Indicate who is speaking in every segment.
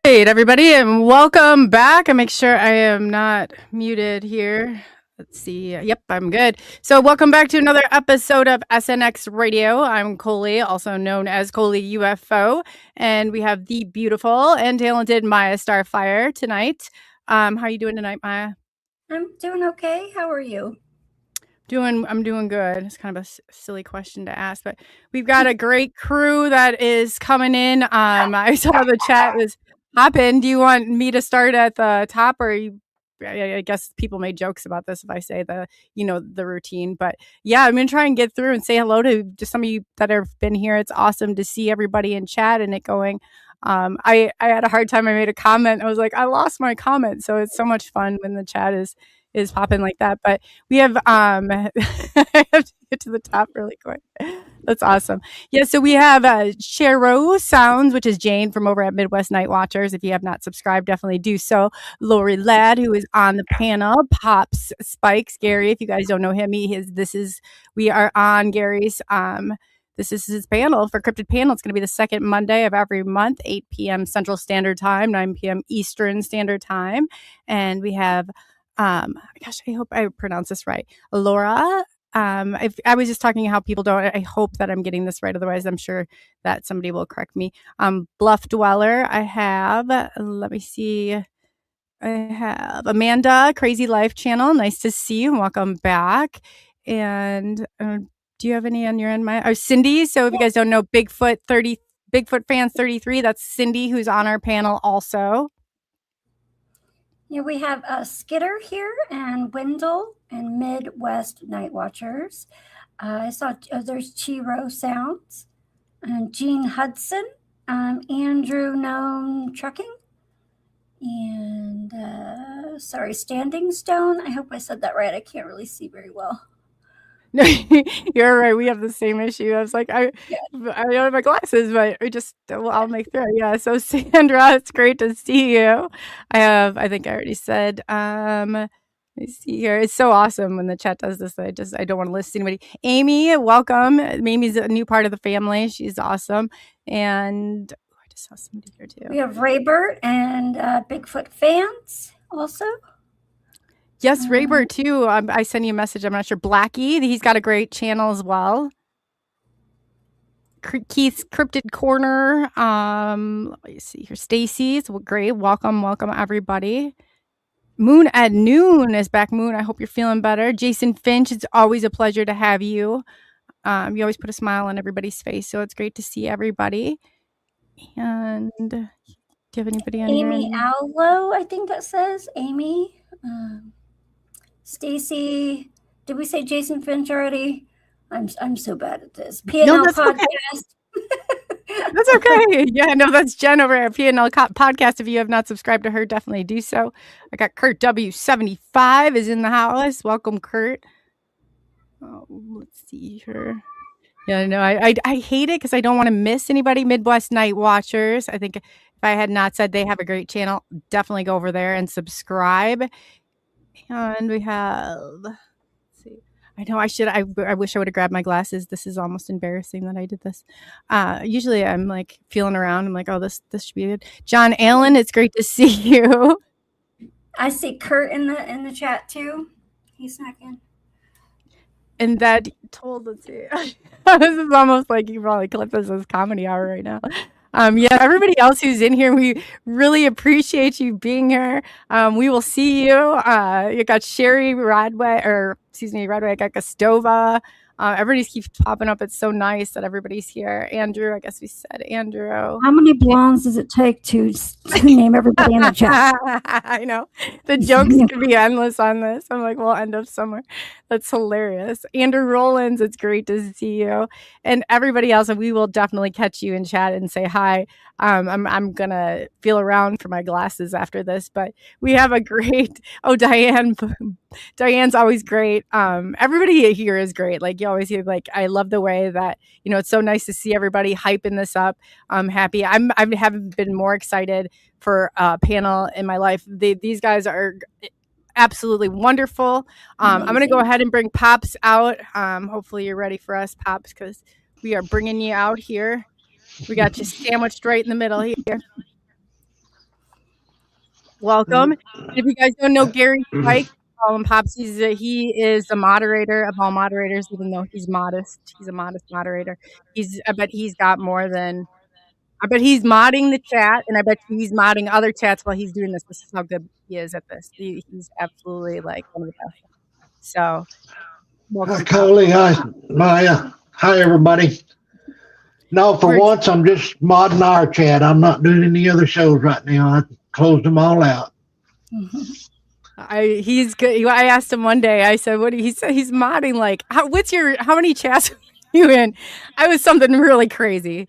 Speaker 1: Hey, everybody, and welcome back. I make sure I am not muted here. Let's see. Yep, I'm good. So, welcome back to another episode of SNX Radio. I'm Coley, also known as ColeyUFO, and we have the beautiful and talented Miya Starfire tonight. How are you doing tonight, Miya?
Speaker 2: I'm doing okay. How are you?
Speaker 1: I'm doing good. It's kind of a silly question to ask, but we've got a great crew that is coming in. I saw the chat was hopping. Do you want me to start at the top, or I guess people made jokes about this if I say the routine, but yeah, I'm gonna try and get through and say hello to just some of you that have been here. It's awesome to see everybody in chat and it going. I had a hard time. I made a comment. I was like, I lost my comment. So it's so much fun when the chat is popping like that. But we have I have to get to the top really quick. That's awesome. Yeah, so we have Shero Sounds, which is Jane from over at Midwest Night Watchers. If you have not subscribed, definitely do so. Lori Ladd, who is on the panel. Pops Spikes, Gary. If you guys don't know him, we are on Gary's this is his panel for Cryptid Panel. It's going to be the second Monday of every month, 8 p.m. Central Standard Time, 9 p.m. Eastern Standard Time. And we have I hope I pronounce this right. Laura. I was just talking how people don't. I hope that I'm getting this right. Otherwise, I'm sure that somebody will correct me. Bluff Dweller. I have. Let me see. I have Amanda, Crazy Life Channel. Nice to see you. Welcome back. And do you have any on your end, Miya? Oh, Cindy. So if you guys don't know, Bigfoot Fans 33. That's Cindy, who's on our panel also.
Speaker 2: Yeah, we have Skitter here and Wendell and Midwest Night Watchers. I saw there's Chiro Sounds and Gene Hudson, Andrew Gnome Trucking, and Standing Stone. I hope I said that right. I can't really see very well.
Speaker 1: No, you're right. We have the same issue. I was like, I don't have my glasses, but I'll make through. Yeah. So Sandra, it's great to see you. I think I already said, let me see here. It's so awesome when the chat does this. I don't want to list anybody. Amy, welcome. Amy's a new part of the family. She's awesome. And I just saw somebody here too.
Speaker 2: We have Raybert and Bigfoot Fans also.
Speaker 1: Yes, Raybert too. I sent you a message. I'm not sure. Blackie, he's got a great channel as well. Keith's Cryptid Corner. Let me see here. Stacy's great. Welcome everybody. Moon at Noon is back. Moon, I hope you're feeling better. Jason Finch, it's always a pleasure to have you. You always put a smile on everybody's face, so it's great to see everybody. And do you have anybody on here?
Speaker 2: Amy Allo, I think that says Amy. Stacy, did we say Jason Finch already? I'm so bad at this. PNL Podcast.
Speaker 1: Okay. That's okay. Yeah, no, that's Jen over at PNL Podcast. If you have not subscribed to her, definitely do so. I got Kurt W75 is in the house. Welcome, Kurt. Oh, let's see here. Yeah, no, I hate it because I don't want to miss anybody. Midwest Night Watchers. I think if I had not said they have a great channel, definitely go over there and subscribe. And we have, let's see. I know I wish I would have grabbed my glasses. This is almost embarrassing that I did this. Usually I'm like feeling around. I'm like, oh, this should be good. John Allen, it's great to see you.
Speaker 2: I see Kurt in the chat too. He snuck in.
Speaker 1: And that let's see. This is almost like you probably clip this as comedy hour right now. Yeah, everybody else who's in here, we really appreciate you being here. We will see you. You got Sherry Radway, I got Gustova. Everybody keeps popping up. It's so nice that everybody's here. Andrew, I guess we said Andrew.
Speaker 3: How many blondes does it take to name everybody in the chat?
Speaker 1: I know. The jokes can be endless on this. I'm like, we'll end up somewhere. That's hilarious. Andrew Rollins, it's great to see you. And everybody else, and we will definitely catch you in chat and say hi. I'm going to feel around for my glasses after this, but we have a great, Diane's always great. Everybody here is great. Like you always hear, like, I love the way that, it's so nice to see everybody hyping this up. I'm happy. I haven't been more excited for a panel in my life. These guys are absolutely wonderful. I'm going to go ahead and bring Pops out. Hopefully you're ready for us, Pops, because we are bringing you out here. We got you sandwiched right in the middle here. welcome. If you guys don't know Gary Spike, call him Pops. He is the moderator of all moderators, even though he's modest. He's a modest moderator. I bet he's got more than. I bet he's modding the chat, and I bet he's modding other chats while he's doing this. This is how good he is at this. He's absolutely like one of the best. So, welcome.
Speaker 4: Hi, Coley. Hi, Maya. Hi, everybody. No, for once, I'm just modding our chat. I'm not doing any other shows right now. I closed them all out.
Speaker 1: He's good. I asked him one day. I said, "What?" He said, "He's modding. Like, how many chats are you in?" I was something really crazy.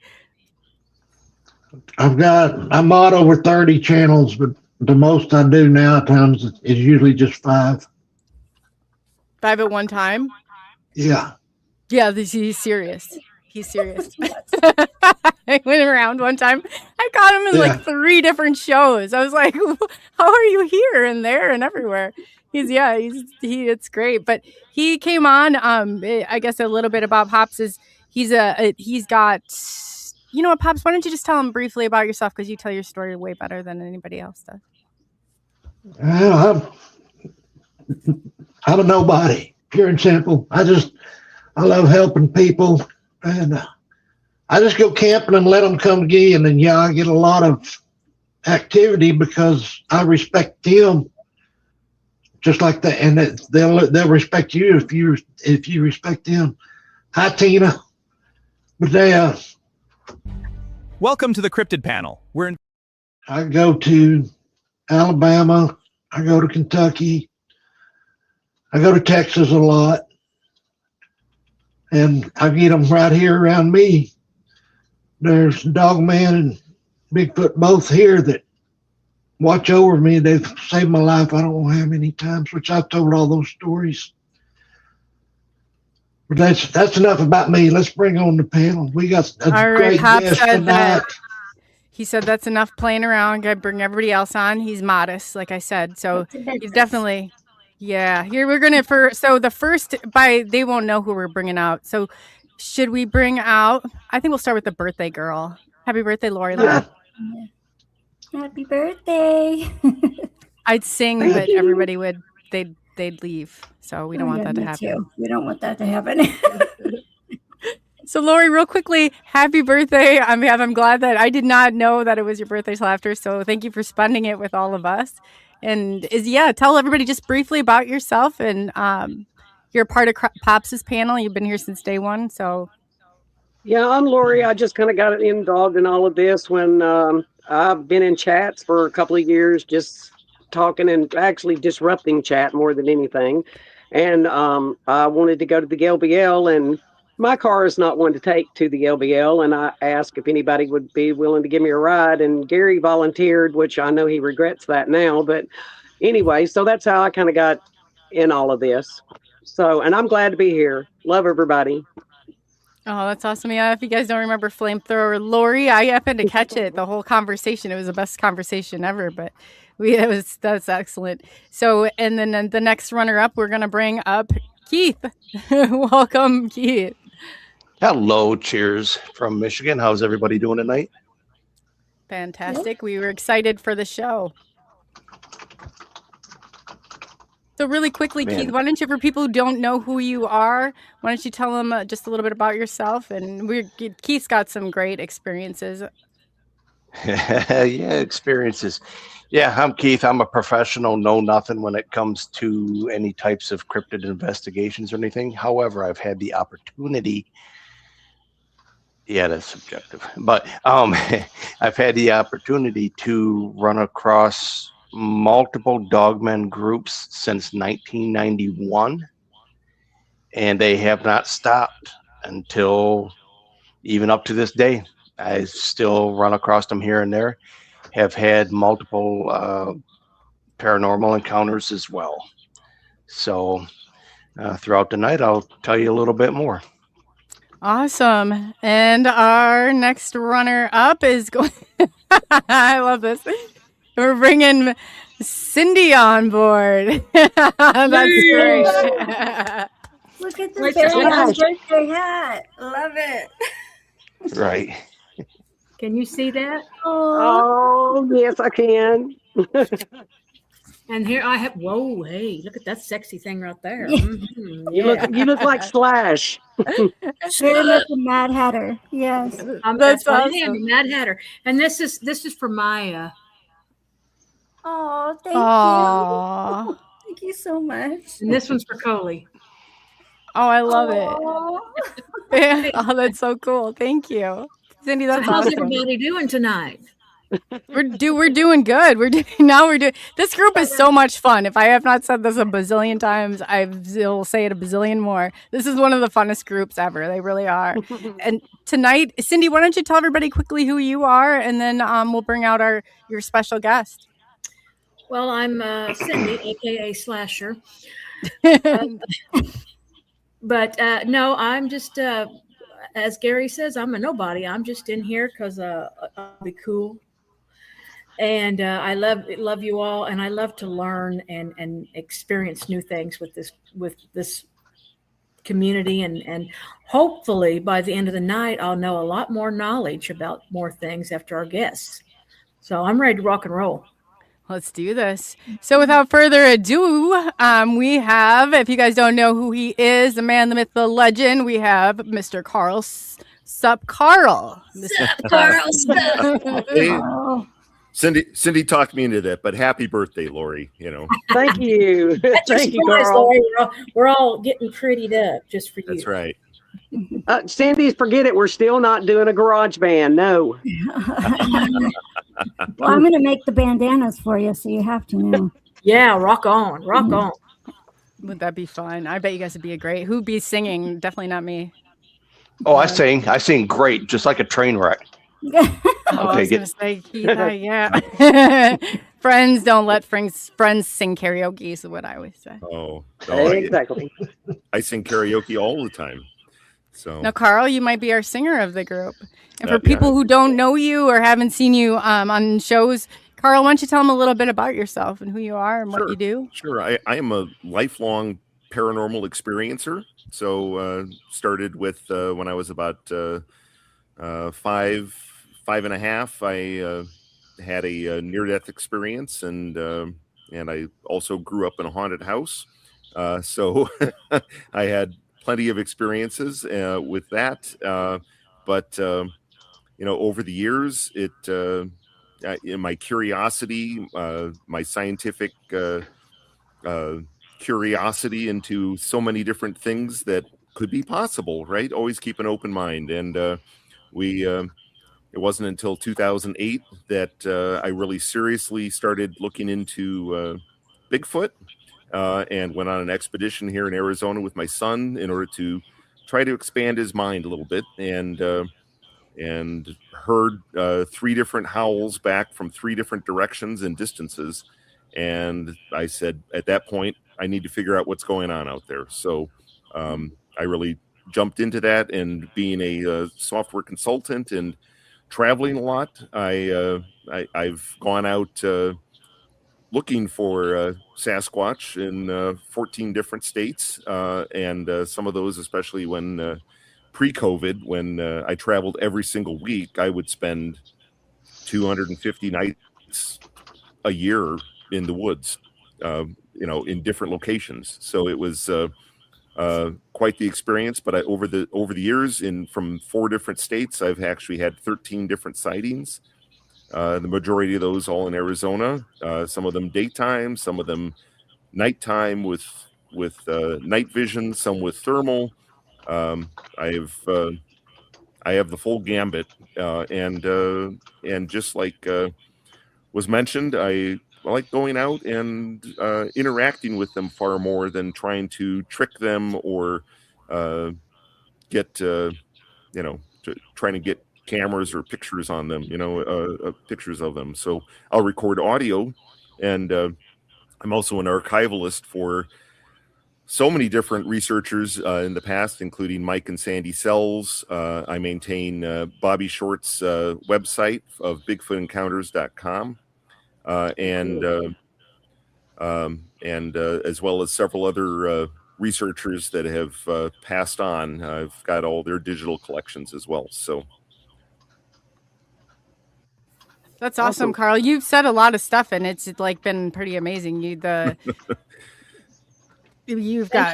Speaker 4: I mod over 30 channels, but the most I do now at times is usually just 5.
Speaker 1: 5 at one time?
Speaker 4: Yeah.
Speaker 1: Yeah, he's serious. He's serious. I went around one time. I caught him in like 3 different shows. I was like, how are you here and there and everywhere? It's great. But he came on, I guess a little bit about Pops is he's got, you know what, Pops, why don't you just tell him briefly about yourself, because you tell your story way better than anybody else does.
Speaker 4: Well, I'm a nobody, pure and simple. I love helping people, and I just go camping and let them come to me, and then I get a lot of activity because I respect them, just like that, and they'll respect you if you respect them. Hi, Tina. But
Speaker 5: welcome to the Cryptid panel.
Speaker 4: I go to Alabama. I go to Kentucky. I go to Texas a lot. And I get them right here around me. There's Dogman and Bigfoot both here that watch over me. They've saved my life I don't know how many times, which I've told all those stories. But that's enough about me. Let's bring on the panel. We got a great guest tonight.
Speaker 1: He said that's enough playing around. Gotta bring everybody else on. He's modest, like I said. So he's definitely, Here we're gonna they won't know who we're bringing out. So should we bring out? I think we'll start with the birthday girl. Happy birthday, Lori.
Speaker 2: Yeah. Happy birthday.
Speaker 1: I'd sing, but everybody they'd leave. So we don't want that to happen.
Speaker 2: Too. We don't want that to happen.
Speaker 1: So Lori, real quickly, happy birthday. I'm glad that I did not know that it was your birthday till after. So thank you for spending it with all of us. And tell everybody just briefly about yourself, and you're a part of Pops' panel. You've been here since day one. So
Speaker 6: yeah, I'm Lori. I just kind of got involved in all of this when I've been in chats for a couple of years, just talking and actually disrupting chat more than anything. And I wanted to go to the LBL, and my car is not one to take to the LBL. And I asked if anybody would be willing to give me a ride, and Gary volunteered, which I know he regrets that now. But anyway, so that's how I kind of got in all of this. So, and I'm glad to be here. Love everybody.
Speaker 1: Oh, that's awesome. Yeah, if you guys don't remember Flamethrower Lori, I happened to catch it, the whole conversation. It was the best conversation ever, but that's excellent. So, and then the next runner up, we're going to bring up Keith. Welcome, Keith.
Speaker 7: Hello, cheers from Michigan. How's everybody doing tonight?
Speaker 1: Fantastic. We were excited for the show. So really quickly, Keith, why don't you, for people who don't know who you are, why don't you tell them just a little bit about yourself? And Keith's got some great experiences.
Speaker 7: Experiences. Yeah, I'm Keith. I'm a professional, know nothing when it comes to any types of cryptid investigations or anything. However, I've had the opportunity. Yeah, that's subjective. But I've had the opportunity to run across multiple dogmen groups since 1991, and they have not stopped until even up to this day. I still run across them here and there, have had multiple paranormal encounters as well. So throughout the night, I'll tell you a little bit more.
Speaker 1: Awesome. And our next runner up is going. I love this. We're bringing Cindy on board. That's great.
Speaker 2: Look at the very nice birthday hat. Love it.
Speaker 7: Right.
Speaker 8: Can you see that?
Speaker 6: Oh, yes, I can.
Speaker 8: And here I have. Whoa, hey, look at that sexy thing right there.
Speaker 2: Yeah.
Speaker 8: Mhm,
Speaker 6: You look like Slash.
Speaker 2: Very much a Mad Hatter. Yes.
Speaker 1: That's
Speaker 8: I am
Speaker 1: awesome.
Speaker 8: a Mad Hatter, and this is for Maya.
Speaker 2: Oh, thank
Speaker 1: Aww.
Speaker 2: you. Thank you so much.
Speaker 8: And this one's for Coley.
Speaker 1: Oh, I love it.
Speaker 2: Aw.
Speaker 1: Yeah. Oh, that's so cool. Thank you, Cindy.
Speaker 8: So
Speaker 1: That's
Speaker 8: how's
Speaker 1: awesome.
Speaker 8: everybody doing tonight?
Speaker 1: We're doing good. We're doing this group is so much fun. If I have not said this a bazillion times, I will say it a bazillion more. This is one of the funnest groups ever. They really are. And tonight, Cindy, why don't you tell everybody quickly who you are, and then we'll bring out your special guest.
Speaker 8: Well, I'm Cindy, aka Slasher. But no, I'm just as Gary says, I'm a nobody. I'm just in here because I'll be cool. And I love you all, and I love to learn and experience new things with this community, and hopefully by the end of the night I'll know a lot more knowledge about more things after our guests. So I'm ready to rock and roll.
Speaker 1: Let's do this. So without further ado, we have, if you guys don't know who he is, the man, the myth, the legend, we have Mr. Carl. Sup, Carl.
Speaker 8: Sup, Carl.
Speaker 9: Hey,
Speaker 2: Oh,
Speaker 9: Cindy talked me into that, but happy birthday, Lori. You know,
Speaker 6: Thank you. Thank you,
Speaker 8: Surprise,
Speaker 6: Carl.
Speaker 8: Lori. We're all getting prettied up just for you.
Speaker 9: that's right.
Speaker 6: Cindy's, forget it. We're still not doing a garage band. No.
Speaker 3: Well, I'm going to make the bandanas for you, so you have to now.
Speaker 8: Yeah, rock on, rock on.
Speaker 1: Would that be fun? I bet you guys would be a great. Who'd be singing? Definitely not me.
Speaker 7: Oh, I sing great, just like a train wreck.
Speaker 1: Oh, I was
Speaker 7: take it.
Speaker 1: gonna say, Keith, yeah. Friends don't let friends sing karaoke is what I always say.
Speaker 9: Oh,
Speaker 6: Exactly.
Speaker 9: I sing karaoke all the time. So
Speaker 1: Now, Carl, you might be our singer of the group. And for
Speaker 9: Yeah.
Speaker 1: people who don't know you or haven't seen you on shows, Carl, why don't you tell them a little bit about yourself and who you are and what you do?
Speaker 9: Sure. I am a lifelong paranormal experiencer. So started with when I was about 5.5. I had a near-death experience, and I also grew up in a haunted house. So I had plenty of experiences with that. But over the years, in my curiosity, my scientific curiosity into so many different things that could be possible, right? Always keep an open mind. And it wasn't until 2008 that I really seriously started looking into Bigfoot, and went on an expedition here in Arizona with my son in order to try to expand his mind a little bit, and heard 3 different howls back from 3 different directions and distances. And I said, at that point, I need to figure out what's going on out there. So I really jumped into that, and being a software consultant and traveling a lot, I've gone out looking for Sasquatch in 14 different states, and some of those, especially when pre-COVID, when I traveled every single week, I would spend 250 nights a year in the woods, in different locations. So it was quite the experience. But over the years, from 4 different states, I've actually had 13 different sightings. The majority of those all in Arizona. Some of them daytime, some of them nighttime with night vision, some with thermal. I have the full gambit, and just like was mentioned, I like going out and interacting with them far more than trying to trick them or get trying to get cameras or pictures on them, pictures of them. So I'll record audio, and I'm also an archivalist for so many different researchers in the past, including Mike and Sandy Sells. I maintain Bobby Short's website of BigfootEncounters.com, and as well as several other researchers that have passed on. I've got all their digital collections as well. So
Speaker 1: That's awesome, Carl. You've said a lot of stuff, and it's like been pretty amazing. You've got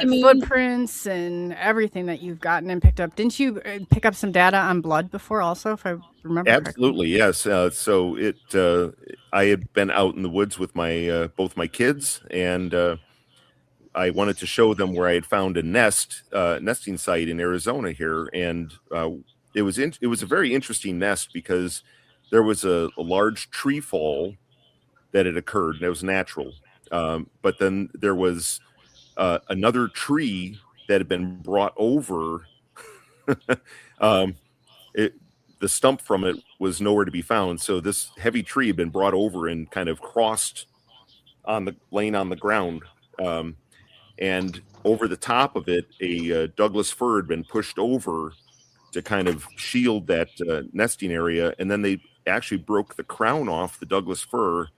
Speaker 1: footprints and everything that you've gotten and picked up. Didn't you pick up some data on blood before also, if I remember
Speaker 9: Absolutely,
Speaker 1: correctly?
Speaker 9: yes. So I had been out in the woods with my both my kids, and I wanted to show them where I had found a nesting site in Arizona here, and it was a very interesting nest because there was a large tree fall that had occurred, and it was natural. But then there was another tree that had been brought over. The stump from it was nowhere to be found. So this heavy tree had been brought over and kind of crossed laying on the ground. And over the top of it, a Douglas fir had been pushed over to kind of shield that nesting area. And then they actually broke the crown off the Douglas fir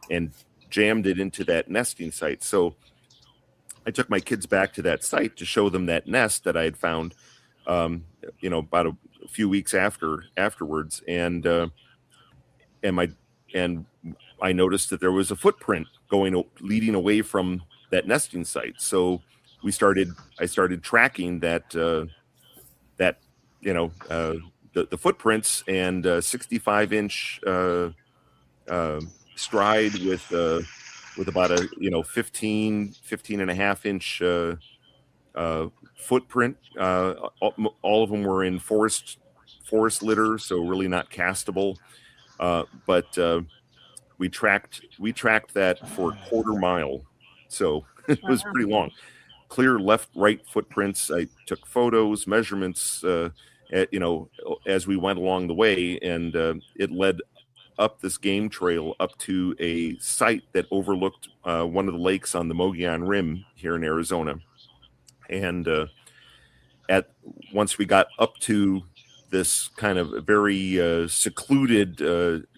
Speaker 9: and jammed it into that nesting site. So I took my kids back to that site to show them that nest that I had found, about a few weeks afterwards. And I noticed that there was a footprint leading away from that nesting site. So I started tracking the footprints, and 65-inch stride with about a 15 and a half inch footprint. All of them were in forest litter, so really not castable. But we tracked that for a quarter mile, so it was pretty long. Clear left-right footprints. I took photos, measurements, as we went along the way, and it led up this game trail up to a site that overlooked one of the lakes on the Mogollon Rim here in Arizona. And once we got up to this kind of very secluded,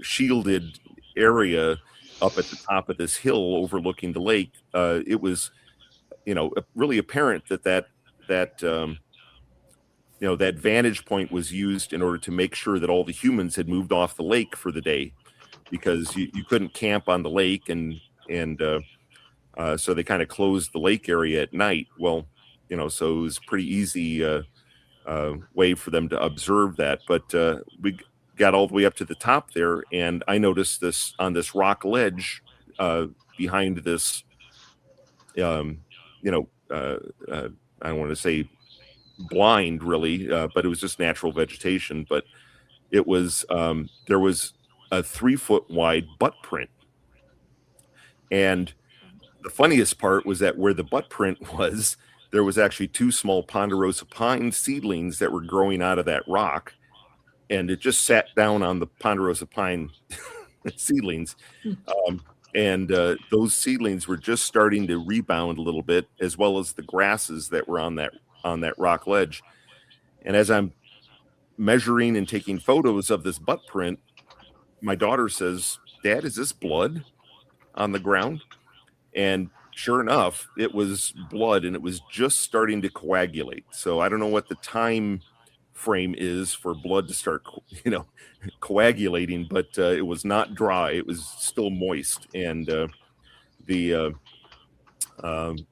Speaker 9: shielded area up at the top of this hill overlooking the lake, it was, really apparent that vantage point was used in order to make sure that all the humans had moved off the lake for the day, because you couldn't camp on the lake, and so they kind of closed the lake area at night. Well, so it was pretty easy way for them to observe that. But we got all the way up to the top there, and I noticed this on this rock ledge behind this, I don't want to say blind really, but it was just natural vegetation. But it was there was a 3-foot wide butt print, and the funniest part was that where the butt print was, there was actually 2 small ponderosa pine seedlings that were growing out of that rock, and it just sat down on the ponderosa pine seedlings. And those seedlings were just starting to rebound a little bit, as well as the grasses that were on that rock ledge. And as I'm measuring and taking photos of this butt print, my daughter says, "Dad, is this blood on the ground?" And sure enough, it was blood, and it was just starting to coagulate. So I don't know what the time frame is for blood to start, coagulating, but it was not dry. It was still moist. And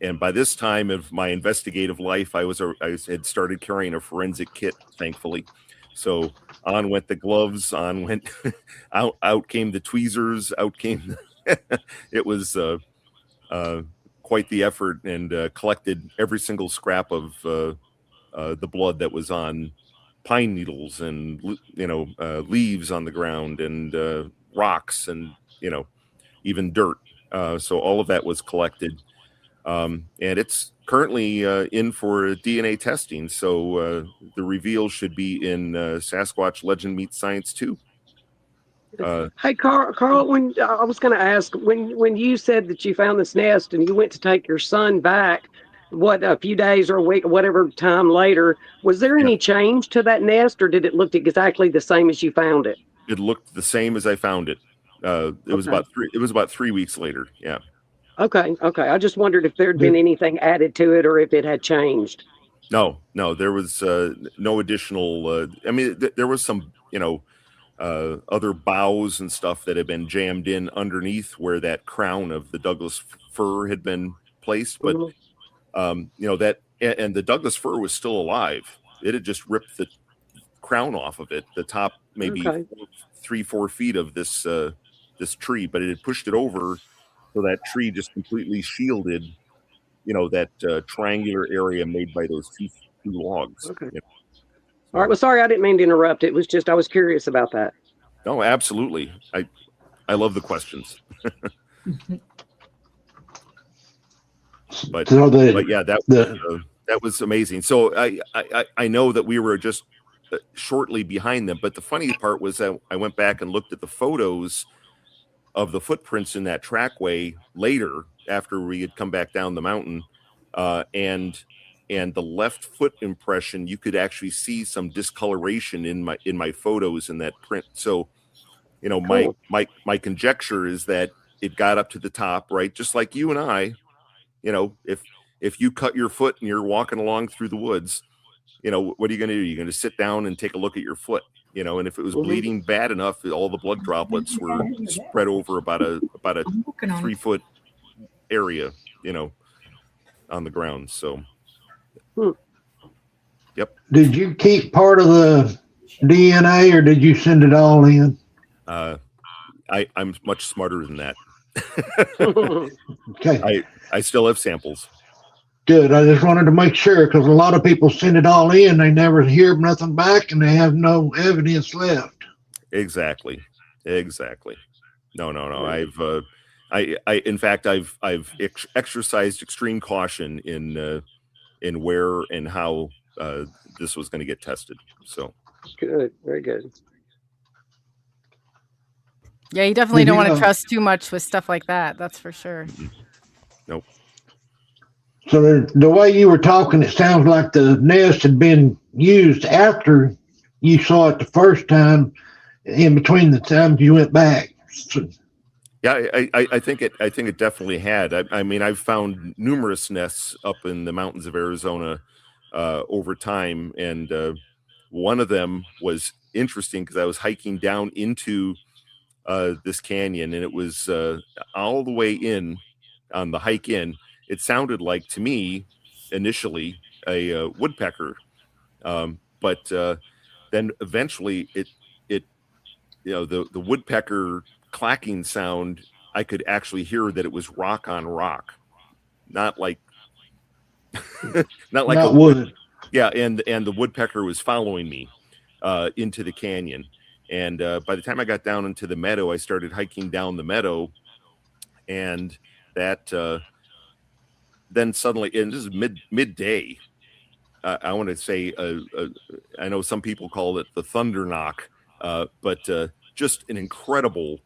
Speaker 9: and by this time of my investigative life, I had started carrying a forensic kit, thankfully. So on went the gloves, on went out came the tweezers, out came it was quite the effort, and collected every single scrap of the blood that was on pine needles, and leaves on the ground, and rocks, and even dirt. So all of that was collected, and it's currently in for DNA testing. So the reveal should be in Sasquatch Legend Meets Science 2.
Speaker 6: Hey, Carl, when I was going to ask, when you said that you found this nest and you went to take your son back, a few days or a week, whatever time later, was there any change to that nest, or did it look exactly the same as you found it?
Speaker 9: It looked the same as I found it. It was about 3 weeks later. Yeah.
Speaker 6: Okay. I just wondered if there'd been anything added to it, or if it had changed.
Speaker 9: No, there was no additional. There was some, other boughs and stuff that had been jammed in underneath where that crown of the Douglas fir had been placed. But that, and the Douglas fir was still alive. It had just ripped the crown off of it, the top maybe 3-4 feet of this this tree, but it had pushed it over, so that tree just completely shielded, that triangular area made by those two logs.
Speaker 6: Okay. All right. Well, sorry, I didn't mean to interrupt. It was just I was curious about that.
Speaker 9: No, absolutely. I love the questions. but yeah, that was amazing. So I know that we were just shortly behind them, but the funny part was that I went back and looked at the photos of the footprints in that trackway later after we had come back down the mountain, and the left foot impression, you could actually see some discoloration in my photos in that print. So, cool. my conjecture is that it got up to the top, right? Just like you and I, if you cut your foot and you're walking along through the woods, what are you going to do? You're going to sit down and take a look at your foot, and if it was bleeding bad enough, all the blood droplets were spread over about a 3-foot area, on the ground. So, yep.
Speaker 4: Did you keep part of the DNA, or did you send it all in?
Speaker 9: I'm much smarter than that.
Speaker 4: Okay.
Speaker 9: I still have samples.
Speaker 4: Good. I just wanted to make sure, because a lot of people send it all in, they never hear nothing back, and they have no evidence left.
Speaker 9: Exactly. No. In fact, I've exercised extreme caution in where and how this was going to get tested. So
Speaker 6: good, very good.
Speaker 1: Yeah, you definitely don't want to trust too much with stuff like that. That's for sure.
Speaker 9: Nope.
Speaker 4: So the way you were talking, it sounds like the nest had been used after you saw it the first time, in between the times you went back. So,
Speaker 9: yeah, I think it definitely had. I mean, I've found numerous nests up in the mountains of Arizona over time, and one of them was interesting because I was hiking down into this canyon, and it was all the way in on the hike in. It sounded like, to me, initially a woodpecker, but then eventually the woodpecker clacking sound, I could actually hear that it was rock on rock, not like a
Speaker 4: wood.
Speaker 9: Yeah, and the woodpecker was following me into the canyon, and by the time I got down into the meadow, I started hiking down the meadow, and that. Then suddenly, and this is midday, I want to say, I know some people call it the thunder knock, but just an incredible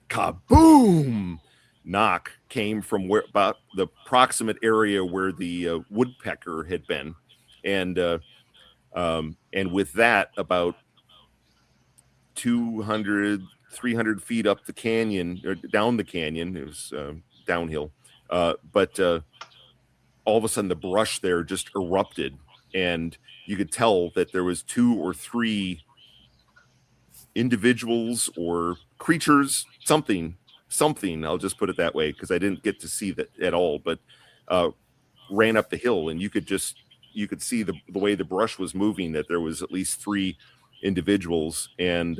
Speaker 9: kaboom knock came from about the proximate area where the woodpecker had been, and with that, about 200, 300 feet up the canyon, or down the canyon, it was downhill, but all of a sudden the brush there just erupted, and you could tell that there was 2 or 3 individuals or creatures, something, I'll just put it that way, because I didn't get to see that at all, but ran up the hill, and you could see the way the brush was moving, that there was at least 3 individuals. And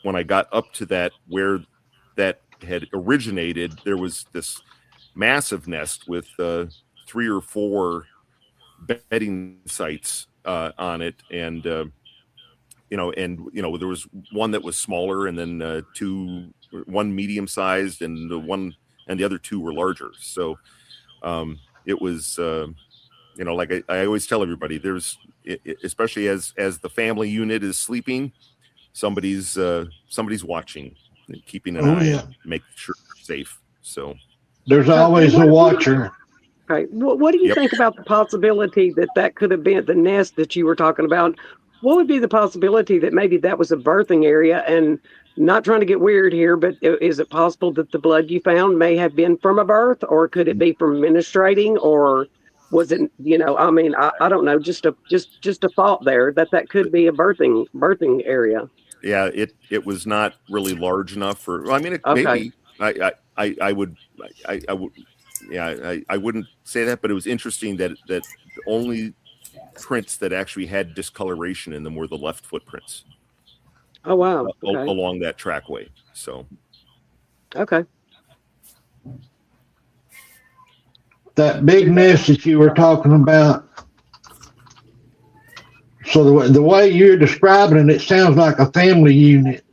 Speaker 9: when I got up to that, where that had originated, there was this massive nest with 3 or 4 bedding sites on it, and there was one that was smaller, and then one medium sized, and the other 2 were larger. So it was like I always tell everybody, there's, especially as the family unit is sleeping, somebody's watching, keeping an eye, and make sure they're safe. So
Speaker 4: there's always a watcher.
Speaker 6: Okay. What do you think about the possibility that could have been the nest that you were talking about? What would be the possibility that maybe that was a birthing area? And not trying to get weird here, but is it possible that the blood you found may have been from a birth, or could it be from menstruating, or was it, I mean, I don't know, just a thought there that could be a birthing area.
Speaker 9: Yeah, it was not really large enough for. Well, I mean,
Speaker 6: Okay.
Speaker 9: maybe I would I wouldn't say that, but it was interesting that the only prints that actually had discoloration in them were the left footprints.
Speaker 6: Oh wow. Okay.
Speaker 9: Along that trackway. So.
Speaker 6: Okay.
Speaker 4: That big nest that you were talking about. So the way you're describing it sounds like a family unit.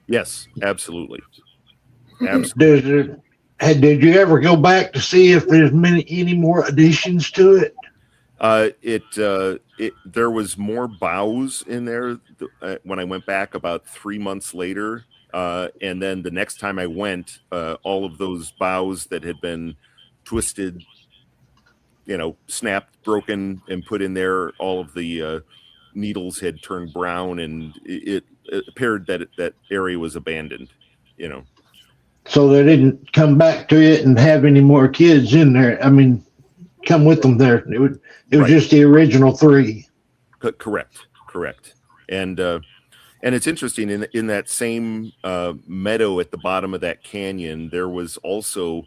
Speaker 9: Yes, absolutely.
Speaker 4: Absolutely. Did you ever go back to see if there's any more additions to it?
Speaker 9: There was more boughs in there when I went back about 3 months later, and then the next time I went, all of those boughs that had been twisted, snapped, broken, and put in there, all of the needles had turned brown, and it appeared that that area was abandoned.
Speaker 4: So they didn't come back to it and have any more kids in there. I mean, come with them there. It was right. Just the original 3.
Speaker 9: Correct. And it's interesting in that same meadow at the bottom of that canyon, there was also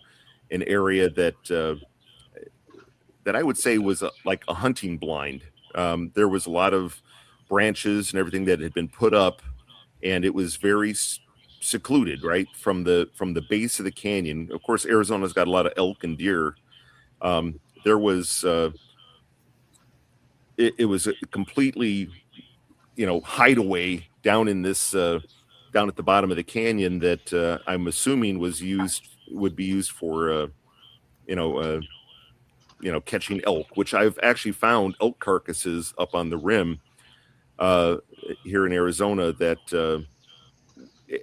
Speaker 9: an area that I would say was like a hunting blind. There was a lot of branches and everything that had been put up, and it was very secluded, right from the base of the canyon. Of course, Arizona's got a lot of elk and deer. There was it was a completely hideaway down in this down at the bottom of the canyon that I'm assuming would be used for catching elk, which I've actually found elk carcasses up on the rim here in Arizona that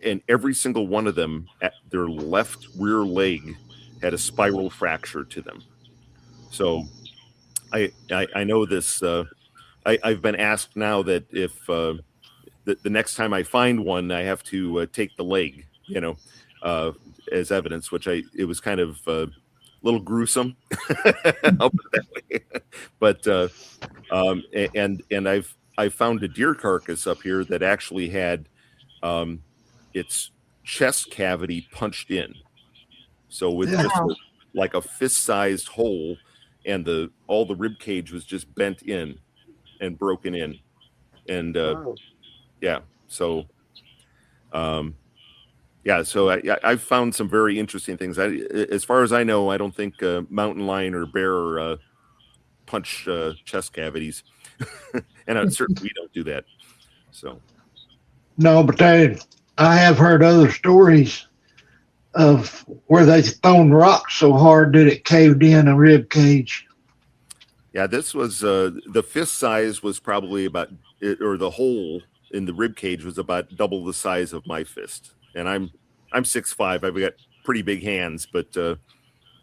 Speaker 9: and every single one of them at their left rear leg had a spiral fracture to them. So I know this. I've been asked now that if the next time I find one, I have to take the leg, as evidence, which it was kind of a little gruesome. I'll put it that way. But and I've found a deer carcass up here that actually had its chest cavity punched in, so with just like a fist-sized hole, and all the rib cage was just bent in and broken in, and so I've found some very interesting things. As far as I know, I don't think mountain lion or bear punch chest cavities, and certainly we don't do that. So
Speaker 4: no, but I have heard other stories of where they've thrown rocks so hard that it caved in a rib cage.
Speaker 9: Yeah, this was the fist size was probably about, or the hole in the rib cage was about double the size of my fist, and I'm 6'5". I've got pretty big hands, but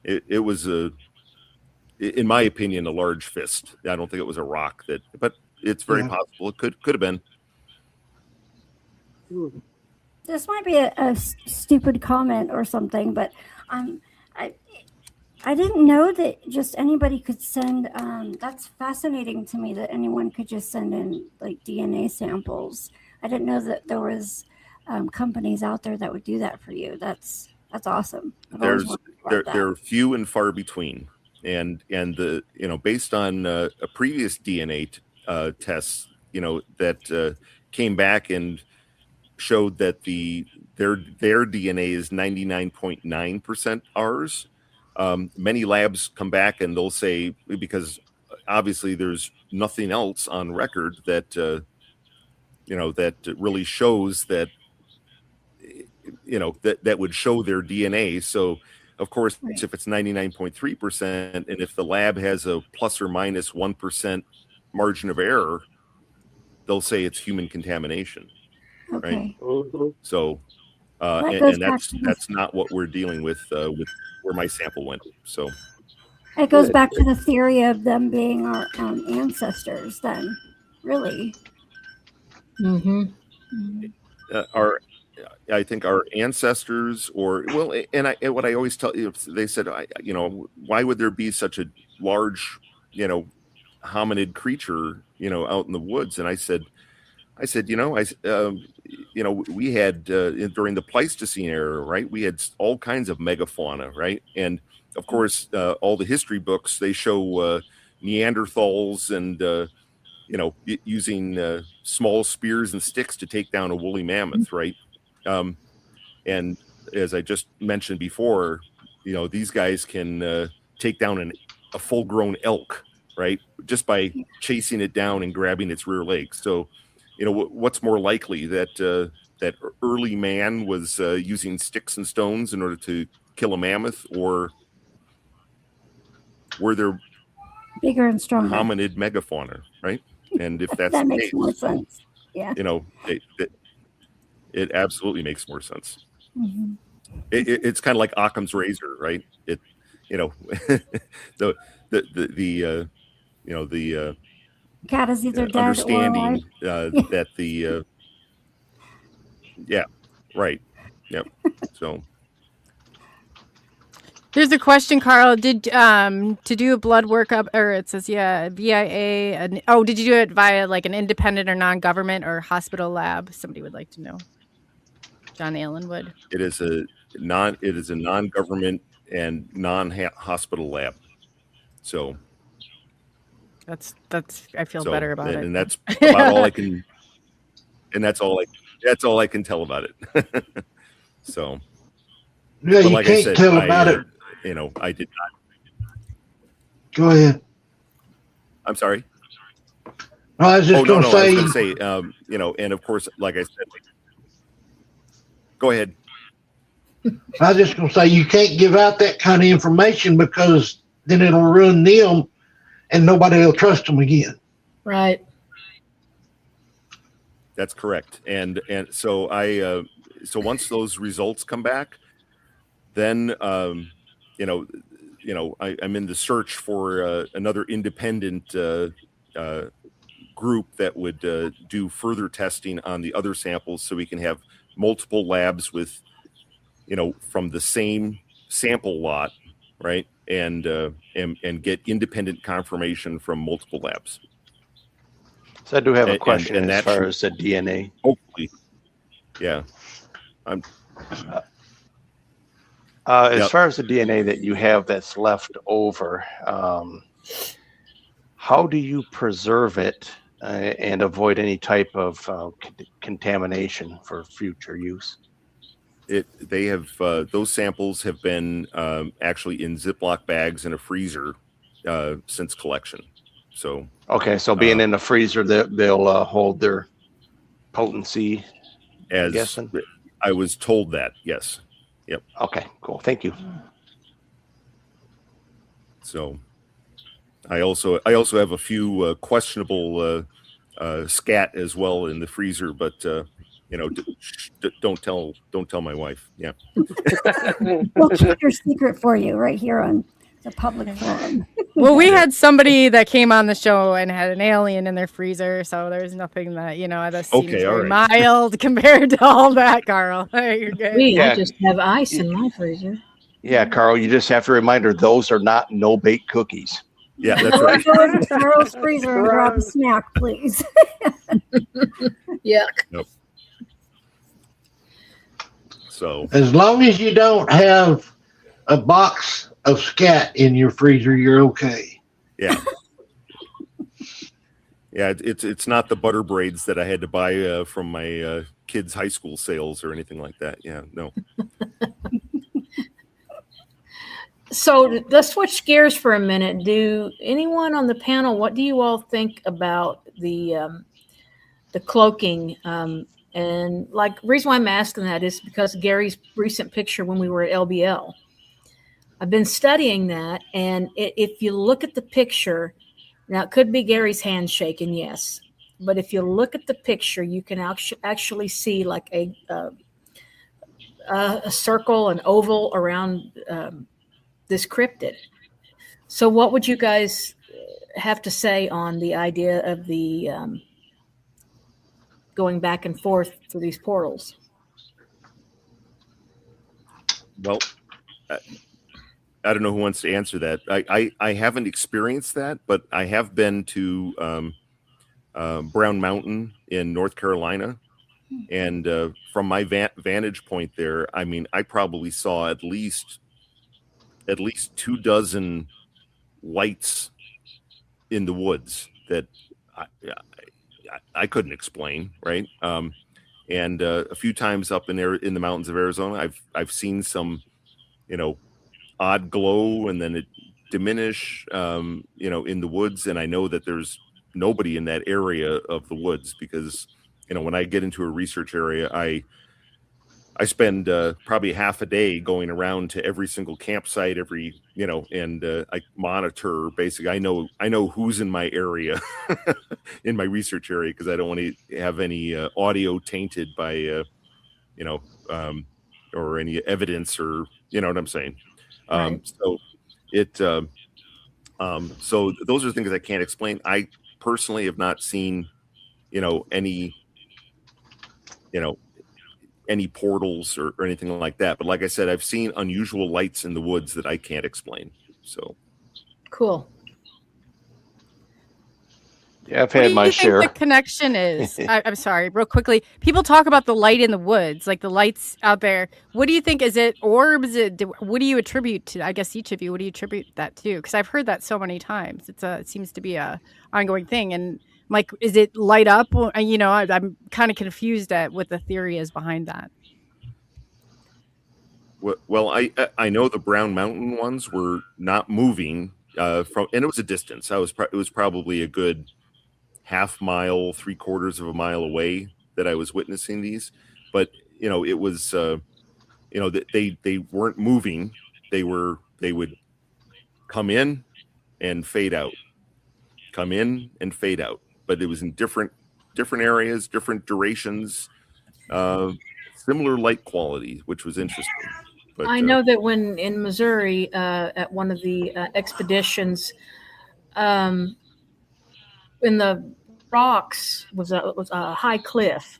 Speaker 9: it was in my opinion, a large fist. I don't think it was a rock but it's very possible it could have been.
Speaker 2: This might be a stupid comment or something, but I didn't know that just anybody could send. That's fascinating to me that anyone could just send in like DNA samples. I didn't know that there was companies out there that would do that for you. That's awesome.
Speaker 9: There are few and far between, and the based on a previous DNA tests that came back and showed that their DNA is 99.9% ours. Many labs come back and they'll say, because obviously there's nothing else on record that that really shows that that would show their DNA. So of course, if it's 99.3%, and if the lab has a plus or minus 1% margin of error, they'll say it's human contamination.
Speaker 2: Okay.
Speaker 9: Right. So, and that's not what we're dealing with where my sample went. So
Speaker 2: it goes back to the theory of them being our ancestors. Then, really.
Speaker 9: I think our ancestors, what I always tell you, they said, why would there be such a large, hominid creature, out in the woods? And I said, I said, we had during the Pleistocene era, right? We had all kinds of megafauna, right? And of course, all the history books, they show Neanderthals and using small spears and sticks to take down a woolly mammoth, right? And as I just mentioned before, these guys can take down a full-grown elk, right? Just by chasing it down and grabbing its rear legs. So, what's more likely that that early man was using sticks and stones in order to kill a mammoth, or were there
Speaker 3: Bigger and stronger.
Speaker 9: hominid megafauna, right? And if that's
Speaker 3: That
Speaker 9: the
Speaker 3: makes
Speaker 9: case,
Speaker 3: more sense. Yeah.
Speaker 9: It absolutely makes more sense.
Speaker 3: Mm-hmm.
Speaker 9: It's kind of like Occam's razor, right? The
Speaker 3: Cat is either dead or
Speaker 9: understanding
Speaker 3: alive.
Speaker 9: that the right, yep. So
Speaker 1: Here's a question, Carl. Did to do a blood workup, or it says VIA? Did you do it via like an independent or non-government or hospital lab? Somebody would like to know. John Allen would.
Speaker 9: it is a non-government and non-hospital lab. So
Speaker 1: That's. I feel better about it.
Speaker 9: And that's about all I can. And that's all I can tell about it. So.
Speaker 4: Yeah, you
Speaker 9: like
Speaker 4: can't
Speaker 9: I said,
Speaker 4: tell about it.
Speaker 9: I did not.
Speaker 4: Go ahead.
Speaker 9: I'm sorry.
Speaker 4: No, I was just going to say.
Speaker 9: I was going to say, and of course, like I said, go ahead.
Speaker 4: I was just going to say you can't give out that kind of information because then it'll ruin them, and nobody will trust them again.
Speaker 8: Right.
Speaker 9: That's correct. And so so once those results come back, then I'm in the search for another independent group that would do further testing on the other samples, so we can have multiple labs with from the same sample lot, right? And get independent confirmation from multiple labs.
Speaker 7: So I do have a question as far as the DNA.
Speaker 9: Hopefully, yeah.
Speaker 7: As far as the DNA that you have that's left over, how do you preserve it and avoid any type of contamination for future use?
Speaker 9: They have those samples have been actually in Ziploc bags in a freezer since collection. So
Speaker 7: okay, so being in the freezer, they'll hold their potency.
Speaker 9: As
Speaker 7: guessing?
Speaker 9: I was told that, yes. Yep.
Speaker 7: Okay, cool. Thank you.
Speaker 9: So I also have a few questionable scat as well in the freezer, but don't tell my wife. Yeah.
Speaker 3: We'll keep your secret for you right here on the public forum.
Speaker 1: Well, we had somebody that came on the show and had an alien in their freezer, so there's nothing that that seems very mild compared to all that, Carl. You're good.
Speaker 8: I just have ice in my freezer.
Speaker 7: Yeah, Carl, you just have to remind her those are not no-bake cookies.
Speaker 9: Yeah, that's right.
Speaker 3: Go into Carl's freezer and grab a snack, please.
Speaker 8: Yeah.
Speaker 9: Nope. So
Speaker 4: as long as you don't have a box of scat in your freezer, you're okay.
Speaker 9: Yeah. Yeah, it's not the butter braids that I had to buy from my kids' high school sales or anything like that. Yeah, no.
Speaker 8: So let's switch gears for a minute. Do anyone on the panel, what do you all think about the cloaking? And like, the reason why I'm asking that is because Gary's recent picture when we were at LBL. I've been studying that, and if you look at the picture, now it could be Gary's hand shaking, yes, but if you look at the picture, you can actually see like a circle, an oval around this cryptid. So what would you guys have to say on the idea of the going back and forth through these portals?
Speaker 9: Well, I don't know who wants to answer that. I haven't experienced that, but I have been to Brown Mountain in North Carolina. And from my vantage point there, I mean, I probably saw at least 24 lights in the woods that I couldn't explain, right? And a few times up in there in the mountains of Arizona, I've seen some, odd glow, and then it diminish, in the woods. And I know that there's nobody in that area of the woods because, when I get into a research area, I spend probably half a day going around to every single campsite, and I monitor. Basically, I know who's in my area, in my research area, because I don't want to have any audio tainted by, or any evidence, or you know what I'm saying.
Speaker 1: Right.
Speaker 9: So those are things I can't explain. I personally have not seen, any portals or anything like that. But like I said, I've seen unusual lights in the woods that I can't explain. So
Speaker 8: cool.
Speaker 7: Yeah, I've had my share.
Speaker 1: What do you think the connection is? I'm sorry, real quickly. People talk about the light in the woods, like the lights out there. What do you think? Is it orbs? What do you attribute to? I guess each of you, what do you attribute that to? Because I've heard that so many times. It seems to be a ongoing thing. And like, is it light up? I'm kind of confused at what the theory is behind that.
Speaker 9: Well, I know the Brown Mountain ones were not moving and it was a distance. It was probably a good half mile, 3/4 of a mile away that I was witnessing these, but it was they weren't moving. They would come in and fade out, come in and fade out, but it was in different areas, different durations, similar light quality, which was interesting. But
Speaker 8: I know that when in Missouri, at one of the expeditions, in the rocks was a high cliff,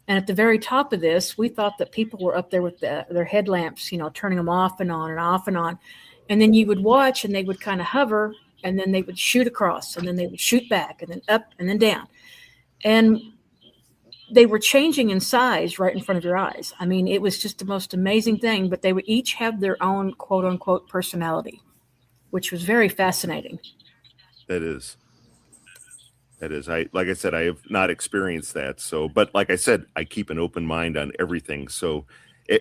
Speaker 8: and at the very top of this, we thought that people were up there with their headlamps, turning them off and on and off and on, and then you would watch, and they would kind of hover, and then they would shoot across, and then they would shoot back, and then up, and then down, and they were changing in size right in front of your eyes. I mean, it was just the most amazing thing, but they would each have their own quote unquote personality, which was very fascinating.
Speaker 9: That is. Like I said, I have not experienced that. So, but like I said, I keep an open mind on everything. So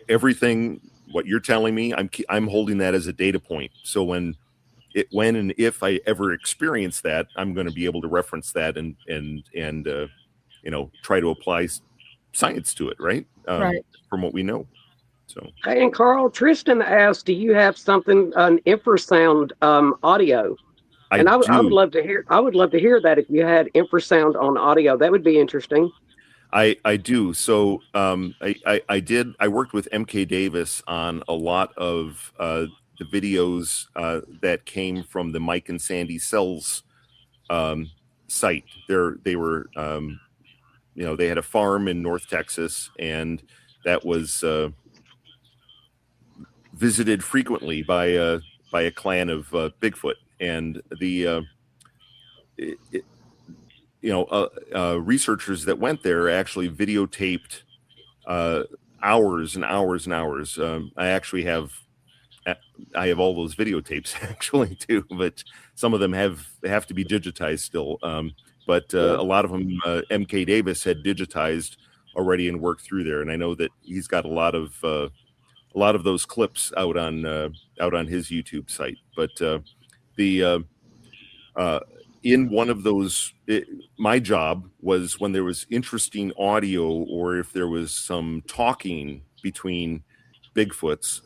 Speaker 9: everything, what you're telling me, I'm holding that as a data point. So when and if I ever experience that, I'm going to be able to reference that and try to apply science to it, right?
Speaker 8: Right.
Speaker 9: From what we know. So.
Speaker 6: Hey, and Carl, Tristan asked, do you have an infrasound audio? I would love to hear. I would love to hear that if you had infrasound on audio. That would be interesting.
Speaker 9: I do. So I did. I worked with MK Davis on a lot of the videos that came from the Mike and Sandy Sells site. They were. They had a farm in North Texas, and that was visited frequently by a clan of Bigfoot, and the researchers that went there actually videotaped hours and hours and hours. I actually have all those videotapes actually too, but some of them have to be digitized still. But a lot of them, MK Davis had digitized already and worked through there, and I know that he's got a lot of those clips out on his YouTube site. But in one of those, my job was when there was interesting audio or if there was some talking between Bigfoots,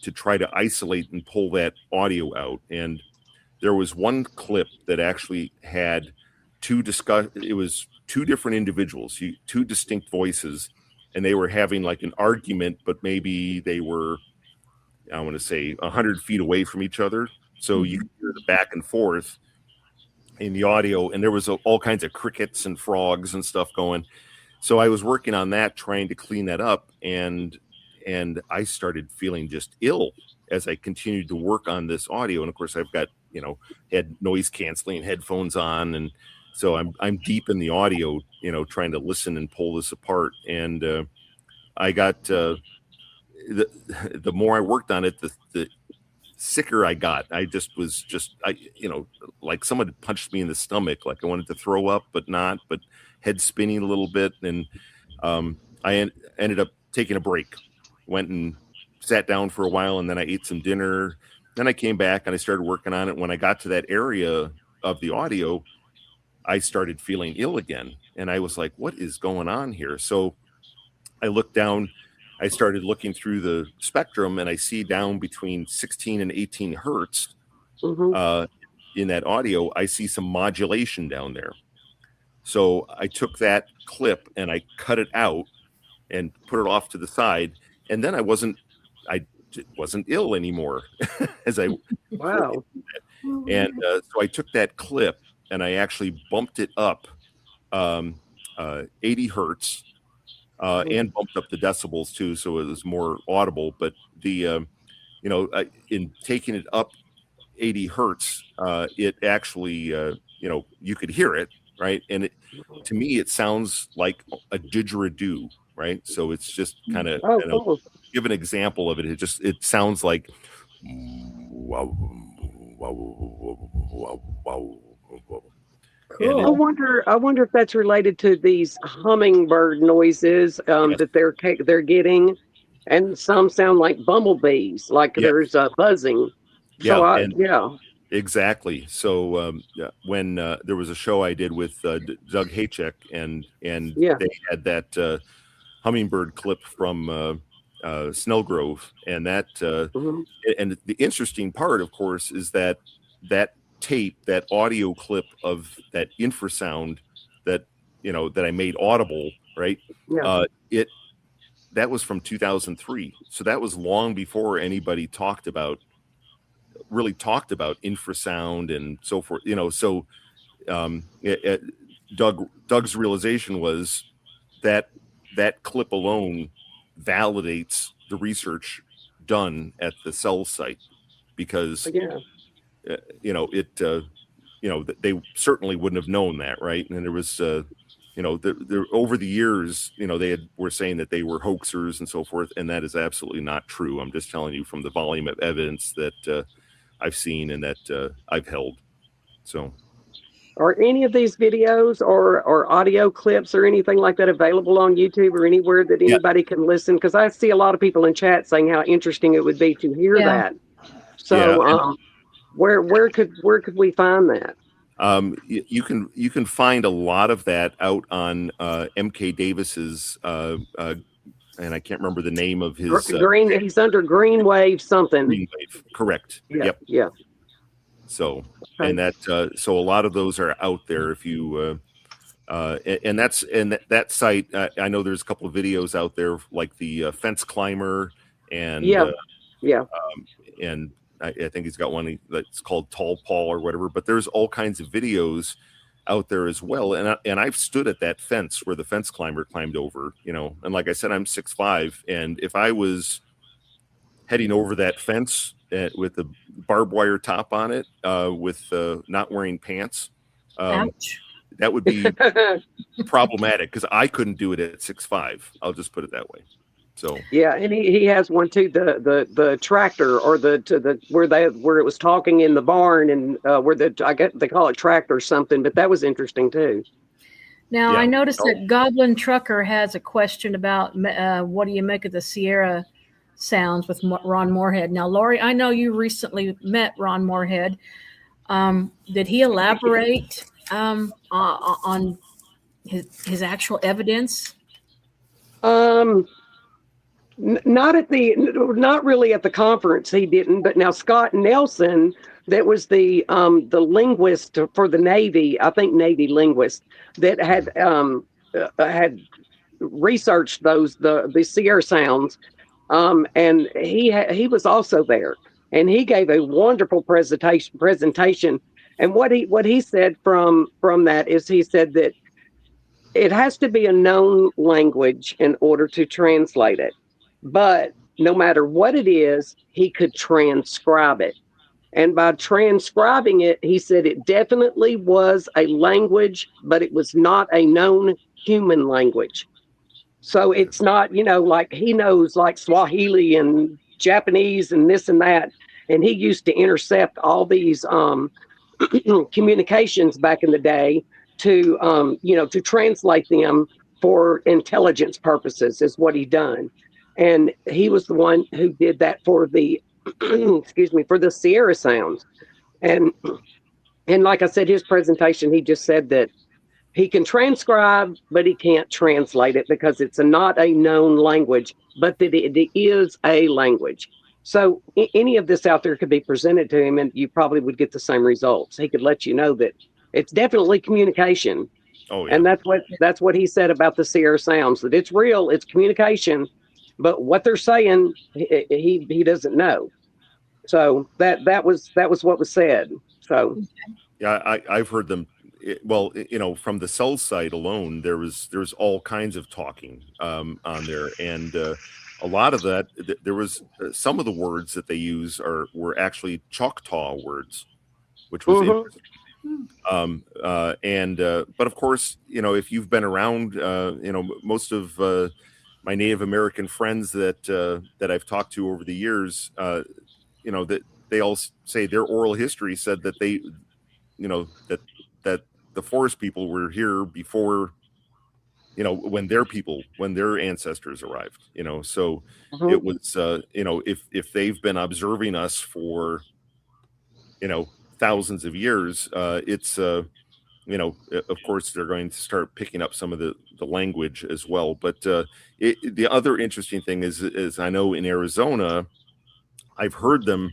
Speaker 9: to try to isolate and pull that audio out. And there was one clip that actually had it was two different individuals, two distinct voices, and they were having like an argument, but maybe they were, I want to say, 100 feet away from each other. So you hear the back and forth in the audio, and there was all kinds of crickets and frogs and stuff going. So I was working on that, trying to clean that up, and I started feeling just ill as I continued to work on this audio. And of course, I've got had noise canceling headphones on, and So I'm deep in the audio, trying to listen and pull this apart. And I got the more I worked on it, the sicker I got. I just was like someone had punched me in the stomach, like I wanted to throw up, but head spinning a little bit. And I ended up taking a break, went and sat down for a while, and then I ate some dinner. Then I came back and I started working on it. When I got to that area of the audio, I started feeling ill again. And I was like, what is going on here? So I looked down, I started looking through the spectrum, and I see down between 16 and 18 hertz in that audio, I see some modulation down there. So I took that clip and I cut it out and put it off to the side. And then I wasn't ill anymore as I
Speaker 6: wow.
Speaker 9: And so I took that clip and I actually bumped it up 80 hertz and bumped up the decibels too, so it was more audible. But the in taking it up 80 hertz, it actually you could hear it, right? And to me it sounds like a didgeridoo, right? So it's just kind of
Speaker 6: cool.
Speaker 9: Give an example of it. It sounds like
Speaker 6: Cool. I wonder if that's related to these hummingbird noises that they're getting, and some sound like bumblebees, like there's buzzing. So
Speaker 9: exactly. So when there was a show I did with Doug Haychek, and they had that hummingbird clip from Snellgrove, and that and the interesting part, of course, is that tape, that audio clip of that infrasound that that I made audible, right? That was from 2003, so that was long before anybody really talked about infrasound and so forth. So Doug's realization was that clip alone validates the research done at the cell site, because they certainly wouldn't have known that, right? And there was over the years, were saying that they were hoaxers and so forth, and that is absolutely not true. I'm just telling you from the volume of evidence that I've seen and that I've held. So
Speaker 6: are any of these videos or audio clips or anything like that available on YouTube or anywhere that anybody can listen? Because I see a lot of people in chat saying how interesting it would be to hear that. So where could we find that?
Speaker 9: You can find a lot of that out on MK Davis's and I can't remember the name of his
Speaker 6: he's under Greenwave something.
Speaker 9: Greenwave, correct.
Speaker 6: Yeah.
Speaker 9: So and that so a lot of those are out there if you and that site, I know there's a couple of videos out there like the fence climber and and I think he's got one that's called Tall Paul or whatever, but there's all kinds of videos out there as well. And I've stood at that fence where the fence climber climbed over, and like I said, I'm 6'5", and if I was heading over that fence with the barbed wire top on it, with not wearing pants, that would be problematic because I couldn't do it at 6'5". I'll just put it that way. So
Speaker 6: and he has one too, the tractor or where it was talking in the barn, and where I guess they call it tractor or something, but that was interesting too.
Speaker 8: Now I noticed that Goblin Trucker has a question about what do you make of the Sierra sounds with Ron Moorhead. Now, Lori, I know you recently met Ron Moorhead. Did he elaborate on his actual evidence?
Speaker 6: Not really at the conference. He didn't. But now Scott Nelson, that was the linguist for the Navy, I think Navy linguist, that had researched the Sierra sounds, and he was also there, and he gave a wonderful presentation. And what he said from that is, he said that it has to be a known language in order to translate it. But no matter what it is, he could transcribe it. And by transcribing it, he said it definitely was a language, but it was not a known human language. So it's not, like he knows like Swahili and Japanese and this and that. And he used to intercept all these communications back in the day to, to translate them for intelligence purposes is what he done. And he was the one who did that for the, excuse me, for the Sierra sounds. And like I said, his presentation, he just said that he can transcribe, but he can't translate it because it's not a known language, but that it is a language. So any of this out there could be presented to him and you probably would get the same results. He could let you know that it's definitely communication.
Speaker 9: Oh, yeah.
Speaker 6: And that's what he said about the Sierra sounds, that it's real, it's communication, but what they're saying, he doesn't know. So that was what was said. So
Speaker 9: yeah, I've heard them. Well, from the cell site alone, there's all kinds of talking on there, and a lot of that there was some of the words that they use were actually Choctaw words, which was interesting. But of course, if you've been around, most of my Native American friends that I've talked to over the years, that they all say their oral history said that they, that the forest people were here before, when their ancestors arrived, so it was, if they've been observing us for, thousands of years, it's, of course they're going to start picking up some of the language as well. But the other interesting thing is I know in Arizona, I've heard them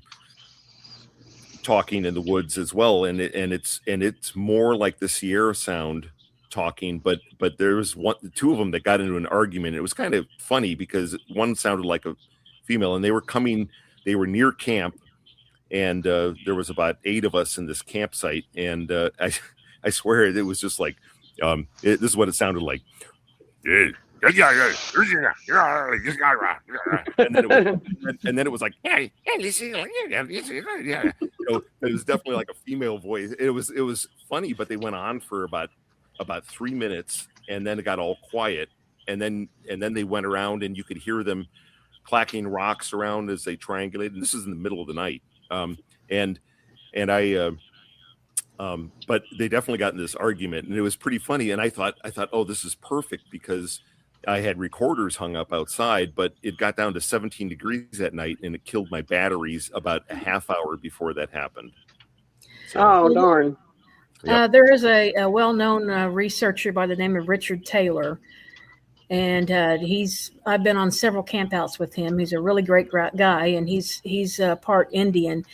Speaker 9: talking in the woods as well, and it's more like the Sierra sound talking, but there was two of them that got into an argument. It was kind of funny because one sounded like a female, and they were near camp, and there was about 8 of us in this campsite, and I swear it was just like this is what it sounded like. And then it was like, hey, listen, yeah. It was definitely like a female voice. It was funny, but they went on for about 3 minutes, and then it got all quiet, and then they went around, and you could hear them clacking rocks around as they triangulated. And this is in the middle of the night, but they definitely got in this argument, and it was pretty funny. And I thought, oh, this is perfect because I had recorders hung up outside, but it got down to 17 degrees at night, and it killed my batteries about a half hour before that happened. So,
Speaker 6: oh, darn.
Speaker 8: Yep. There is a well-known researcher by the name of Richard Taylor, and I've been on several campouts with him. He's a really great guy, and he's part Indian.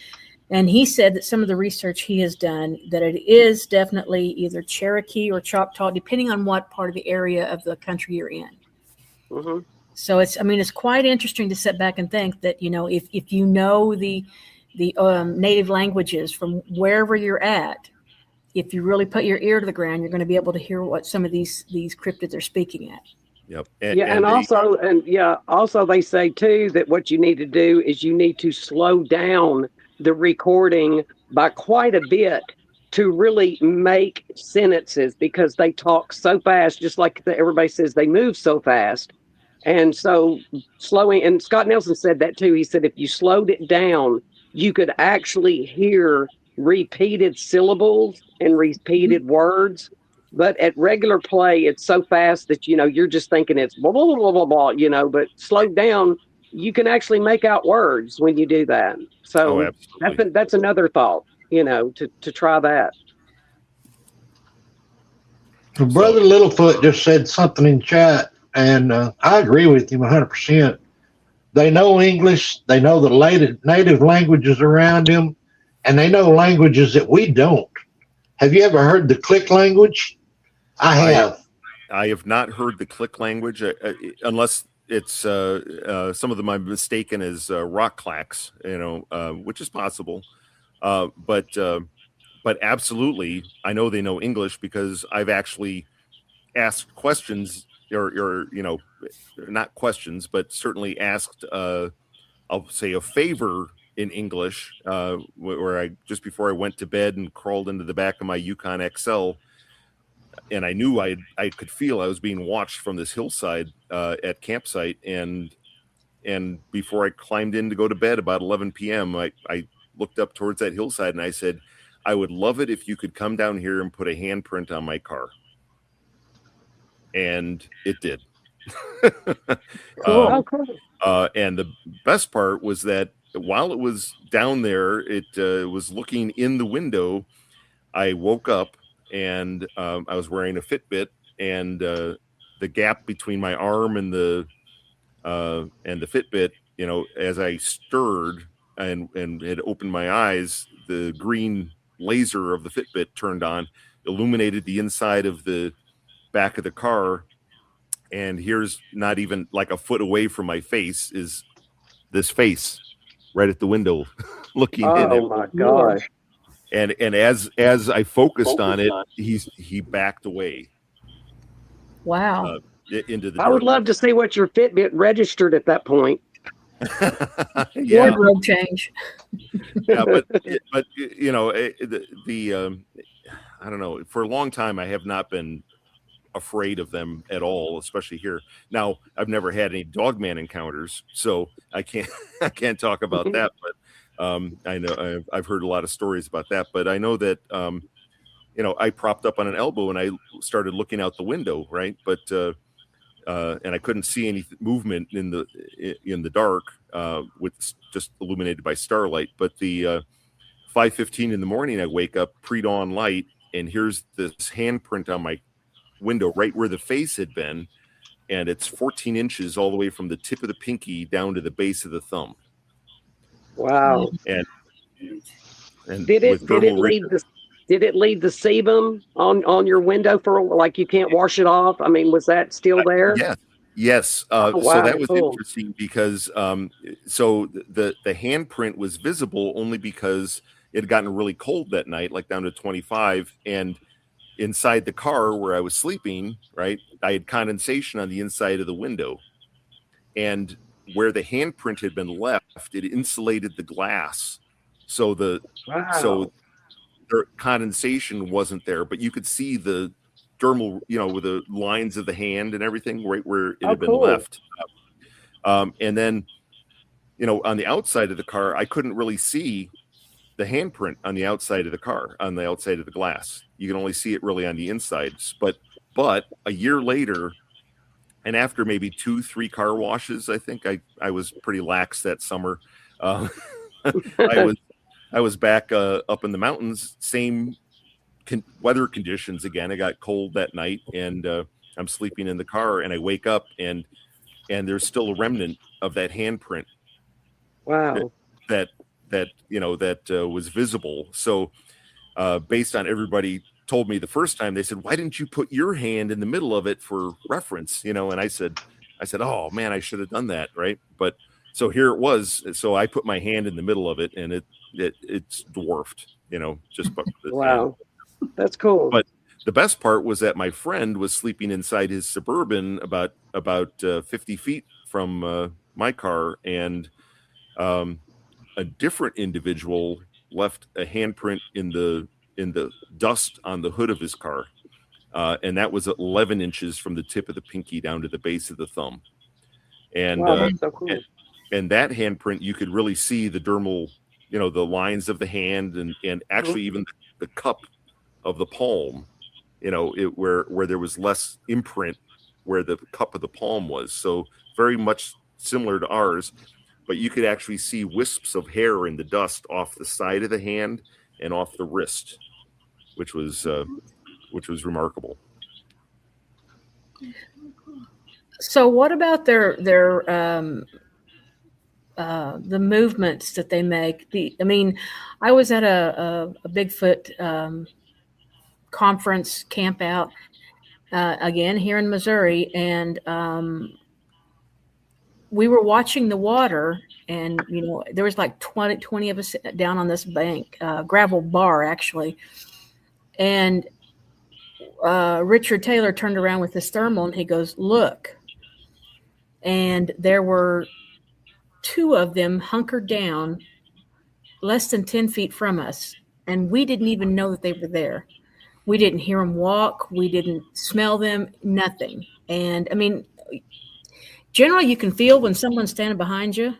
Speaker 8: And he said that some of the research he has done, that it is definitely either Cherokee or Choctaw, depending on what part of the area of the country you're in.
Speaker 6: Mm-hmm.
Speaker 8: So it's quite interesting to sit back and think that, if you know the native languages from wherever you're at, if you really put your ear to the ground, you're going to be able to hear what some of these cryptids are speaking at.
Speaker 9: Yep.
Speaker 6: Also they say too that what you need to do is you need to slow down the recording by quite a bit to really make sentences, because they talk so fast, just like everybody says, they move so fast. And so slowing, and Scott Nelson said that too. He said if you slowed it down, you could actually hear repeated syllables and repeated words. But at regular play, it's so fast that, you're just thinking it's blah, blah, blah, blah, blah, but slowed down, you can actually make out words when you do that. So that's another thought, to try that.
Speaker 4: Brother Littlefoot just said something in chat, and I agree with him 100%. They know English, they know the native languages around them, and they know languages that we don't. Have you ever heard the click language? I have.
Speaker 9: I have not heard the click language, unless it's some of them I'm mistaken as rock clacks, which is possible. But absolutely, I know they know English because I've actually asked questions, or not questions, but certainly asked, I'll say, a favor in English, where I just before I went to bed and crawled into the back of my Yukon XL, and I knew I could feel I was being watched from this hillside at campsite, and before I climbed in to go to bed about 11 p.m., I looked up towards that hillside and I said, I would love it if you could come down here and put a handprint on my car. And it did.
Speaker 6: Cool. Cool.
Speaker 9: And the best part was that while it was down there, it was looking in the window. I woke up and I was wearing a Fitbit, and the gap between my arm and the Fitbit, you know, as I stirred and had opened my eyes, the green laser of the Fitbit turned on, illuminated the inside of the back of the car. And here's, not even like a foot away from my face, is this face right at the window looking in.
Speaker 6: Oh my gosh.
Speaker 9: And as I focused on it, he backed away.
Speaker 8: Wow.
Speaker 9: Into the
Speaker 6: I would
Speaker 9: dirt.
Speaker 6: love to see what your Fitbit registered at that point.
Speaker 9: Yeah.
Speaker 8: Wardrobe change.
Speaker 9: Yeah, but you know, the I don't know. For a long time, I have not been afraid of them at all, especially here. Now, I've never had any dogman encounters, so I can't talk about that. But I know I've heard a lot of stories about that. But I know that you know, I propped up on an elbow and I started looking out the window, right? But and I couldn't see any movement in the dark with just illuminated by starlight. But the 5:15 in the morning, I wake up pre-dawn light, and here's this handprint on my window right where the face had been, and it's 14 inches all the way from the tip of the pinky down to the base of the thumb.
Speaker 6: Wow.
Speaker 9: And
Speaker 6: did it leave the sebum on your window for, like, you can't wash it off? I mean, was that still there?
Speaker 9: Yes.
Speaker 6: Wow,
Speaker 9: So that was
Speaker 6: cool.
Speaker 9: interesting because so the handprint was visible only because it had gotten really cold that night, like down to 25, and inside the car where I was sleeping, right, I had condensation on the inside of the window, and where the handprint had been left, it insulated the glass, so the condensation wasn't there, but you could see the dermal, you know, with the lines of the hand and everything right where it had been left. And then, you know, on the outside of the car, I couldn't really see the handprint on the outside of the car, on the outside of the glass. You can only see it really on the insides. But a year later, and after maybe 2-3 car washes, I think I was pretty lax that summer. I was back up in the mountains, same weather conditions again. It got cold that night, and I'm sleeping in the car, and I wake up, and there's still a remnant of that handprint.
Speaker 6: Wow.
Speaker 9: That you know, that was visible. So based on everybody told me the first time, they said, why didn't you put your hand in the middle of it for reference? You know, and I said, oh man, I should have done that, right? But so here it was. So I put my hand in the middle of it, and it's dwarfed, you know, just
Speaker 6: wow. That's cool.
Speaker 9: But the best part was that my friend was sleeping inside his Suburban about 50 feet from my car, and a different individual left a handprint in the dust on the hood of his car, and that was 11 inches from the tip of the pinky down to the base of the thumb. And
Speaker 6: wow, that's so cool.
Speaker 9: and that handprint, you could really see the dermal, you know, the lines of the hand, and actually even the cup of the palm, you know, where there was less imprint where the cup of the palm was. So very much similar to ours, but you could actually see wisps of hair in the dust off the side of the hand and off the wrist, which was remarkable.
Speaker 8: So what about their the movements that they make? I mean, I was at a Bigfoot conference camp out again here in Missouri, and we were watching the water, and you know, there was like 20 of us down on this bank, gravel bar actually, and Richard Taylor turned around with his thermal and he goes, look. And there were 2 of them hunkered down less than 10 feet from us, and we didn't even know that they were there. We didn't hear them walk. We didn't smell them, nothing. And I mean, generally you can feel when someone's standing behind you,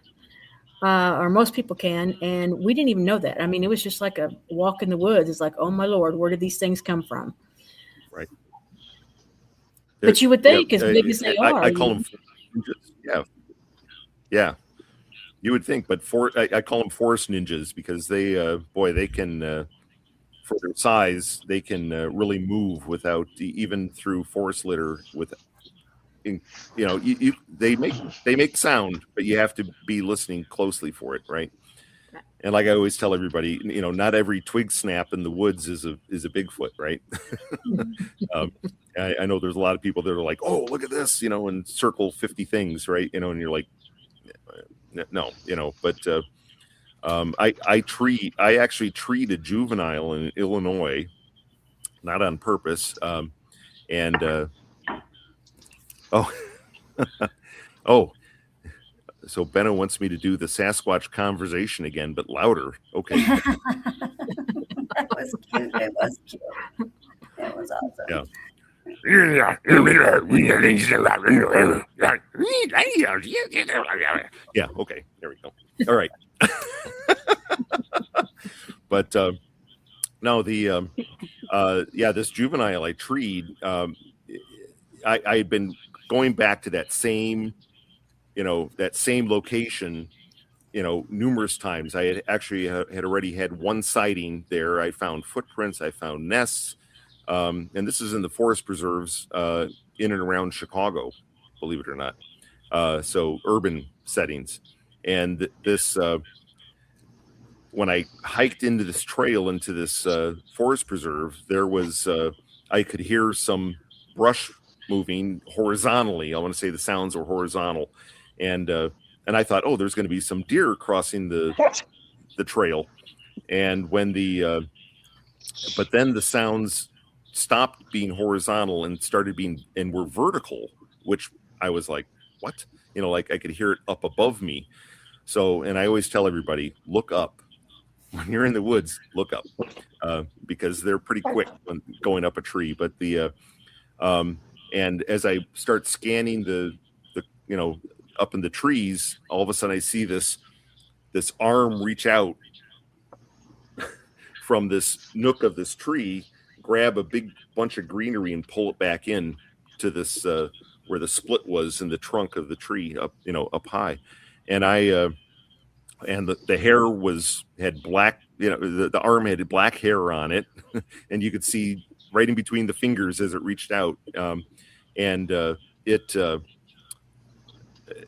Speaker 8: or most people can, and we didn't even know that. I mean, it was just like a walk in the woods. It's like, oh my Lord, where did these things come from?
Speaker 9: Right.
Speaker 8: But you would think, as big as they are.
Speaker 9: I call them ninjas. Yeah. You would think, but I call them forest ninjas because they, they can, for their size, they can really move without even through forest litter. They make sound, but you have to be listening closely for it, right? And like I always tell everybody, not every twig snap in the woods is a Bigfoot, right? I know there's a lot of people that are like, oh, look at this, and circle 50 things, right? And you're like, no, but I actually treed a juvenile in Illinois, not on purpose. So Benno wants me to do the Sasquatch conversation again, but louder. Okay.
Speaker 2: That was cute. It was cute. It was awesome.
Speaker 9: Yeah. Yeah. Okay. There we go. All right. But no, this juvenile I treed. I had been going back to that same location, numerous times. I had actually had already had one sighting there. I found footprints. I found nests. And this is in the forest preserves in and around Chicago, believe it or not. So urban settings. And this, when I hiked into this trail, into this forest preserve, there was, I could hear some brush moving horizontally. I want to say the sounds were horizontal. And I thought, oh, there's going to be some deer crossing the trail. And when but then the sounds stopped being horizontal and started and were vertical, which I was like, what? Like I could hear it up above me. So, and I always tell everybody, look up. When you're in the woods, look up, because they're pretty quick when going up a tree. But and as I start scanning the up in the trees, all of a sudden I see this arm reach out from this nook of this tree, grab a big bunch of greenery and pull it back in to this where the split was in the trunk of the tree up high. And and the hair had black, the arm had black hair on it, and you could see right in between the fingers as it reached out.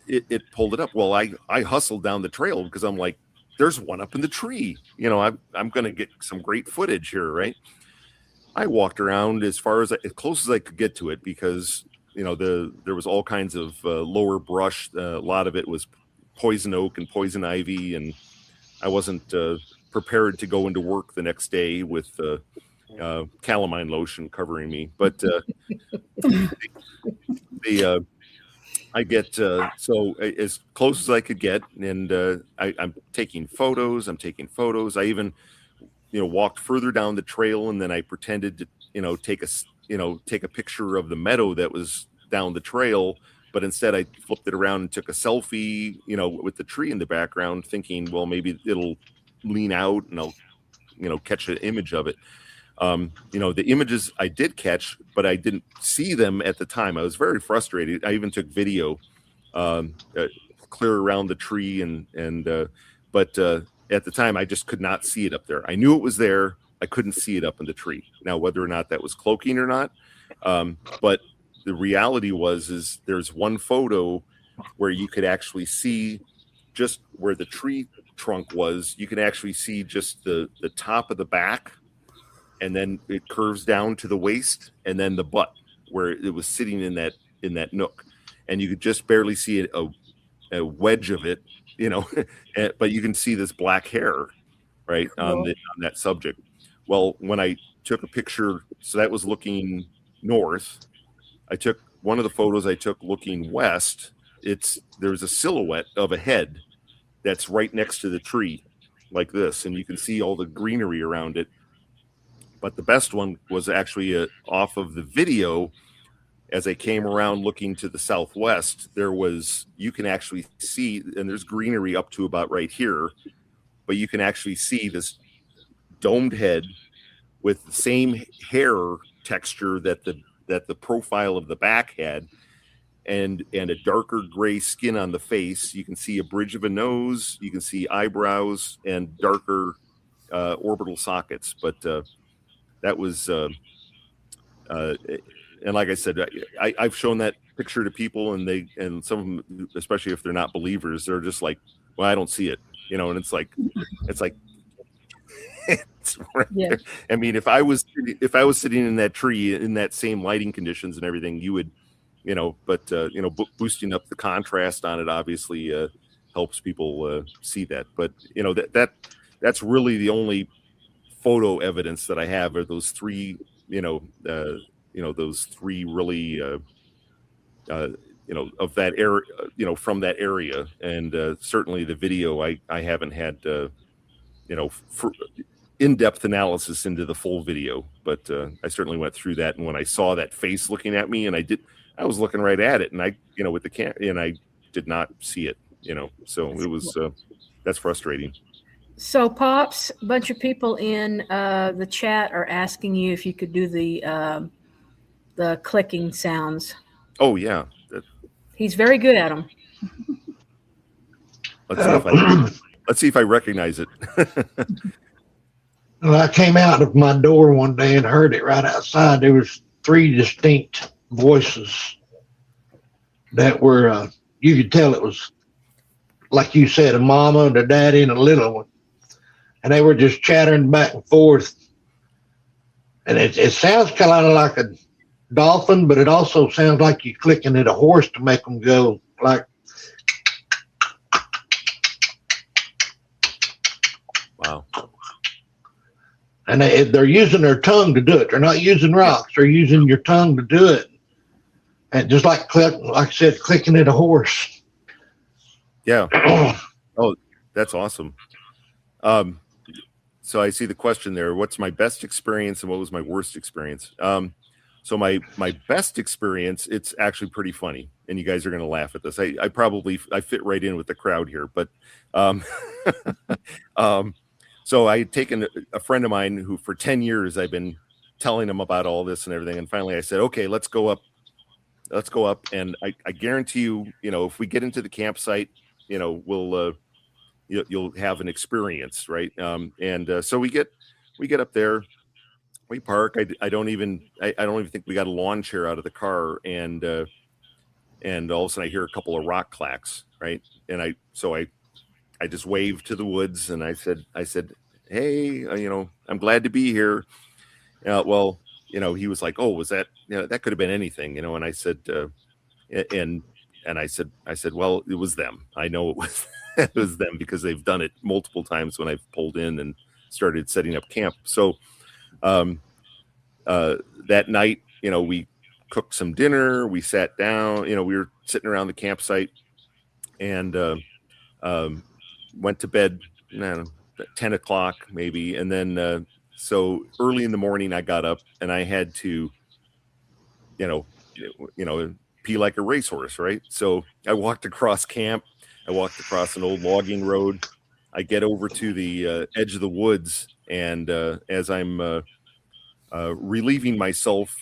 Speaker 9: It pulled it up. Well, I hustled down the trail because I'm like, there's one up in the tree. I'm going to get some great footage here, right? I walked around as close as I could get to it because, there was all kinds of lower brush. A lot of it was poison oak and poison ivy, and I wasn't prepared to go into work the next day with calamine lotion covering me. But I get so as close as I could get, and I'm taking photos. I even walked further down the trail, and then I pretended to take a picture of the meadow that was down the trail. But instead, I flipped it around and took a selfie, with the tree in the background, thinking, well, maybe it'll lean out and I'll, catch an image of it. The images I did catch, but I didn't see them at the time. I was very frustrated. I even took video, clear around the tree, but at the time, I just could not see it up there. I knew it was there. I couldn't see it up in the tree. Now, whether or not that was cloaking or not, but the reality is there's one photo where you could actually see just where the tree trunk was. You can actually see just the top of the back, and then it curves down to the waist, and then the butt where it was sitting in that nook, and you could just barely see a wedge of it, but you can see this black hair right on that subject. Well, when I took a picture, so that was looking north. I took one of the photos I took looking west. There's a silhouette of a head that's right next to the tree, like this, and you can see all the greenery around it. But the best one was actually off of the video. As I came around looking to the southwest, you can actually see, and there's greenery up to about right here, but you can actually see this domed head with the same hair texture that the profile of the back had, and a darker gray skin on the face. You can see a bridge of a nose, you can see eyebrows and darker orbital sockets. But that was and like I said, I've shown that picture to people, and some of them, especially if they're not believers, they're just like, well, I don't see it, and it's like it's right there. I mean, if I was sitting in that tree in that same lighting conditions and everything, you would, but boosting up the contrast on it obviously helps people see that. But that's really the only photo evidence that I have are those three, those three really, of that area, from that area. And certainly the video, I haven't had, in-depth analysis into the full video, but I certainly went through that. And when I saw that face looking at me, and I was looking right at it, and I, with the camera, and I did not see it, so it was, that's frustrating.
Speaker 8: So, Pops, a bunch of people in the chat are asking you if you could do the clicking sounds.
Speaker 9: Oh, yeah.
Speaker 8: He's very good at them.
Speaker 9: Let's see if I recognize it.
Speaker 4: Well, I came out of my door one day and heard it right outside. There was three distinct voices that were, you could tell it was, like you said, a mama and a daddy and a little one. And they were just chattering back and forth. And it sounds kind of like a dolphin, but it also sounds like you're clicking at a horse to make them go like.
Speaker 9: Wow.
Speaker 4: And they're using their tongue to do it. They're not using rocks. They're using your tongue to do it. And just like I said, clicking at a horse.
Speaker 9: Yeah. Oh, that's awesome. So I see the question there. What's my best experience and what was my worst experience? So my best experience, it's actually pretty funny, and you guys are going to laugh at this. I fit right in with the crowd here, but so I had taken a friend of mine who for 10 years I've been telling him about all this and everything, and finally I said, okay, let's go up, and I guarantee you, if we get into the campsite, we'll you'll have an experience, right? So we get up there. We park. I don't even think we got a lawn chair out of the car, and all of a sudden I hear a couple of rock clacks, right? And I just waved to the woods, and I said, hey, I'm glad to be here. Well, he was like, oh, was that? That could have been anything, And I said, I said, well, it was them. I know it was it was them because they've done it multiple times when I've pulled in and started setting up camp. So. That night, we cooked some dinner, we sat down, we were sitting around the campsite and went to bed, 10 o'clock maybe. And then, so early in the morning I got up and I had to, pee like a racehorse, right? So I walked across camp. I walked across an old logging road. I get over to the edge of the woods, and as I'm relieving myself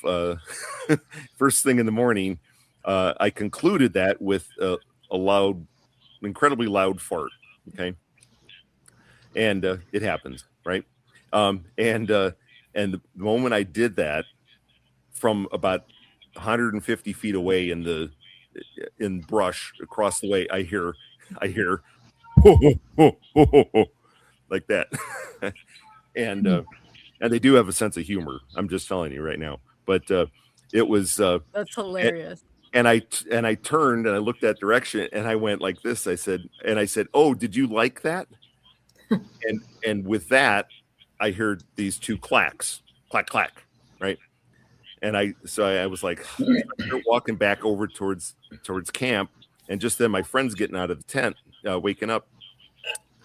Speaker 9: first thing in the morning, I concluded that with a incredibly loud fart. Okay, and it happens, right? And the moment I did that, from about 150 feet away in brush across the way, I hear ho, ho, ho, ho, ho, ho, like that. And they do have a sense of humor. I'm just telling you right now. But it was
Speaker 1: that's hilarious.
Speaker 9: And I turned and I looked that direction and I went like this. I said, "Oh, did you like that?" and with that, I heard these two clacks, clack clack, right? And I was like, walking back over towards camp, and just then my friend's getting out of the tent, waking up.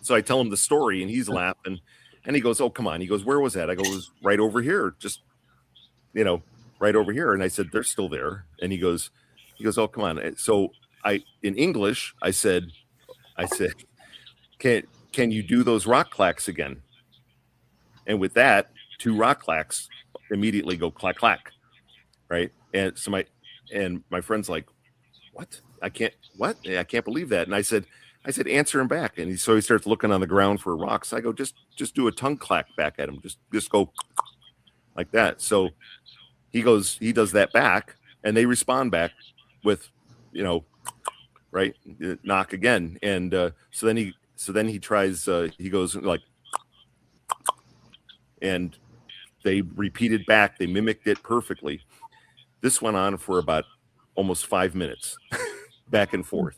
Speaker 9: So I tell him the story, and he's laughing, and he goes, "Oh, come on." He goes, "Where was that?" I go, "It was right over here, just right over here." And I said, "They're still there." And he goes, "Oh, come on." So in English, I said, "Can you do those rock clacks again?" And with that, 2 rock clacks immediately go clack clack, right? And so my friend's like, "What? I can't believe that." And I said, "Answer him back." And so he starts looking on the ground for rocks. I go, just do a tongue clack back at him. Just go like that. So he does that back, and they respond back with, right, knock again. And so then he tries. He goes like, and they repeated back. They mimicked it perfectly. This went on for about almost 5 minutes, back and forth.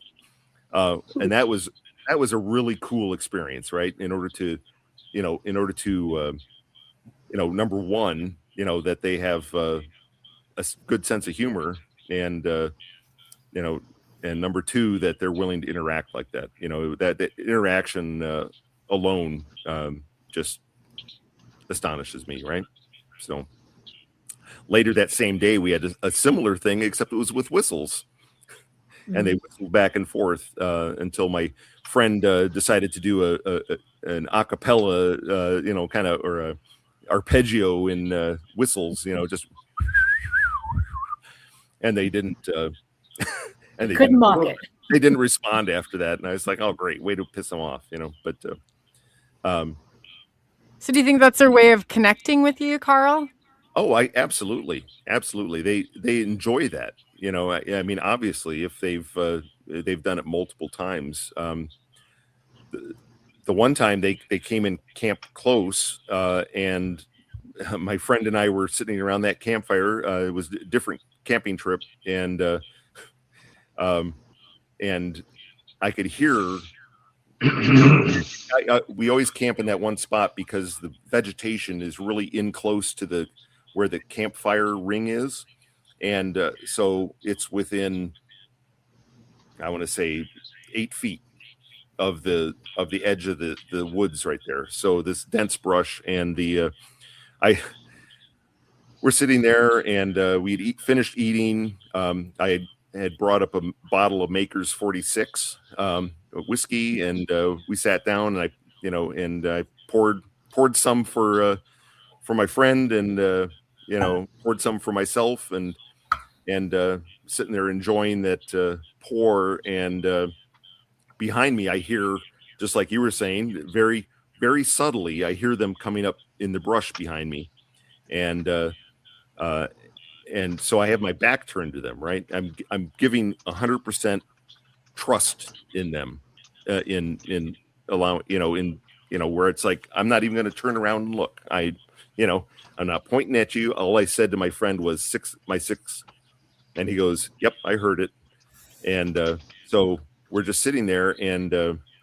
Speaker 9: And that was a really cool experience, right? In order to number one, that they have a good sense of humor, and and number two, that they're willing to interact like that. That interaction alone just astonishes me, right? So later that same day, we had a similar thing, except it was with whistles. And they whistled back and forth until my friend decided to do an a cappella, kind of, or a arpeggio in whistles, just, and they didn't, and they
Speaker 8: couldn't mock it.
Speaker 9: They didn't respond after that, and I was like, "Oh, great, way to piss them off," But
Speaker 1: so, do you think that's their way of connecting with you, Carl?
Speaker 9: Oh, I absolutely. They enjoy that. I mean, obviously, if they've done it multiple times. The one time they came in Camp Close, and my friend and I were sitting around that campfire. It was a different camping trip, and I could hear. We always camp in that one spot because the vegetation is really in close to where the campfire ring is. And so it's within, I want to say, 8 feet of the edge of the woods right there. So this dense brush, and we're sitting there, and we'd finished eating. I had brought up a bottle of Maker's 46 whiskey, and we sat down, and I poured some for my friend, and poured some for myself, and sitting there enjoying that pour. And behind me, I hear, just like you were saying, very, very subtly, I hear them coming up in the brush behind me, and so I have my back turned to them. Right, I'm giving 100% trust in them, in allowing, where it's like I'm not even going to turn around and look. I'm not pointing at you. All I said to my friend was my six. And he goes, "Yep, I heard it." And so we're just sitting there, and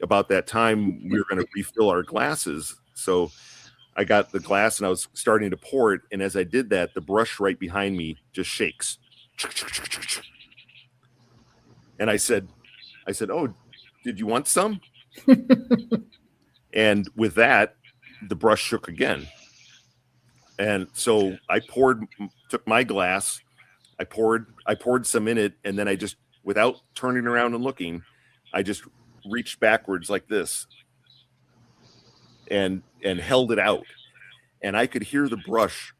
Speaker 9: about that time, we were going to refill our glasses. So I got the glass, and I was starting to pour it. And as I did that, the brush right behind me just shakes. And I said, "Oh, did you want some?" And with that, the brush shook again. And so I took my glass, I poured some in it, and then I just, without turning around and looking, I just reached backwards like this and held it out. And I could hear the brush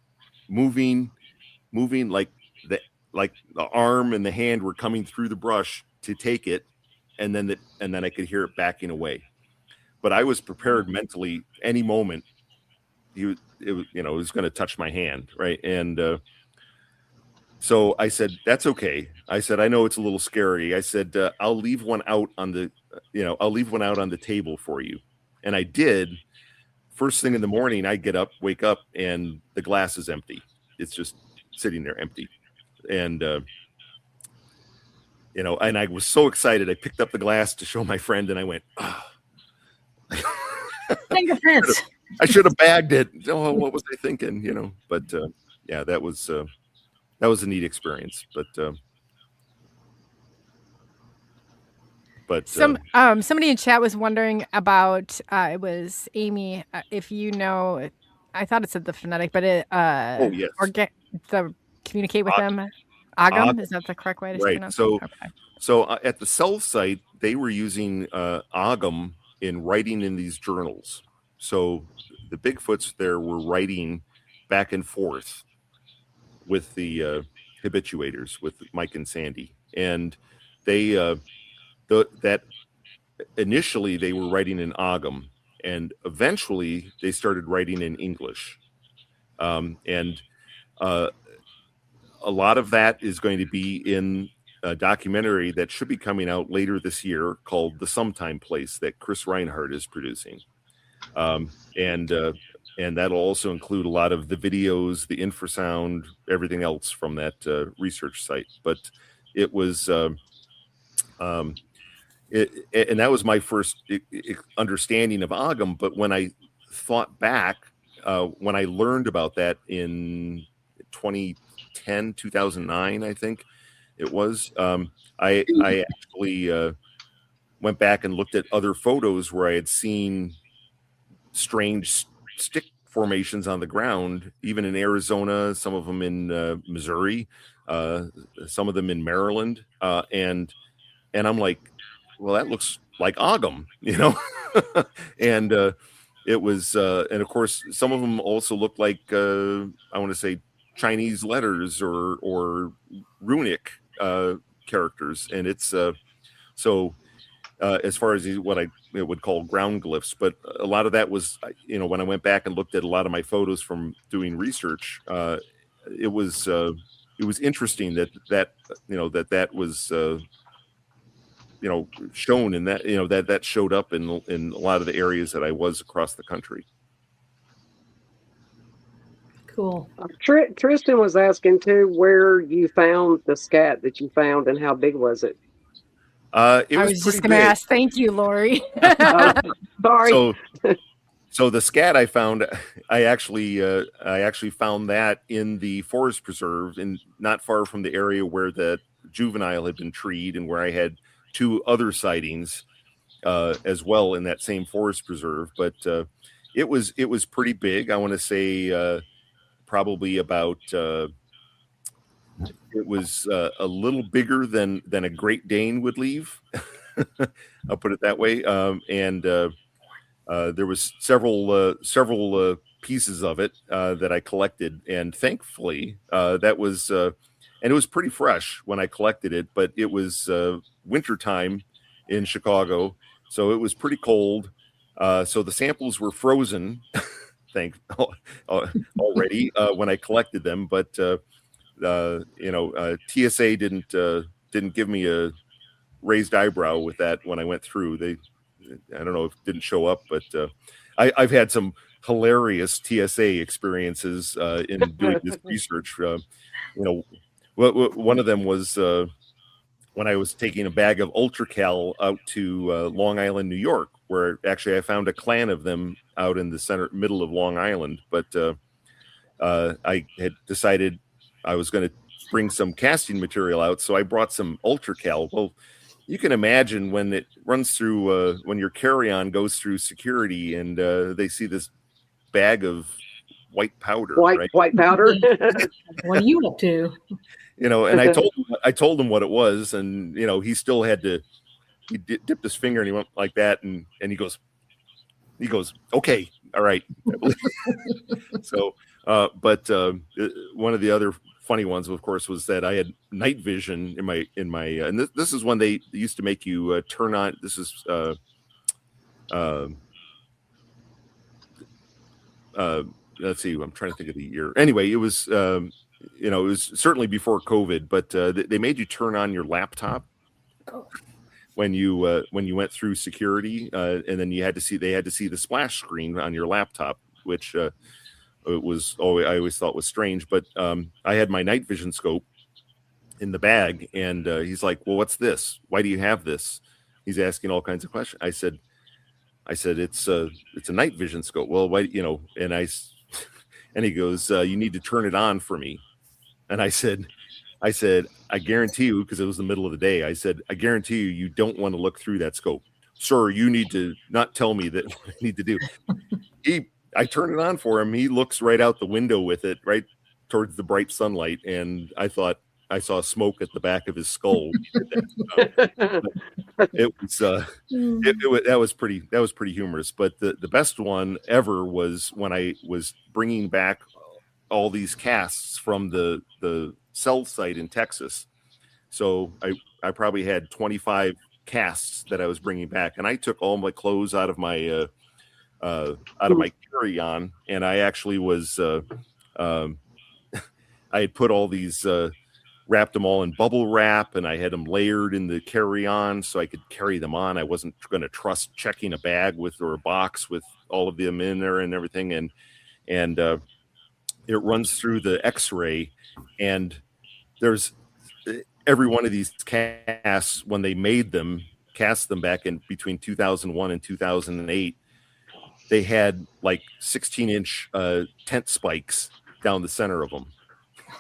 Speaker 9: moving like the arm and the hand were coming through the brush to take it, and then I could hear it backing away. But I was prepared mentally any moment it was going to touch my hand, right? And so I said, "That's okay." I said, "I know it's a little scary." I said, I'll leave one out on the table for you." And I did. First thing in the morning, I wake up, and the glass is empty. It's just sitting there empty. And and I was so excited. I picked up the glass to show my friend, and I went, "Oh."
Speaker 8: Fingerprints.
Speaker 9: I should have bagged it. Oh, what was I thinking? But yeah, that was a neat experience. But But
Speaker 1: somebody in chat was wondering about it was Amy. If you know, I thought it said the phonetic, but it
Speaker 9: oh yes,
Speaker 1: the communicate with them. Agam, is that the correct way to pronounce it? Okay.
Speaker 9: So at the cell site, they were using Agam in writing in these journals. So the Bigfoots there were writing back and forth with the habituators, with Mike and Sandy, and they that initially they were writing in Agam, and eventually they started writing in English, and a lot of that is going to be in a documentary that should be coming out later this year called The Sometime Place that Chris Reinhardt is producing. And that'll also include a lot of the videos, the infrasound, everything else from that research site. But it was, and that was my first understanding of Agam. But when I thought back, when I learned about that in 2009, I think it was, I actually went back and looked at other photos where I had seen strange stick formations on the ground, even in Arizona, some of them in Missouri, some of them in Maryland, and I'm like, well, that looks like Agam, you know. And it was, and of course, some of them also looked like I want to say Chinese letters or runic characters, and it's so. As far as what I would call ground glyphs, but a lot of that was, you know, when I went back and looked at a lot of my photos from doing research, it was interesting that you know that was you know shown in that, you know, that showed up in a lot of the areas that I was across the country.
Speaker 8: Cool.
Speaker 6: Tristan was asking too where you found the scat that you found and how big was it?
Speaker 1: I was just going to ask. Thank you, Lori.
Speaker 6: Sorry.
Speaker 9: So the scat I found, I actually found that in the forest preserve, and not far from the area where the juvenile had been treed, and where I had 2 other sightings as well in that same forest preserve. But it was pretty big. I want to say probably about. It was a little bigger than a Great Dane would leave. I'll put it that way. And there was several pieces of it that I collected, and thankfully that was and it was pretty fresh when I collected it. But it was wintertime in Chicago, so it was pretty cold. So the samples were frozen, already when I collected them, but. You know, TSA didn't give me a raised eyebrow with that when I went through. I don't know if it didn't show up, but I've had some hilarious TSA experiences in doing this research. You know, one of them was when I was taking a bag of UltraCal out to Long Island, New York, where actually I found a clan of them out in the middle of Long Island. But I had decided I was going to bring some casting material out, so I brought some UltraCal. Well, you can imagine when it runs through, when your carry-on goes through security, and they see this bag of white powder.
Speaker 6: White powder.
Speaker 8: What are you up to?
Speaker 9: You know, and I told him what it was, and you know, he still had to. He dipped his finger and he went like that, and he goes, okay, all right. So, but one of the other funny ones, of course, was that I had night vision in my and this is when they used to make you turn on. This is let's see, I'm trying to think of the year. Anyway, it was you know, it was certainly before COVID, but they made you turn on your laptop when you went through security, and then they had to see the splash screen on your laptop, which it was always, I always thought was strange. But I had my night vision scope in the bag, and he's like, well, what's this? Why do you have this? He's asking all kinds of questions. I said it's a night vision scope. Well, why, you know? And he goes, you need to turn it on for me. And I said, I said, I guarantee you, because it was the middle of the day, I said, I guarantee you don't want to look through that scope. Sir, you need to not tell me that what I need to do. I turned it on for him. He looks right out the window with it, right towards the bright sunlight, and I thought I saw smoke at the back of his skull. It was that was pretty humorous. But the best one ever was when I was bringing back all these casts from the cell site in Texas. So I probably had 25 casts that I was bringing back, and I took all my clothes out of my carry-on, and I actually was I had put all these wrapped them all in bubble wrap, and I had them layered in the carry-on so I could carry them on. I wasn't going to trust checking a bag or a box with all of them in there and everything, and it runs through the X-ray, and there's every one of these casts when they cast them back in between 2001 and 2008. They had like 16-inch tent spikes down the center of them.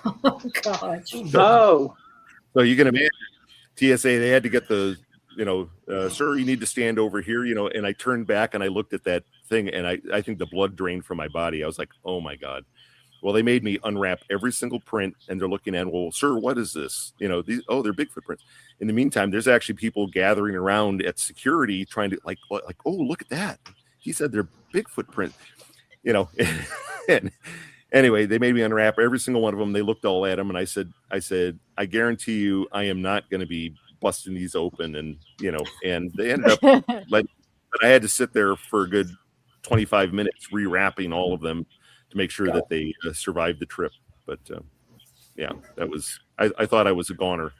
Speaker 8: Oh gosh!
Speaker 6: Oh,
Speaker 9: so you can imagine TSA. They had to get the, sir, you need to stand over here, And I turned back and I looked at that thing, and I think the blood drained from my body. I was like, oh my god. Well, they made me unwrap every single print, and they're looking at, well, sir, what is this? They're Bigfoot prints. In the meantime, there's actually people gathering around at security trying to like, oh, look at that. He said they're Bigfoot prints, and anyway, they made me unwrap every single one of them. They looked all at them, and I said, I guarantee you, I am not going to be busting these open. And, and they ended up but I had to sit there for a good 25 minutes rewrapping all of them to make sure that they survived the trip. But yeah, that was, I thought I was a goner.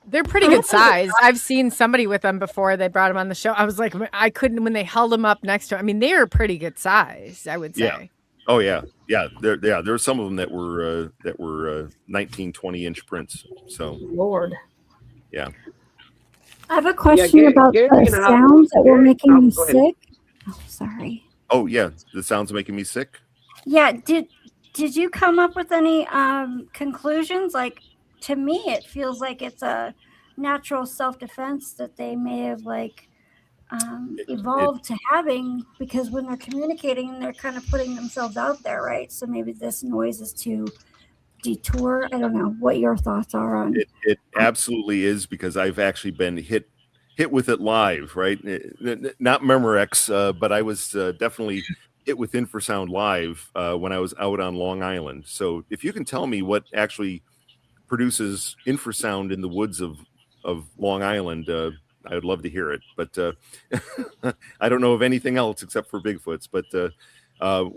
Speaker 1: They're pretty good size. I've seen somebody with them before. They brought them on the show. I was like, I couldn't, when they held them up next to, I mean, they are pretty good size, I would say.
Speaker 9: Yeah. Oh yeah. Yeah. There's some of them that were 19, 20-inch prints. So
Speaker 8: Lord.
Speaker 9: Yeah.
Speaker 3: I have a question about the sounds that were making you sick. Oh, sorry.
Speaker 9: Oh yeah. The sounds making me sick.
Speaker 2: Yeah. Did you come up with any conclusions? Like, to me, it feels like it's a natural self-defense that they may have evolved to having, because when they're communicating, they're kind of putting themselves out there, right? So maybe this noise is to detour. I don't know what your thoughts are on
Speaker 9: it. It absolutely is, because I've actually been hit with it live, right? Not Memorex, but I was definitely hit with infrasound live when I was out on Long Island. So if you can tell me what actually produces infrasound in the woods of Long Island, I would love to hear it. But I don't know of anything else except for Bigfoots. But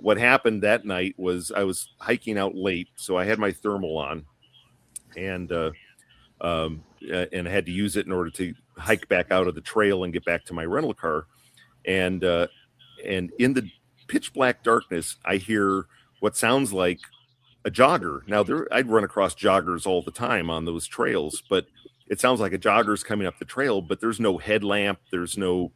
Speaker 9: what happened that night was I was hiking out late, so I had my thermal on, and I had to use it in order to hike back out of the trail and get back to my rental car. And in the pitch black darkness, I hear what sounds like a jogger. Now, I'd run across joggers all the time on those trails, but it sounds like a jogger's coming up the trail, but there's no headlamp, there's no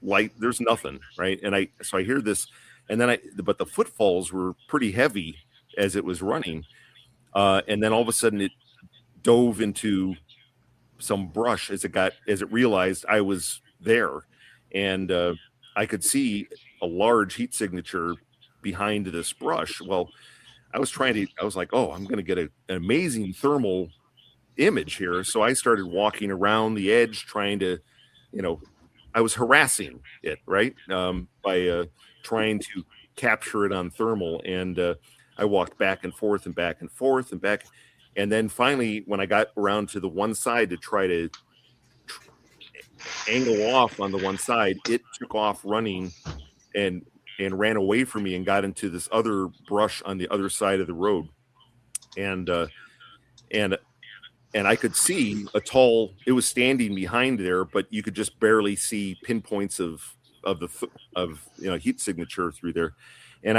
Speaker 9: light, there's nothing, right? And so I hear this, and then but the footfalls were pretty heavy as it was running, and then all of a sudden it dove into some brush as it realized I was there, and I could see a large heat signature behind this brush. Well, I was like, oh, I'm going to get an amazing thermal image here. So I started walking around the edge trying to, I was harassing it, right? By trying to capture it on thermal. And I walked back and forth and back and forth and back. And then finally, when I got around to the one side to try to angle off on the one side, it took off running and ran away from me and got into this other brush on the other side of the road. And I could see it was standing behind there, but you could just barely see pinpoints of heat signature through there. And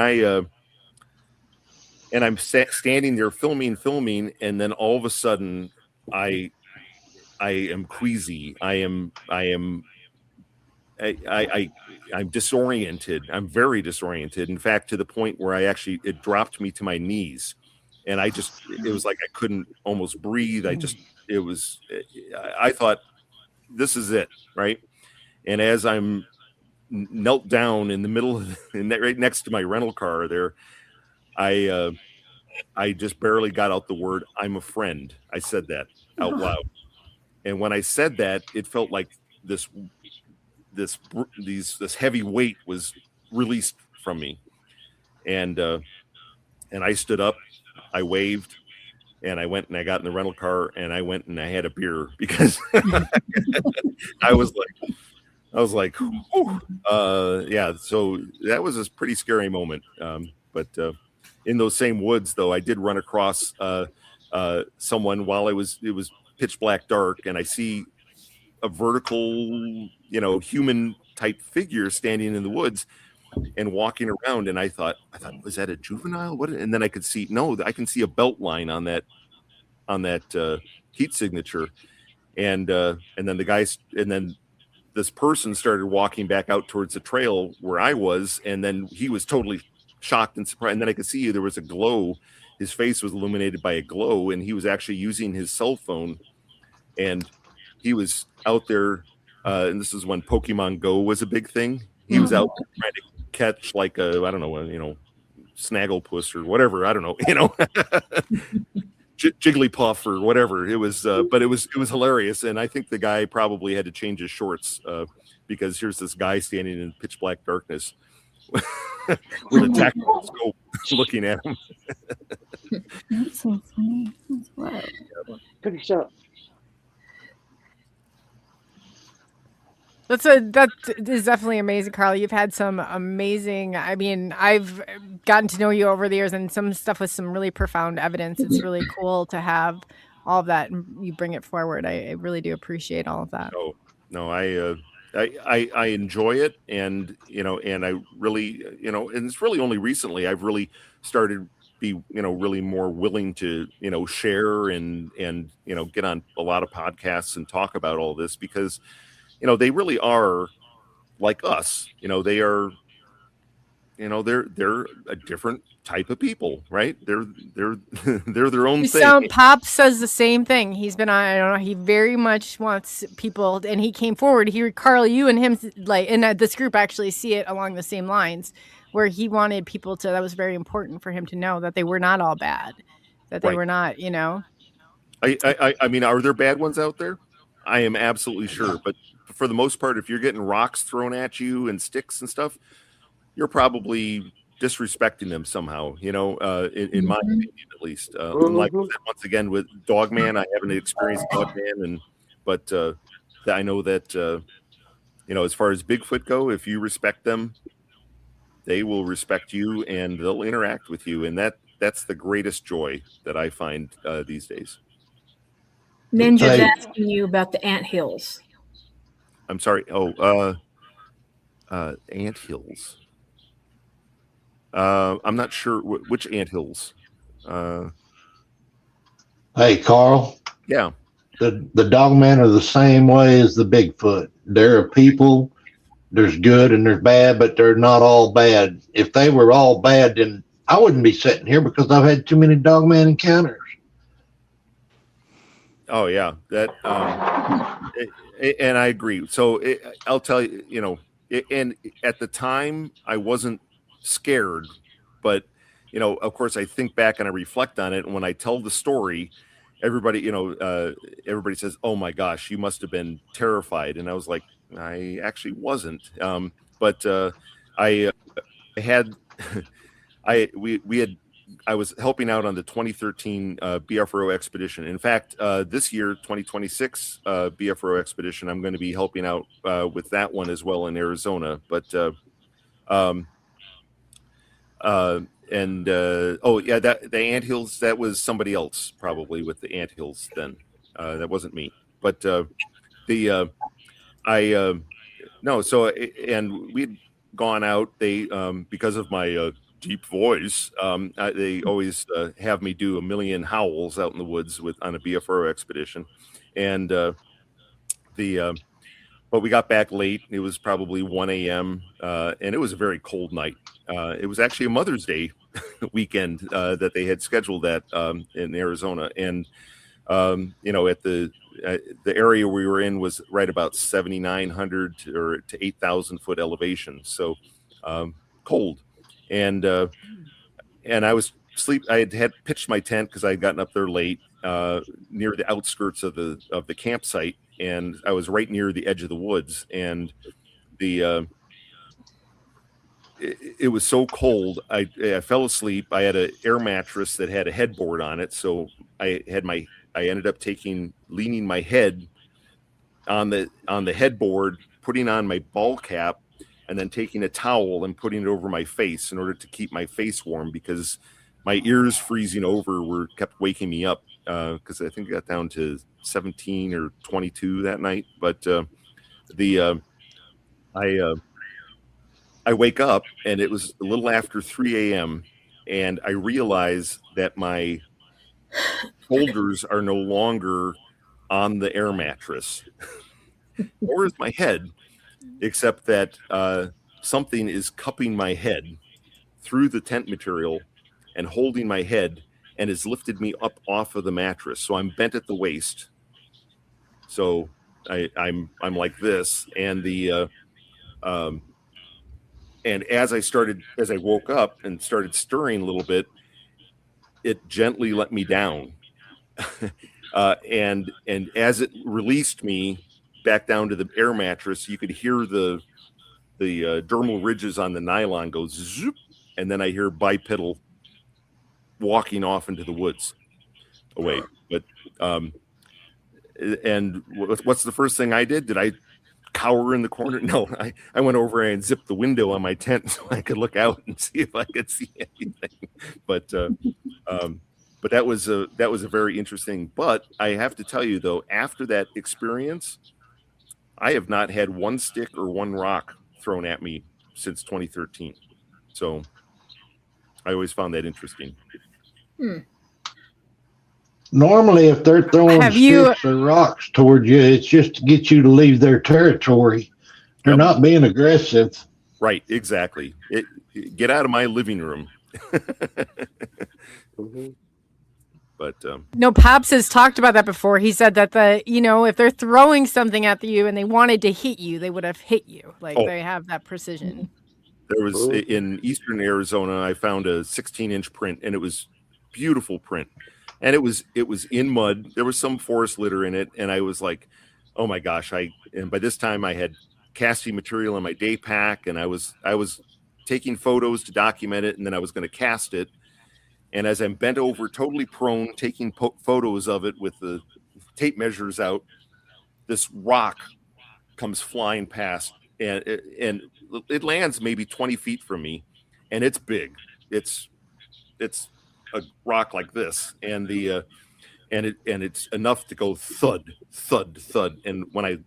Speaker 9: I'm standing there filming. And then all of a sudden I am queasy. I am I'm disoriented. I'm very disoriented. In fact, to the point where it dropped me to my knees, and it was like I couldn't almost breathe. I thought, this is it, right? And as I'm knelt down in the middle of right next to my rental car there, I just barely got out the word, "I'm a friend." I said that out loud. And when I said that, it felt like this heavy weight was released from me. And I stood up, I waved, and I went and I got in the rental car and I went and I had a beer because I was like, yeah. So that was a pretty scary moment. But in those same woods, though, I did run across someone while it was pitch black dark, and I see a vertical, human type figure standing in the woods and walking around. And I thought, was that a juvenile? What? And then I could see, I can see a belt line on that heat signature. And then this person started walking back out towards the trail where I was. And then he was totally shocked and surprised. And then I could see there was a glow. His face was illuminated by a glow, and he was actually using his cell phone. And he was out there, and this is when Pokemon Go was a big thing. He was out there trying to catch like Snagglepuss or whatever. I don't know, Jigglypuff or whatever. It was, but it was hilarious. And I think the guy probably had to change his shorts because here's this guy standing in pitch black darkness with a tactical scope looking at him.
Speaker 3: That's so funny. That's wild.
Speaker 6: Pretty sure.
Speaker 1: That is definitely amazing, Carl. You've had some amazing, I've gotten to know you over the years, and some stuff with some really profound evidence. It's really cool to have all of that, and you bring it forward. I really do appreciate all of that.
Speaker 9: No, I enjoy it, and and I really, and it's really only recently I've really started be really more willing to share and get on a lot of podcasts and talk about all this, because they really are like us. They are, they're a different type of people, right? They're their own thing.
Speaker 1: Pop says the same thing. He's been on, I don't know, he very much wants people, and he came forward. Carl, you and him, and this group actually see it along the same lines, where he wanted people to, that was very important for him to know that they were not all bad, that they were not,
Speaker 9: I mean, are there bad ones out there? I am absolutely sure. But for the most part, if you're getting rocks thrown at you and sticks and stuff, you're probably disrespecting them somehow, in my opinion, at least. Like I said, once again, with Dogman, I haven't experienced Dogman, but I know that, as far as Bigfoot go, if you respect them, they will respect you and they'll interact with you. And that's the greatest joy that I find these days.
Speaker 8: Ninja's asking you about the anthills.
Speaker 9: I'm sorry. Anthills. I'm not sure which anthills.
Speaker 4: Hey, Carl.
Speaker 9: Yeah.
Speaker 4: The Dogmen are the same way as the Bigfoot. There are people, there's good and there's bad, but they're not all bad. If they were all bad, then I wouldn't be sitting here, because I've had too many Dogman encounters.
Speaker 9: Oh yeah, that and I agree. So I'll tell you, and at the time I wasn't scared, but of course I think back and I reflect on it, and when I tell the story, everybody says, "Oh my gosh, you must have been terrified," and I was like, I actually wasn't. But I had I was helping out on the 2013 BFRO expedition. In fact, this year, 2026 BFRO expedition, I'm going to be helping out with that one as well in Arizona. But the anthills, that was somebody else probably with the anthills then. That wasn't me. But and we'd gone out. They because of my deep voice, they always have me do a million howls out in the woods on a BFRO expedition. And but we got back late. It was probably 1 a.m. And it was a very cold night. It was actually a Mother's Day weekend that they had scheduled that in Arizona. And, at the area we were in was right about 7,900 to 8,000 foot elevation. So cold. And I was I had pitched my tent because I had gotten up there late near the outskirts of the campsite. And I was right near the edge of the woods, and it was so cold. I fell asleep. I had an air mattress that had a headboard on it, so I ended up leaning my head on the headboard, putting on my ball cap, and then taking a towel and putting it over my face in order to keep my face warm, because my ears freezing over kept waking me up, because I think it got down to 17 or 22 that night. But I wake up, and it was a little after 3 a.m. and I realize that my shoulders are no longer on the air mattress, nor is my head, except that something is cupping my head through the tent material and holding my head, and has lifted me up off of the mattress. So I'm bent at the waist. So I'm like this, and and as I woke up and started stirring a little bit, it gently let me down. And as it released me back down to the air mattress, you could hear the dermal ridges on the nylon go zoop, and then I hear bipedal walking off into the woods away. But and what's the first thing I did? Did I cower in the corner? No, I went over and zipped the window on my tent so I could look out and see if I could see anything. But that was a very interesting. But I have to tell you though, after that experience, I have not had one stick or one rock thrown at me since 2013. So I always found that interesting.
Speaker 4: Normally, if they're throwing sticks or rocks toward you, it's just to get you to leave their territory. They're not being aggressive.
Speaker 9: Right, exactly. Get out of my living room. But
Speaker 1: no, Paps has talked about that before. He said that if they're throwing something at you and they wanted to hit you, they would have hit you. Like they have that precision.
Speaker 9: There was in eastern Arizona, I found a 16-inch print, and it was beautiful print. And it was in mud. There was some forest litter in it, and I was like, "Oh my gosh!" And by this time I had casting material in my day pack, and I was taking photos to document it, and then I was going to cast it. And as I'm bent over, totally prone, taking photos of it with the tape measures out, this rock comes flying past, and it lands maybe 20 feet from me, and it's big. It's a rock like this, and it's enough to go thud, thud, thud. And when I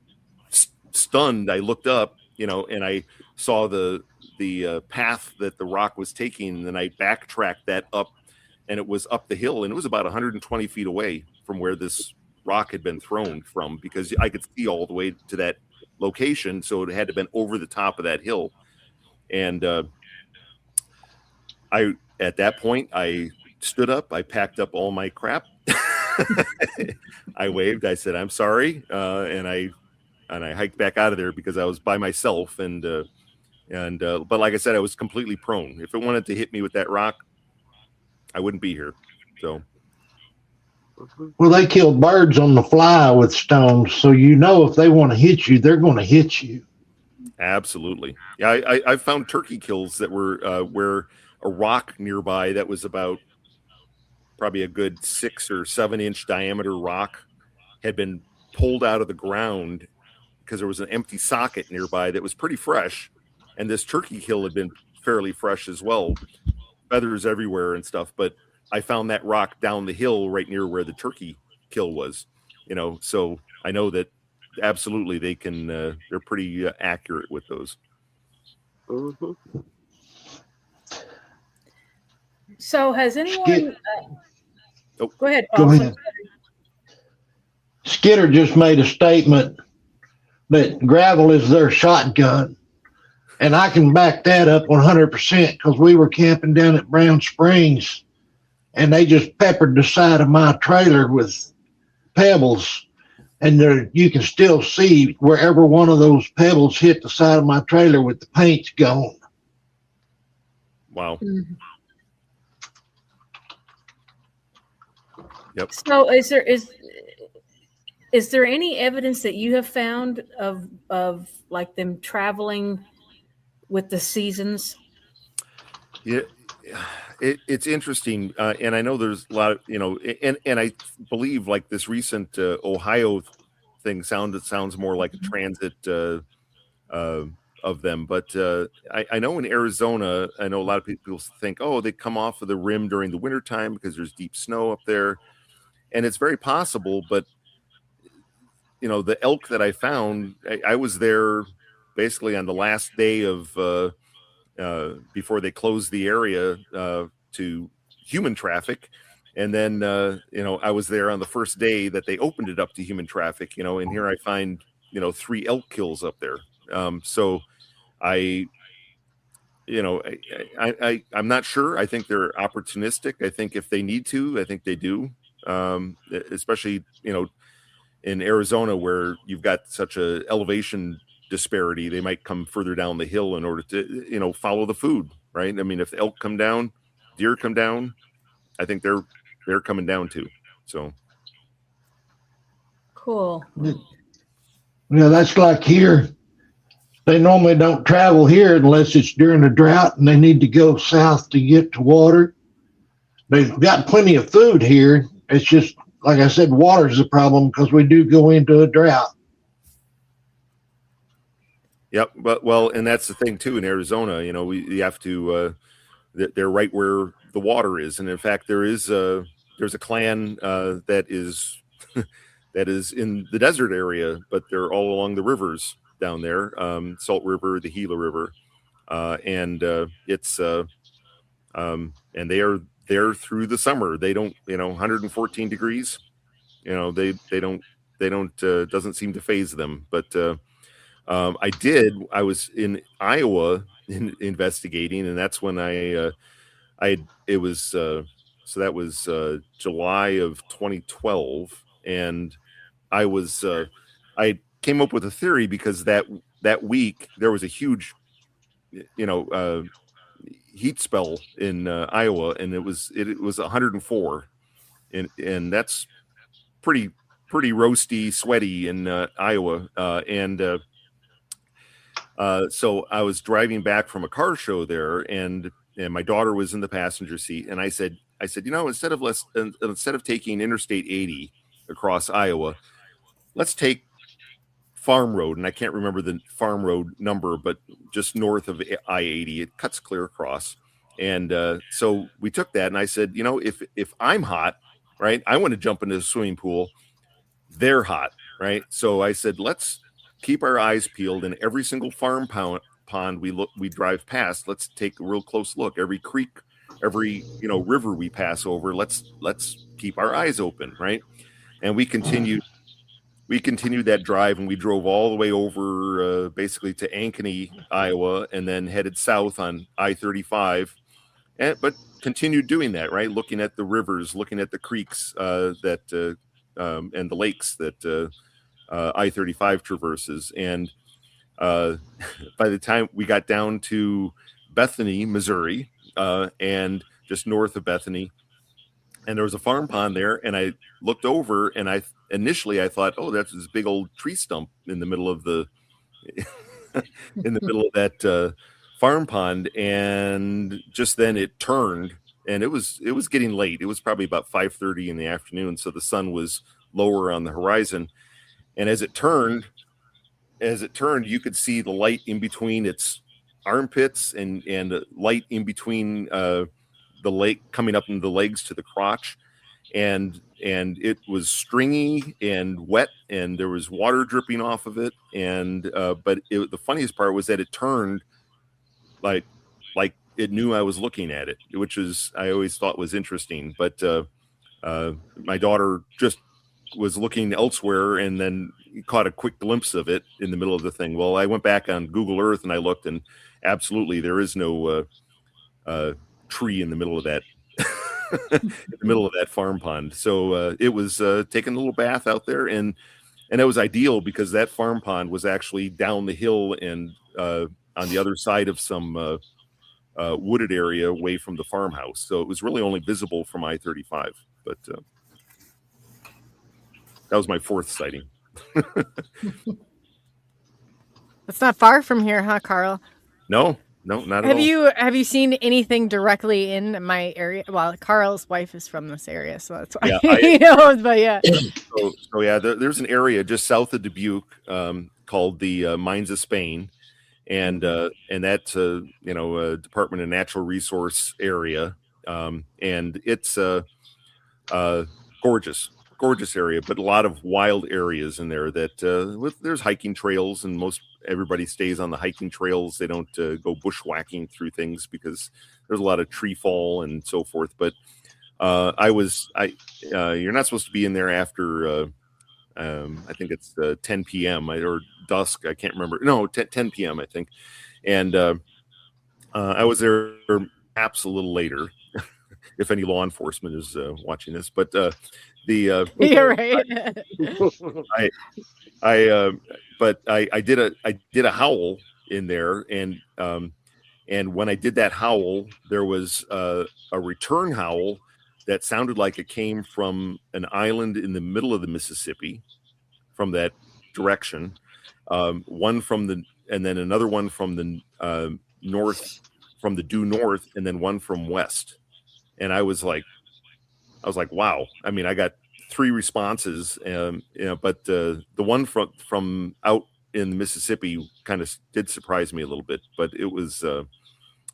Speaker 9: stunned, I looked up, and I saw the path that the rock was taking, and then I backtracked that up, and it was up the hill, and it was about 120 feet away from where this rock had been thrown from, because I could see all the way to that location, so it had to have been over the top of that hill. And at that point, I stood up, I packed up all my crap. I waved, I said, "I'm sorry." And I hiked back out of there because I was by myself. But like I said, I was completely prone. If it wanted to hit me with that rock, I wouldn't be here. So.
Speaker 4: Well, they kill birds on the fly with stones. So, if they want to hit you, they're going to hit you.
Speaker 9: Absolutely. Yeah. I found turkey kills that were, where a rock nearby that was about probably a good 6 or 7 inch diameter rock had been pulled out of the ground because there was an empty socket nearby that was pretty fresh. And this turkey kill had been fairly fresh as well. Feathers everywhere and stuff. But I found that rock down the hill right near where the turkey kill was, so I know that absolutely they can, they're pretty accurate with those.
Speaker 6: Mm-hmm.
Speaker 8: So has anyone... Go ahead,
Speaker 4: Paul.
Speaker 8: Go ahead.
Speaker 4: Skitter just made a statement but gravel is their shotgun. And I can back that up 100% because we were camping down at Brown Springs and they just peppered the side of my trailer with pebbles. And there, you can still see wherever one of those pebbles hit the side of my trailer with the paint gone.
Speaker 9: Wow.
Speaker 8: Mm-hmm.
Speaker 9: Yep.
Speaker 8: So is there any evidence that you have found of like them traveling with the seasons?
Speaker 9: Yeah, it's interesting, and I know there's a lot of, you know, and I believe like this recent Ohio thing sounds more like a transit of them, but I know in Arizona, I know a lot of people think, oh, they come off of the rim during the wintertime because there's deep snow up there, and it's very possible, but you know, the elk that I found, I was there basically on the last day of before they closed the area to human traffic. And then, you know, I was there on the first day that they opened it up to human traffic, you know, and here I find, you know, 3 elk kills up there. So I'm not sure. I think they're opportunistic. I think if they need to, I think they do. Especially, you know, in Arizona where you've got such a elevation disparity, they might come further down the hill in order to, you know, follow the food, right? I mean, if elk come down, deer come down, I think they're coming down too. So
Speaker 8: cool.
Speaker 4: Yeah, that's like here. They normally don't travel here unless it's during a drought and they need to go south to get to water. They've got plenty of food here. It's just, like I said, water's the problem because we do go into a drought.
Speaker 9: Yep, but well, and that's the thing too in Arizona. You know, you have to. They're right where the water is, and in fact, there's a clan that is that is in the desert area, but they're all along the rivers down there, Salt River, the Gila River, and it's and they are there through the summer. They don't, you know, 114 degrees. You know, they don't doesn't seem to faze them, but. I was in Iowa investigating, and that's when so that was July of 2012, and I came up with a theory because that week there was a huge, you know, heat spell in Iowa, and it was 104, and that's pretty roasty, sweaty in Iowa, and so I was driving back from a car show there, and my daughter was in the passenger seat, and I said, you know, instead of taking Interstate 80 across Iowa, let's take Farm Road, and I can't remember the Farm Road number, but just north of I-80, it cuts clear across, and so we took that, and I said, you know, if I'm hot, right, I want to jump into the swimming pool. They're hot, right? So I said, let's keep our eyes peeled, and every single farm pond we drive past, let's take a real close look. Every creek, every, you know, river we pass over, let's keep our eyes open, right? And we continued that drive, and we drove all the way over basically to Ankeny, Iowa, and then headed south on I-35, but continued doing that, right? Looking at the rivers, looking at the creeks and the lakes that I-35 traverses, and by the time we got down to Bethany, Missouri, and just north of Bethany, and there was a farm pond there, and I looked over, and initially I thought, oh, that's this big old tree stump in the middle of the in the middle of that farm pond, and just then it turned, and it was getting late. It was probably about 5:30 in the afternoon, so the sun was lower on the horizon. And as it turned, you could see the light in between its armpits and light in between the leg coming up into the legs to the crotch, and it was stringy and wet, and there was water dripping off of it. And but the funniest part was that it turned like it knew I was looking at it, which is I always thought was interesting. But my daughter just was looking elsewhere and then caught a quick glimpse of it in the middle of the thing. Well, I went back on Google Earth and I looked, and absolutely there is no tree in the middle of that in the middle of that farm pond. So it was taking a little bath out there, and it was ideal because that farm pond was actually down the hill and on the other side of some wooded area away from the farmhouse. So it was really only visible from I-35. But that was my fourth sighting.
Speaker 1: That's not far from here, huh, Carl?
Speaker 9: No, not at all.
Speaker 1: Have you seen anything directly in my area? Well, Carl's wife is from this area, so that's why he knows. But yeah.
Speaker 9: So yeah, there's an area just south of Dubuque called the Mines of Spain, and that's a Department of Natural Resource area, and it's gorgeous area, but a lot of wild areas in there that there's hiking trails, and everybody stays on the hiking trails. They don't go bushwhacking through things because there's a lot of tree fall and so forth. But you're not supposed to be in there after I think it's 10 p.m. or dusk. I can't remember. No, 10 p.m. I think. And I was there perhaps a little later, if any law enforcement is watching this. But you're right. I did a howl in there, and when I did that howl, there was a return howl that sounded like it came from an island in the middle of the Mississippi, from that direction. One and then another one from the north, from the due north, and then one from west. And I was like, wow. I mean, I got 3 responses, but the one from out in the Mississippi kind of did surprise me a little bit. But it was,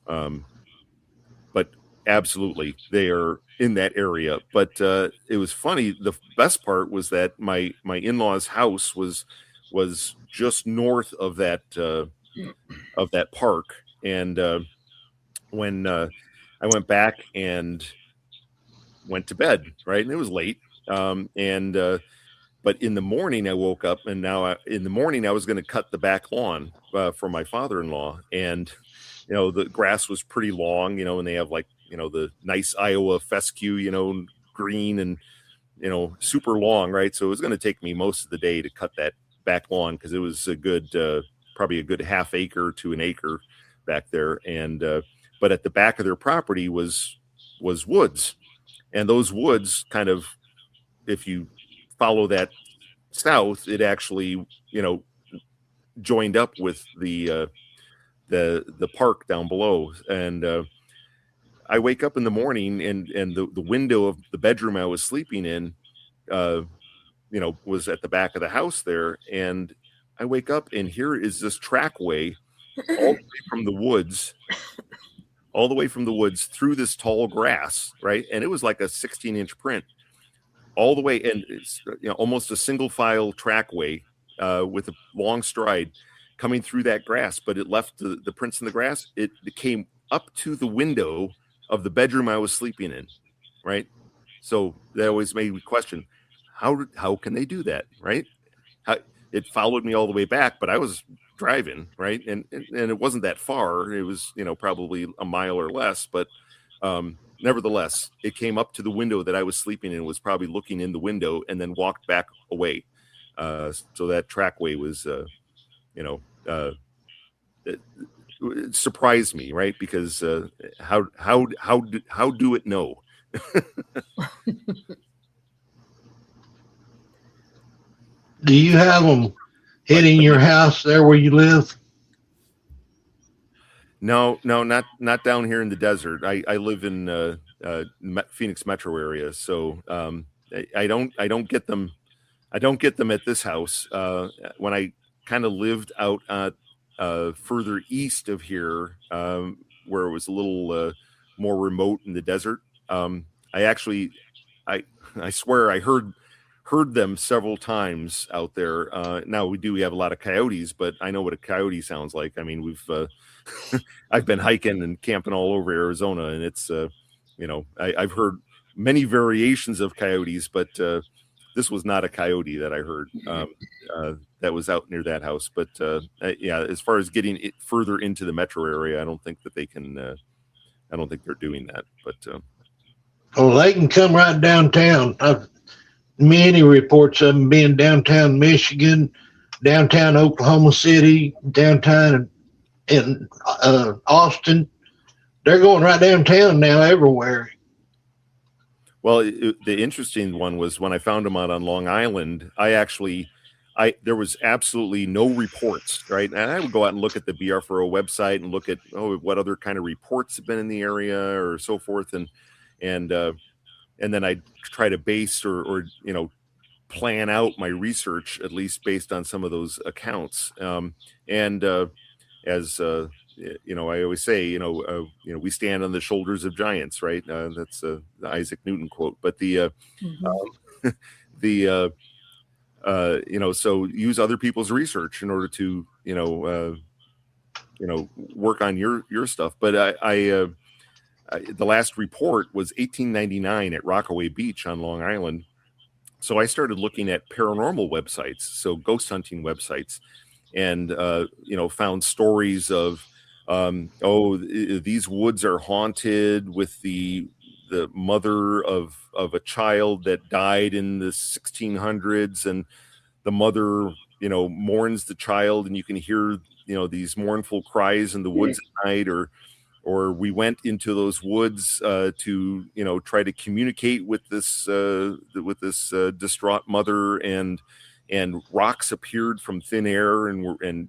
Speaker 9: but absolutely, they are in that area. But it was funny. The best part was that my in-laws' house was just north of that park, and when I went back and went to bed, right? And it was late. But in the morning I woke up, and in the morning I was going to cut the back lawn for my father-in-law. And, the grass was pretty long, and they have the nice Iowa fescue, green and, super long, right? So it was going to take me most of the day to cut that back lawn, because it was probably a good half acre to an acre back there. And, but at the back of their property was woods, and those woods kind of, if you follow that south, it actually, joined up with the park down below. And I wake up in the morning, and the window of the bedroom I was sleeping in, was at the back of the house there. And I wake up, and here is this trackway all the way from the woods through this tall grass, right? And it was like a 16-inch print all the way, and it's almost a single file trackway with a long stride coming through that grass, but it left the prints in the grass. It came up to the window of the bedroom I was sleeping in, right? So that always made me question, how can they do that, right? It followed me all the way back, but I was driving, right? And it wasn't that far. It was, probably a mile or less, but nevertheless, it came up to the window that I was sleeping in, was probably looking in the window, and then walked back away. So that trackway was, it surprised me, right? Because how do it know?
Speaker 4: Do you have them hitting your house there where you live?
Speaker 9: No, not down here in the desert. I live in Phoenix metro area, so I don't get them. I don't get them at this house. When I kind of lived out further east of here, where it was a little more remote in the desert, I swear I heard them several times out there. Now we have a lot of coyotes, but I know what a coyote sounds like. I mean, we've I've been hiking and camping all over Arizona, and it's I've heard many variations of coyotes, but this was not a coyote that I heard. That was out near that house. But yeah, as far as getting it further into the metro area, I don't think that they can. I don't think they're doing that. But
Speaker 4: oh, they can come right downtown. I've many reports of them being downtown Michigan, downtown Oklahoma City, downtown in Austin. They're going right downtown now everywhere.
Speaker 9: Well, the interesting one was when I found them out on Long Island. There was absolutely no reports, right? And I would go out and look at the BR4O website and look at what other kind of reports have been in the area or so forth, and then I'd try to base or plan out my research at least based on some of those accounts. As I always say, we stand on the shoulders of giants, right? That's the Isaac Newton quote. But so use other people's research in order to, work on your stuff. But the last report was 1899 at Rockaway Beach on Long Island. So I started looking at paranormal websites, so ghost hunting websites, and found stories of these woods are haunted with the mother of a child that died in the 1600s, and the mother mourns the child, and you can hear these mournful cries in the woods at night, or we went into those woods to try to communicate with this distraught mother, and rocks appeared from thin air and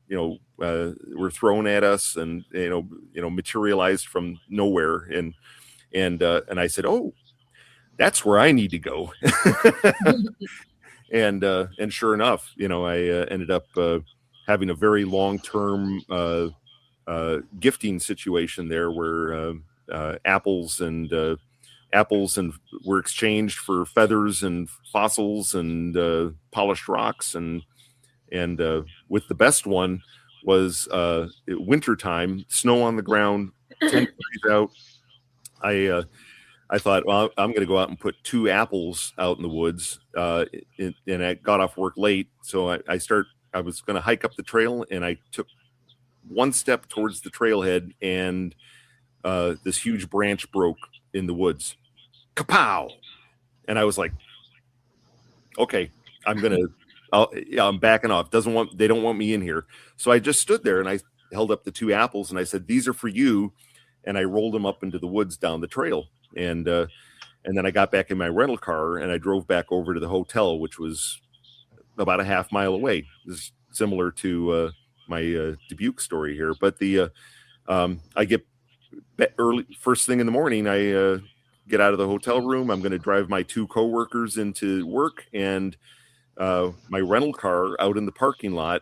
Speaker 9: were thrown at us, and materialized from nowhere, and I said, oh, that's where I need to go. and sure enough, I ended up having a very long-term gifting situation there, where apples were exchanged for feathers and fossils and polished rocks, and with the best one was wintertime, snow on the ground, 10 degrees out. I thought, well, I'm going to go out and put 2 apples out in the woods, and I got off work late, so I was going to hike up the trail, and I took one step towards the trailhead, and this huge branch broke in the woods. Kapow! And I was like, okay, I'm backing off. They don't want me in here. So I just stood there and I held up the 2 apples and I said, these are for you. And I rolled them up into the woods down the trail. And then I got back in my rental car and I drove back over to the hotel, which was about a half mile away. This is similar to my Dubuque story here. But I get early, first thing in the morning, I get out of the hotel room. I'm going to drive my 2 coworkers into work, and my rental car out in the parking lot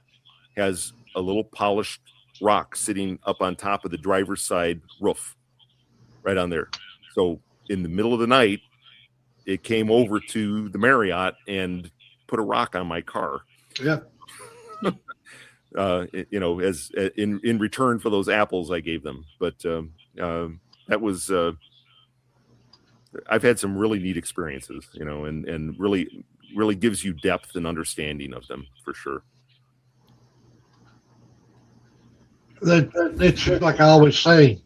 Speaker 9: has a little polished rock sitting up on top of the driver's side roof, right on there. So in the middle of the night, it came over to the Marriott and put a rock on my car.
Speaker 4: Yeah.
Speaker 9: As in return for those apples I gave them. But that was. I've had some really neat experiences, and really gives you depth and understanding of them, for sure.
Speaker 4: It's like I always say,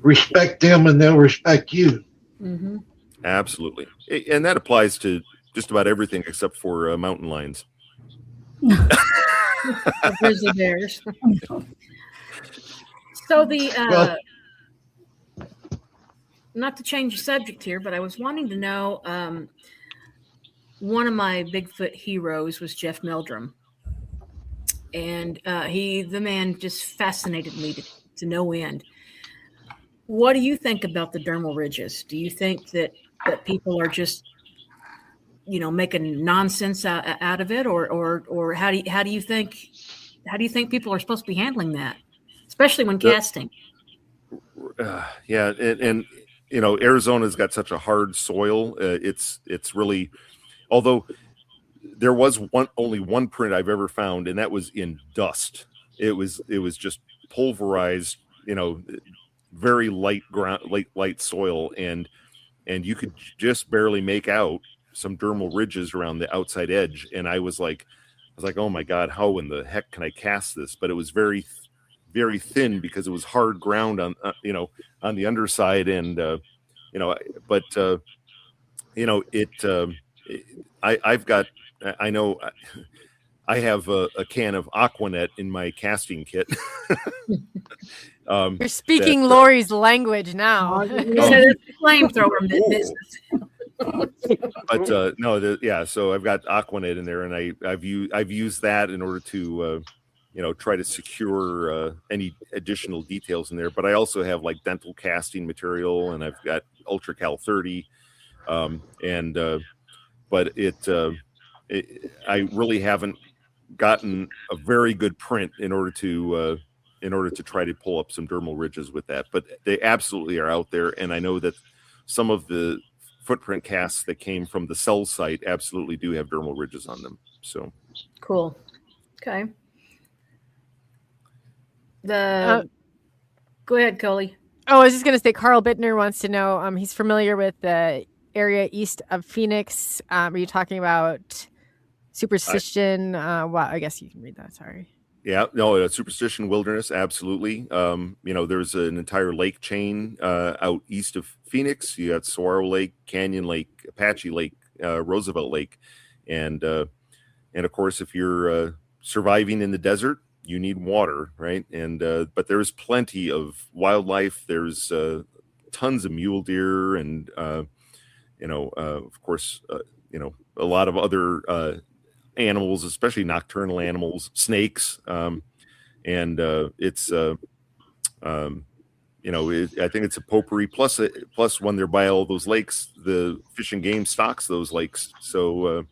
Speaker 4: respect them and they'll respect you.
Speaker 8: Mm-hmm.
Speaker 9: Absolutely. And that applies to just about everything except for mountain lions.
Speaker 8: Grizzly bears. So not to change the subject here, but I was wanting to know, one of my Bigfoot heroes was Jeff Meldrum. And the man just fascinated me to no end. What do you think about the dermal ridges? Do you think that people are just, making nonsense out of it, or how do you think people are supposed to be handling that, especially when casting?
Speaker 9: Yeah, and Arizona's got such a hard soil. It's really, although there was only one print I've ever found, and that was in dust. It was just pulverized, very light ground, light soil, and you could just barely make out some dermal ridges around the outside edge, and I was like, oh my God, how in the heck can I cast this? But it was very, very thin because it was hard ground on on the underside, and I've got, I know I have a can of Aquanet in my casting kit.
Speaker 1: You're speaking Lori's language now.
Speaker 8: Flamethrower business.
Speaker 9: But so I've got Aquanet in there, and I've used that in order to try to secure any additional details in there. But I also have like dental casting material, and I've got UltraCal 30, but I really haven't gotten a very good print in order to try to pull up some dermal ridges with that. But they absolutely are out there, and I know that some of the footprint casts that came from the cell site absolutely do have dermal ridges on them. So
Speaker 8: cool. Okay. Go ahead, Coley.
Speaker 1: Oh, I was just going to say, Carl Bittner wants to know, he's familiar with the area east of Phoenix. Are you talking about superstition? Well, I guess you can read that. Sorry.
Speaker 9: Yeah, no, Superstition Wilderness, absolutely. There's an entire lake chain out east of Phoenix. You got Saguaro Lake, Canyon Lake, Apache Lake, Roosevelt Lake, and of course, if you're surviving in the desert, you need water, right? And but there's plenty of wildlife. There's tons of mule deer, and of course, a lot of other animals, especially nocturnal animals, snakes, and it's I think it's a potpourri. Plus when they're by all those lakes, the Fish and Game stocks those lakes, so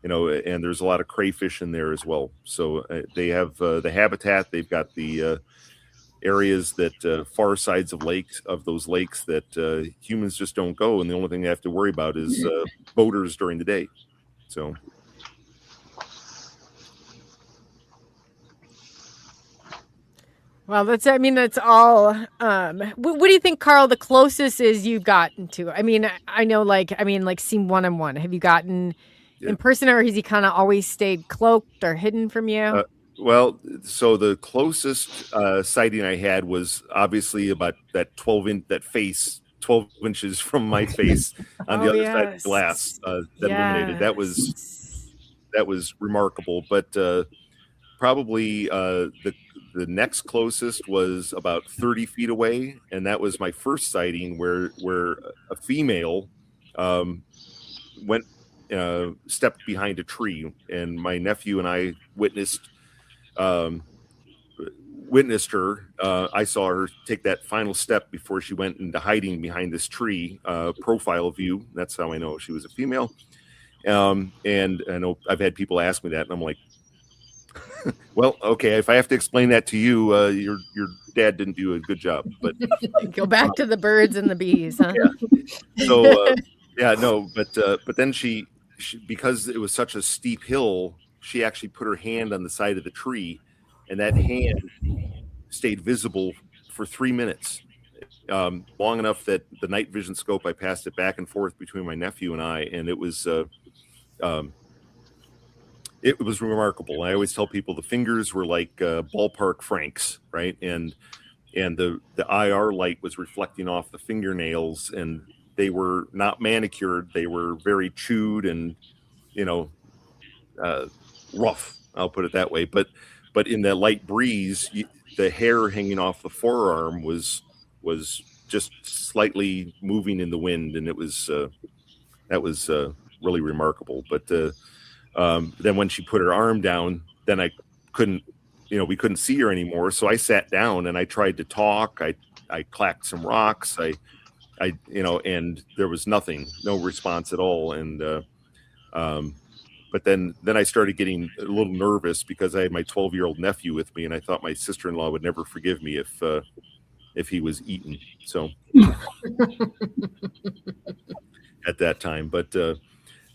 Speaker 9: and there's a lot of crayfish in there as well. So they have the habitat. They've got the areas that far sides of those lakes that humans just don't go, and the only thing they have to worry about is boaters during the day. So.
Speaker 1: Well, that's all. What do you think, Carl, the closest is you've gotten to? I mean, seen one-on-one. Have you gotten in person, or has he kind of always stayed cloaked or hidden from you?
Speaker 9: Well, so the closest sighting I had was obviously about that 12 inches from my face on the other side of the glass that illuminated. That was remarkable. But probably the next closest was about 30 feet away, and that was my first sighting where a female stepped behind a tree, and my nephew and I witnessed her. I saw her take that final step before she went into hiding behind this tree. Profile view. That's how I know she was a female. And I know I've had people ask me that, and I'm like, well, okay, if I have to explain that to you, your dad didn't do a good job. But
Speaker 1: go back to the birds and the bees, huh?
Speaker 9: Yeah. So but then she, because it was such a steep hill, she actually put her hand on the side of the tree, and that hand stayed visible for 3 minutes, long enough that the night vision scope, I passed it back and forth between my nephew and I, and it was remarkable. I always tell people the fingers were like ballpark francs, right? And the IR light was reflecting off the fingernails, and they were not manicured. They were very chewed and, rough. I'll put it that way. But in that light breeze, the hair hanging off the forearm was just slightly moving in the wind, and it was that was really remarkable. But then when she put her arm down, then I couldn't, we couldn't see her anymore. So I sat down and I tried to talk. I clacked some rocks. And there was nothing, no response at all. And, but then I started getting a little nervous because I had my 12-year-old nephew with me, and I thought my sister-in-law would never forgive me if he was eaten. So at that time, but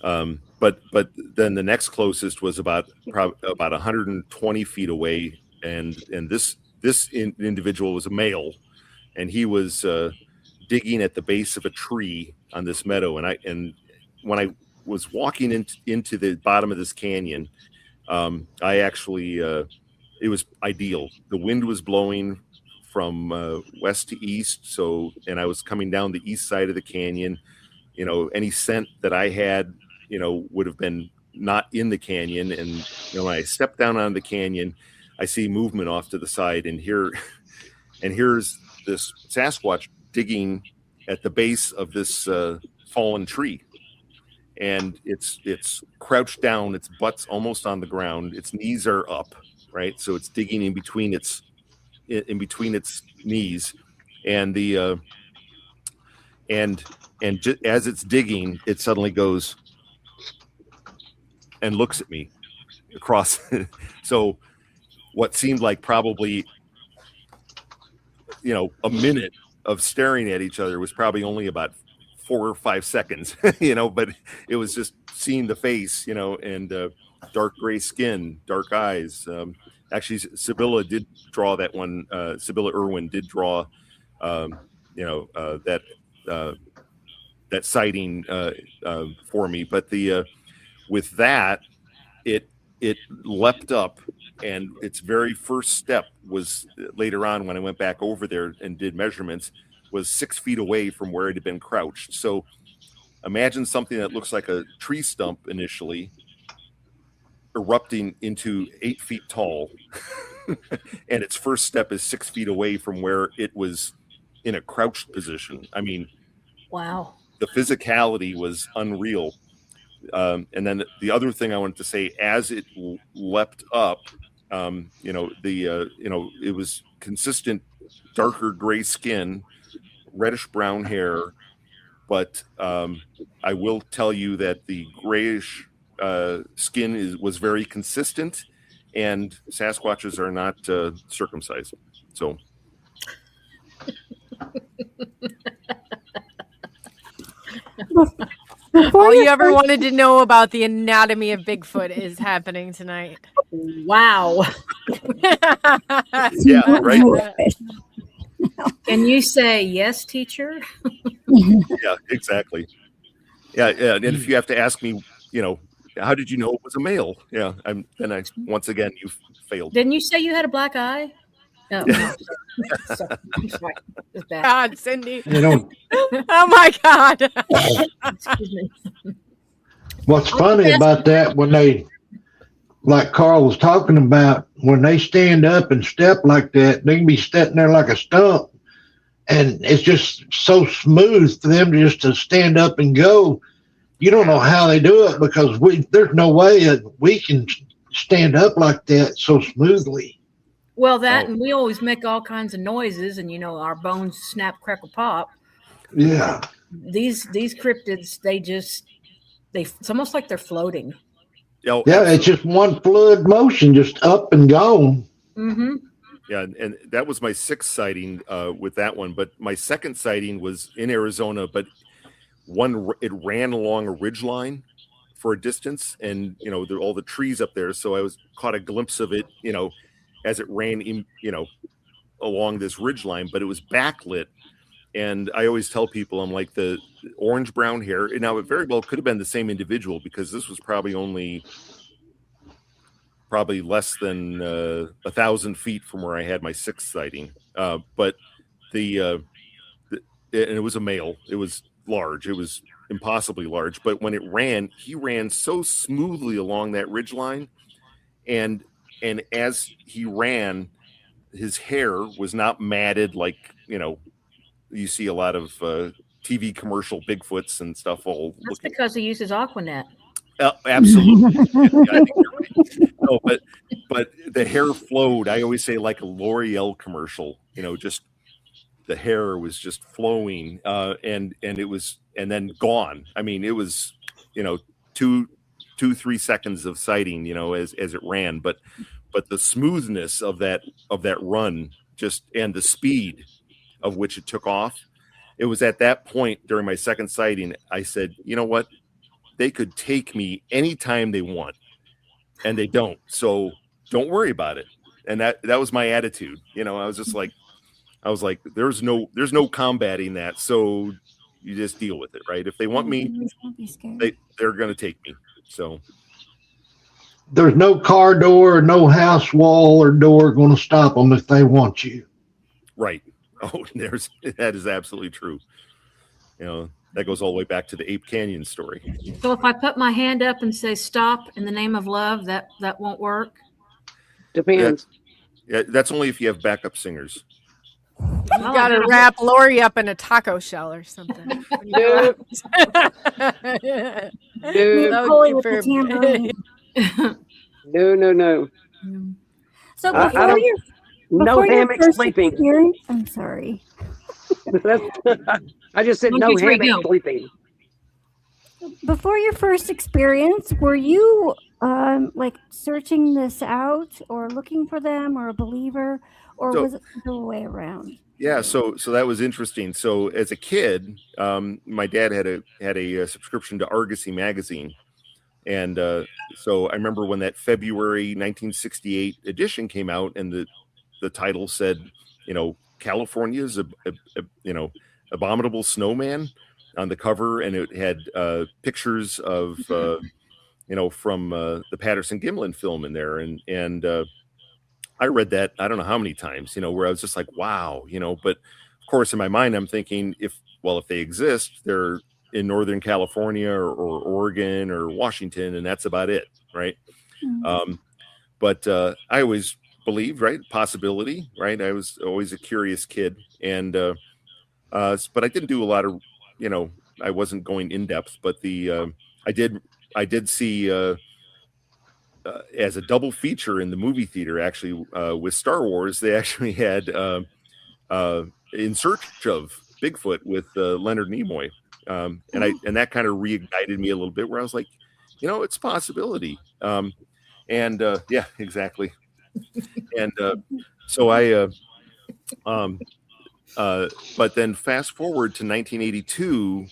Speaker 9: then the next closest was about 120 feet away, and this individual was a male, and he was digging at the base of a tree on this meadow, and when I was walking into the bottom of this canyon, I actually it was ideal. The wind was blowing from west to east, and I was coming down the east side of the canyon. Any scent that I had, would have been not in the canyon. And when I stepped down on the canyon, I see movement off to the side, and here's this Sasquatch digging at the base of this fallen tree. And it's crouched down, its butt's almost on the ground, its knees are up, right? So it's digging in between its knees, and as it's digging, it suddenly goes and looks at me across. So what seemed like probably a minute of staring at each other was probably only about 4 or 5 seconds, but it was just seeing the face, and dark gray skin, dark eyes. Actually, Sibylla did draw that one. Sibylla Irwin did draw, that sighting for me. But with that, it leapt up, and its very first step was later on when I went back over there and did measurements, was 6 feet away from where it had been crouched. So imagine something that looks like a tree stump initially erupting into 8 feet tall. And its first step is 6 feet away from where it was in a crouched position. I mean,
Speaker 8: wow.
Speaker 9: The physicality was unreal. And then the other thing I wanted to say, as it leapt up, it was consistent, darker gray skin, reddish brown hair, but I will tell you that the grayish skin was very consistent, and Sasquatches are not circumcised. So
Speaker 1: all you ever wanted to know about the anatomy of Bigfoot is happening tonight.
Speaker 8: Wow.
Speaker 9: Yeah, right.
Speaker 8: Can you say yes, teacher?
Speaker 9: Yeah, exactly. Yeah, and if you have to ask me, how did you know it was a male? Yeah, once again, you failed.
Speaker 8: Didn't you say you had a black eye? Oh, no. Sorry. It's bad.
Speaker 1: God, Cindy. Oh my God.
Speaker 8: Excuse me.
Speaker 4: What's funny about that, when they, like Carl was talking about, when they stand up and step like that, they can be stepping there like a stump, and it's just so smooth for them just to stand up and go. You don't know how they do it, because there's no way that we can stand up like that so smoothly.
Speaker 8: Well, and we always make all kinds of noises, and our bones snap, crackle, pop.
Speaker 4: Yeah.
Speaker 8: These cryptids, it's almost like they're floating.
Speaker 9: Oh,
Speaker 4: yeah, absolutely. It's just one fluid motion, just up and gone.
Speaker 8: Mm-hmm.
Speaker 9: Yeah, and that was my 6th sighting with that one. But my 2nd sighting was in Arizona, but it ran along a ridge line for a distance, and all the trees up there. So I caught a glimpse of it, as it ran in, along this ridge line, but it was backlit. And I always tell people, I'm like, the orange brown hair. Now, it very well could have been the same individual, because this was probably less than 1,000 feet from where I had my 6th sighting. But and it was a male. It was large. It was impossibly large. But when he ran so smoothly along that ridge line, and as he ran, his hair was not matted like you see a lot of TV commercial Bigfoots and stuff.
Speaker 8: That's because he uses Aquanet.
Speaker 9: Absolutely. Yeah, I think you're right. No, but the hair flowed. I always say like a L'Oreal commercial. Just the hair was just flowing, and it was, and then gone. I mean, it was 2-3 seconds of sighting, as it ran, but the smoothness of that run, and the speed of which it took off. It was at that point during my 2nd sighting, I said, you know what? They could take me anytime they want, and they don't. So don't worry about it. And that was my attitude. I was just like, there's no combating that. So you just deal with it, right? If they want me,
Speaker 2: Don't be scared.
Speaker 9: they're going to take me. So
Speaker 4: There's no car door, no house wall or door going to stop them if they want you.
Speaker 9: right. Oh, that is absolutely true. That goes all the way back to the Ape Canyon story.
Speaker 8: So if I put my hand up and say stop in the name of love, that won't work?
Speaker 6: Depends.
Speaker 9: That's only if you have backup singers.
Speaker 1: You got to wrap Lori up in a taco shell or something.
Speaker 6: Dude.
Speaker 2: Coley with the tambourine.
Speaker 6: No.
Speaker 2: So before
Speaker 6: no
Speaker 2: your
Speaker 6: hammock
Speaker 2: first
Speaker 6: sleeping.
Speaker 2: experience, I'm sorry.
Speaker 6: I just said
Speaker 8: 1,
Speaker 6: no
Speaker 8: 2, 3,
Speaker 6: hammock
Speaker 8: go.
Speaker 6: sleeping.
Speaker 2: Before your first experience, were you like searching this out or looking for them or a believer, or was it the other way around?
Speaker 9: Yeah, so that was interesting. So as a kid, my dad had a subscription to Argosy magazine, and so I remember when that February 1968 edition came out, and the title said, California's abominable snowman on the cover, and it had pictures of from the Patterson-Gimlin film in there, and I read that I don't know how many times, where I was just like, wow, but of course in my mind I'm thinking if they exist, they're in Northern California or Oregon or Washington, and that's about it, right?
Speaker 2: Mm-hmm.
Speaker 9: But I always believed, right, possibility, right? I was always a curious kid, and but I didn't do a lot of, I wasn't going in depth, but I did see as a double feature in the movie theater, actually, with Star Wars, they actually had In Search of Bigfoot with Leonard Nimoy, and that kind of reignited me a little bit, where I was like, it's a possibility, and yeah, exactly, and so I, but then fast forward to 1982.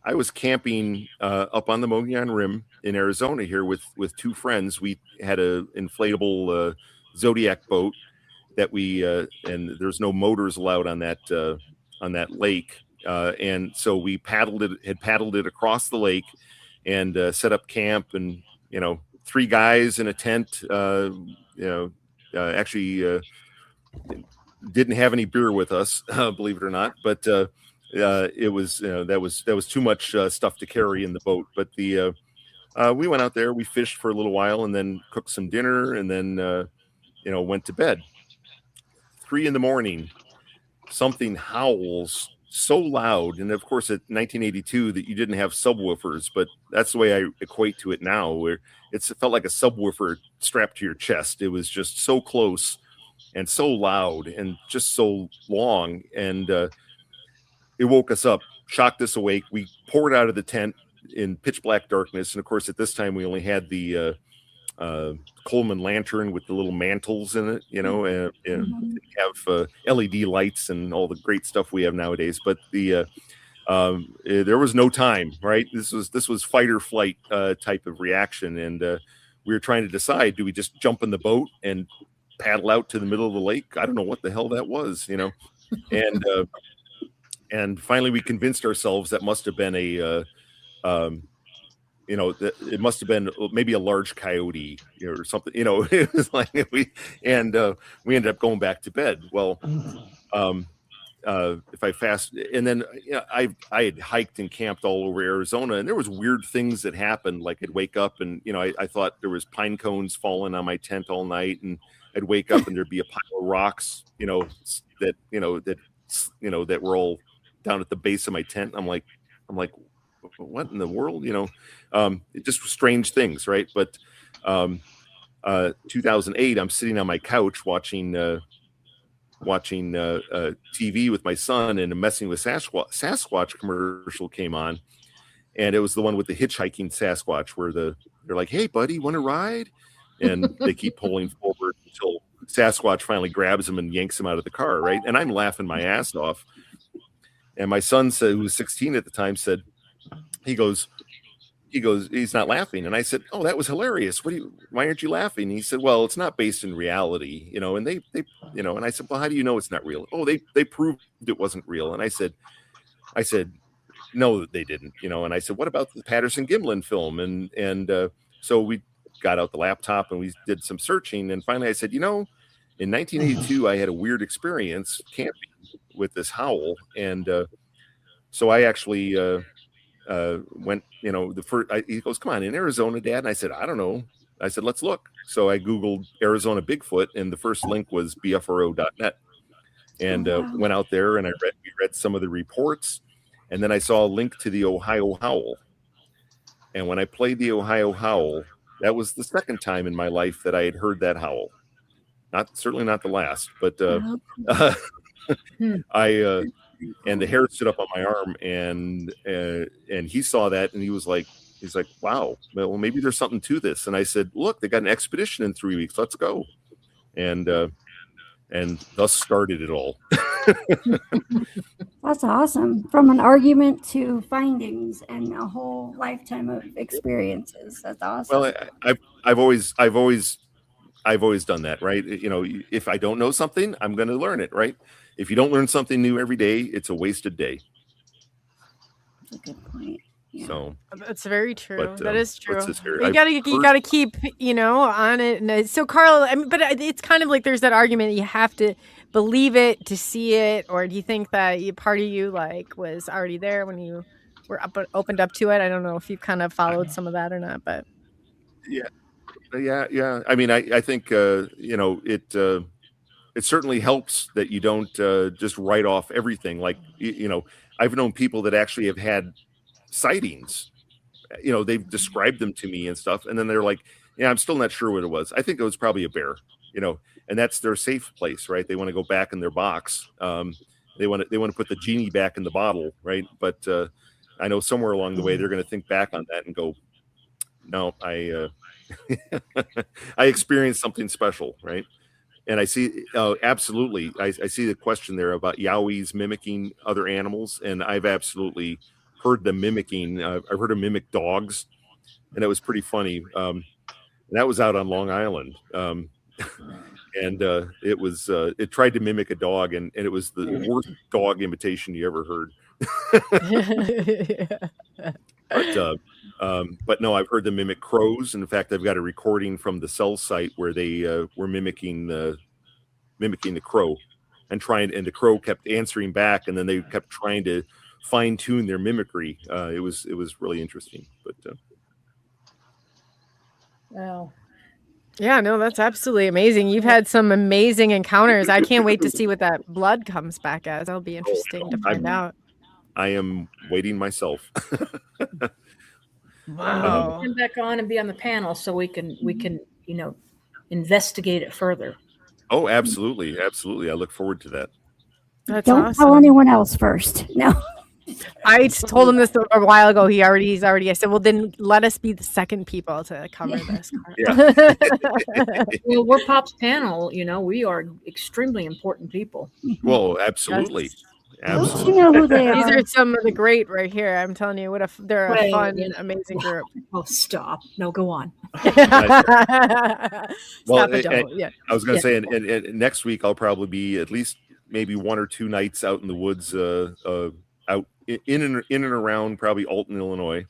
Speaker 9: I was camping up on the Mogollon Rim in Arizona here with two friends. We had a inflatable Zodiac boat that we and there's no motors allowed on that lake, and so we paddled it across the lake and set up camp, and 3 guys in a tent. Actually didn't have any beer with us, believe it or not, but. It was that was too much stuff to carry in the boat, but we went out there, we fished for a little while, and then cooked some dinner, and then went to bed. 3 a.m, something howls so loud, and of course at 1982 that you didn't have subwoofers, but that's the way I equate to it now, where it felt like a subwoofer strapped to your chest. It was just so close and so loud and just so long, and it woke us up, shocked us awake. We poured out of the tent in pitch black darkness. And of course, at this time, we only had the Coleman lantern with the little mantles in it, and have LED lights and all the great stuff we have nowadays. But there was no time, right? This was fight or flight type of reaction. And we were trying to decide, do we just jump in the boat and paddle out to the middle of the lake? I don't know what the hell that was, and finally, we convinced ourselves that must have been it must have been maybe a large coyote or something. It was like we ended up going back to bed. Well, if I fast, and then I had hiked and camped all over Arizona, and there was weird things that happened. Like I'd wake up, and I thought there was pine cones falling on my tent all night, and I'd wake up and there'd be a pile of rocks, that were all down at the base of my tent. I'm like, what in the world? It just strange things, right? But 2008, I'm sitting on my couch watching TV with my son, and a Messing with Sasquatch commercial came on, and it was the one with the hitchhiking Sasquatch, where they're like, "Hey, buddy, want to ride?" And they keep pulling forward until Sasquatch finally grabs him and yanks him out of the car, right? And I'm laughing my ass off. And my son said, who was 16 at the time, said, he goes, he's not laughing. And I said, "Oh, that was hilarious. Why aren't you laughing?" And he said, "Well, it's not based in reality, and they, and I said, "Well, how do you know it's not real?" "Oh, they proved it wasn't real." And I said, no, they didn't, and I said, what about the Patterson-Gimlin film? And so we got out the laptop and we did some searching, and finally I said, in 1982 I had a weird experience camping with this howl, and so I actually went, the first, he goes, come on, in Arizona, Dad? And I said, I don't know. I said, let's look. So I Googled Arizona Bigfoot, and the first link was bfro.net. And went out there and we read some of the reports, and then I saw a link to the Ohio Howl. And when I played the Ohio Howl, that was the second time in my life that I had heard that howl. Certainly not the last, but and the hair stood up on my arm, and he saw that, and he's like, wow, well, maybe there's something to this. And I said, look, they got an expedition in 3 weeks. Let's go. And thus started it all.
Speaker 3: That's awesome. From an argument to findings and a whole lifetime of experiences. That's awesome.
Speaker 9: Well, I've always done that, right? If I don't know something, I'm going to learn it, right? If you don't learn something new every day, it's a wasted day.
Speaker 3: That's a good point. Yeah.
Speaker 9: So
Speaker 1: that's very true. That is true.
Speaker 9: You
Speaker 1: gotta keep, on it. And so, Carl, but it's kind of like there's that argument that you have to believe it to see it, or do you think that part of you was already there when you were opened up to it? I don't know if you've kind of followed some of that or not, but
Speaker 9: yeah. I mean, I think it certainly helps that you don't just write off everything. Like I've known people that actually have had sightings. They've described them to me and stuff, and then they're like, yeah, I'm still not sure what it was. I think it was probably a bear, and that's their safe place, right? They want to go back in their box. They want to put the genie back in the bottle, right? But I know somewhere along the way they're going to think back on that and go, no, I experienced something special, right? And I see, absolutely, I see the question there about yowies mimicking other animals, and I've absolutely heard them mimicking. I've heard them mimic dogs, and it was pretty funny. And that was out on Long Island, and it tried to mimic a dog, and it was the worst dog imitation you ever heard. But no, I've heard them mimic crows. And in fact, I've got a recording from the cell site where they were mimicking the crow, and the crow kept answering back, and then they kept trying to fine tune their mimicry. It was really interesting. But
Speaker 8: wow.
Speaker 1: Yeah, no, that's absolutely amazing. You've had some amazing encounters. I can't wait to see what that blood comes back as. That'll be interesting to find out.
Speaker 9: I am waiting myself.
Speaker 1: Wow.
Speaker 8: Come back on and be on the panel so we can investigate it further.
Speaker 9: Oh, absolutely. I look forward to that.
Speaker 1: That's
Speaker 3: Don't
Speaker 1: awesome.
Speaker 3: tell anyone else first. No.
Speaker 1: I told him this a while ago. He's already. I said, well, then let us be the second people to cover this.
Speaker 9: Yeah.
Speaker 8: Well, we're Pop's panel. We are extremely important people.
Speaker 9: Well, absolutely.
Speaker 1: Yes.
Speaker 9: Absolutely.
Speaker 3: You know who they
Speaker 1: These
Speaker 3: are.
Speaker 1: are some of the great right here. I'm telling you, they're a fun, amazing group.
Speaker 8: Oh, stop! No, go on.
Speaker 1: Stop it, don't. Yeah.
Speaker 9: I was going to say, and next week I'll probably be at least maybe 1 or 2 nights out in the woods, out in and around probably Alton, Illinois.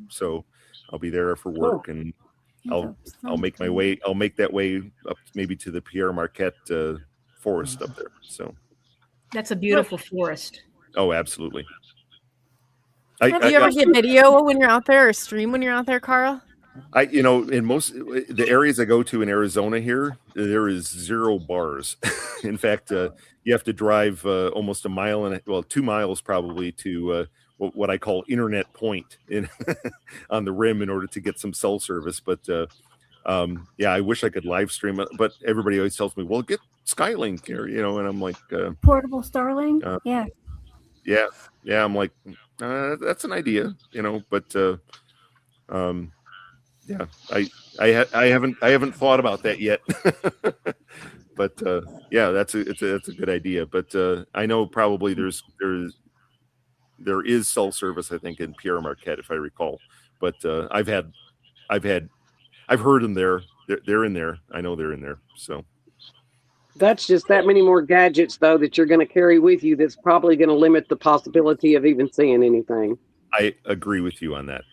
Speaker 9: So I'll be there for work, and I'll make my way. I'll make that way up maybe to the Pierre Marquette forest up there. So
Speaker 8: that's a beautiful forest.
Speaker 9: Oh, absolutely.
Speaker 1: Have you ever get video when you're out there or stream when you're out there, Carl?
Speaker 9: In most the areas I go to in Arizona here, there is 0 bars. In fact, you have to drive almost 2 miles probably to what I call internet point on the rim in order to get some cell service. But I wish I could live stream it, but everybody always tells me, well, get Skylink here, and I'm like,
Speaker 3: portable Starlink.
Speaker 9: Yeah. I'm like, that's an idea, but I haven't thought about that yet. But it's a good idea. But I know probably there is cell service, I think, in Pierre Marquette, if I recall. But I've heard them there. They're in there. I know they're in there. So
Speaker 6: That's just that many more gadgets, though, that you're going to carry with you. That's probably going to limit the possibility of even seeing anything.
Speaker 9: I agree with you on that.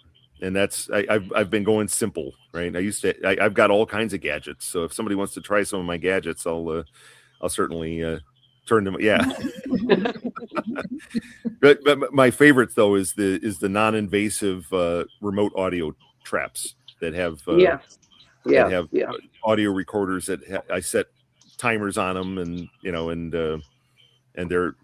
Speaker 9: And I've been going simple, right? I've got all kinds of gadgets. So if somebody wants to try some of my gadgets, I'll certainly turn them. Yeah. but my favorite though is the non-invasive remote audio traps that have audio recorders that I set timers on them, and they're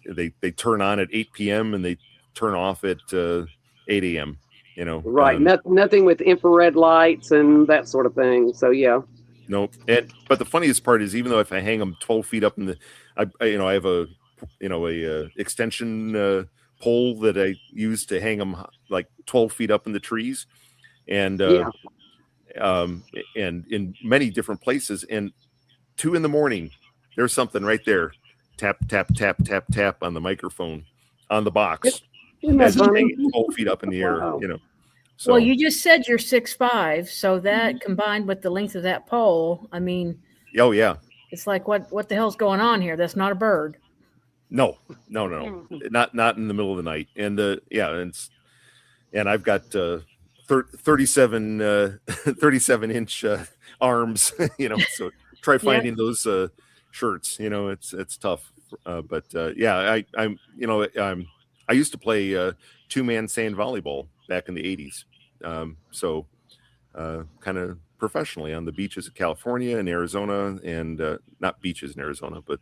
Speaker 9: they turn on at 8 p.m. and they turn off at 8 a.m.
Speaker 6: Right. Nothing with infrared lights and that sort of thing. So yeah.
Speaker 9: No, but the funniest part is, even though if I hang them 12 feet up in the, I have a extension pole that I use to hang them like 12 feet up in the trees, and in many different places. And 2 a.m, there's something right there, tap tap tap tap tap on the microphone on the box. As it's hanging 12 feet up in the air, So,
Speaker 8: well, you just said you're 6'5", so that combined with the length of that pole, I mean,
Speaker 9: oh yeah,
Speaker 8: it's like what the hell's going on here? That's not a bird.
Speaker 9: No, not in the middle of the night. And and I've got 37 inch arms, So try finding those shirts. It's tough, but I used to play 2-man sand volleyball back in the 80s. So kind of professionally on the beaches of California and Arizona, and not beaches in Arizona, but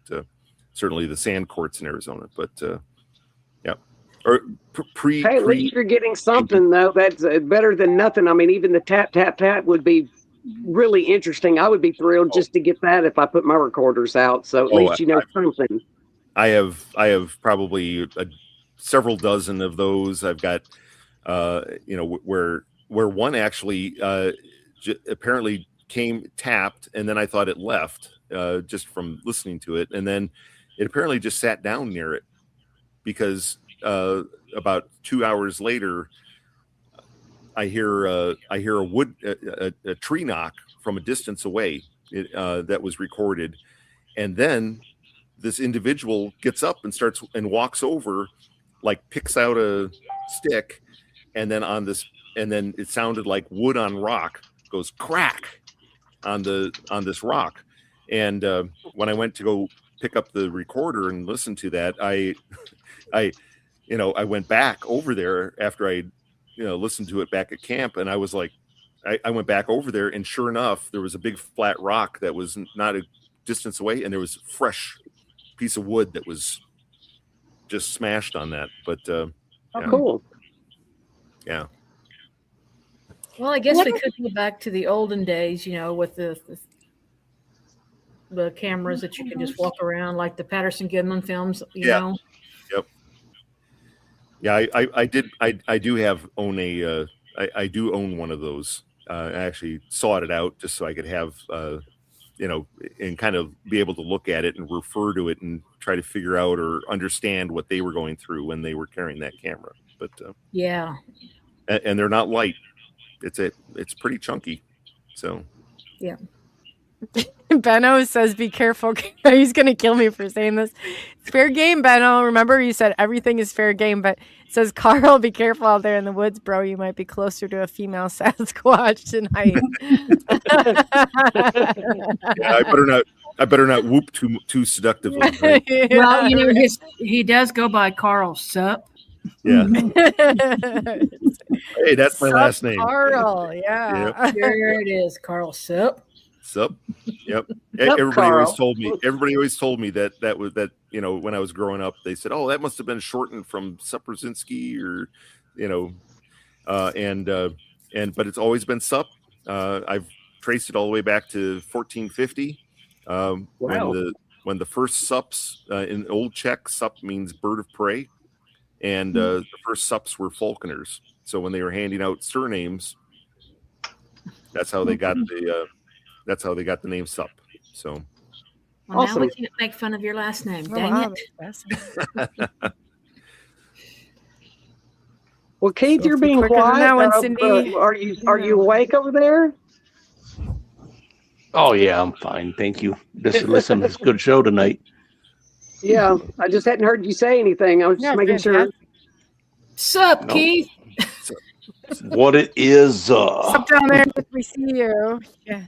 Speaker 9: certainly the sand courts in Arizona. But yeah. Or
Speaker 6: hey, at least you're getting something, though. That's better than nothing. I mean, even the tap, tap, tap would be really interesting. I would be thrilled just to get that if I put my recorders out. So at least something.
Speaker 9: I have probably several dozen of those. I've got where one actually apparently came tapped, and then I thought it left just from listening to it, and then it apparently just sat down near it, because about 2 hours later I hear a tree knock from a distance away that was recorded, and then this individual gets up and walks over, like picks out a stick, and then it sounded like wood on rock goes crack on this rock. And when I went to go pick up the recorder and listen to that, I went back over there after I listened to it back at camp, and I was like, I went back over there, and sure enough, there was a big flat rock that was not a distance away, and there was a fresh piece of wood that was just smashed on that. But
Speaker 6: cool.
Speaker 9: Yeah.
Speaker 8: Well, I guess we could go back to the olden days, with the cameras that you can just walk around, like the Patterson-Gimlin films, you know.
Speaker 9: Yep. Yeah, I do own one of those. I actually sought it out just so I could have and kind of be able to look at it and refer to it and try to figure out or understand what they were going through when they were carrying that camera. But
Speaker 8: yeah,
Speaker 9: and they're not light. It's pretty chunky. So
Speaker 8: yeah.
Speaker 1: Benno says, be careful. He's going to kill me for saying this. It's fair game, Benno. Remember, you said everything is fair game, but it says, Carl, be careful out there in the woods, bro. You might be closer to a female Sasquatch tonight.
Speaker 9: Yeah, I better not whoop too seductively. Right?
Speaker 8: Yeah. Well, he does go by Carl Sup.
Speaker 9: Yeah. Hey, that's my last name.
Speaker 1: Carl, yeah.
Speaker 8: Yep. There it is, Carl Sup.
Speaker 9: Sup. Yep. Everybody always told me that when I was growing up, they said, "Oh, that must have been shortened from Sup Brzezinski," or but it's always been Sup. I've traced it all the way back to 1450. Wow. When the first Sups in Old Czech, Sup means bird of prey, and the first Sups were falconers. So when they were handing out surnames, that's how they got the name Sup. So
Speaker 8: awesome. Now we can't make fun of your last name. Dang it.
Speaker 6: Well, Keith, you're being quiet.
Speaker 1: Cindy.
Speaker 6: Are you awake over there?
Speaker 7: Oh yeah, I'm fine. Thank you. Listen, it's a good show tonight.
Speaker 6: Yeah, I just hadn't heard you say anything. I was just
Speaker 1: Yeah,
Speaker 6: making sure.
Speaker 8: Sup,
Speaker 7: No.
Speaker 8: Keith?
Speaker 7: What it is,
Speaker 1: Up down there, we see you. Yeah.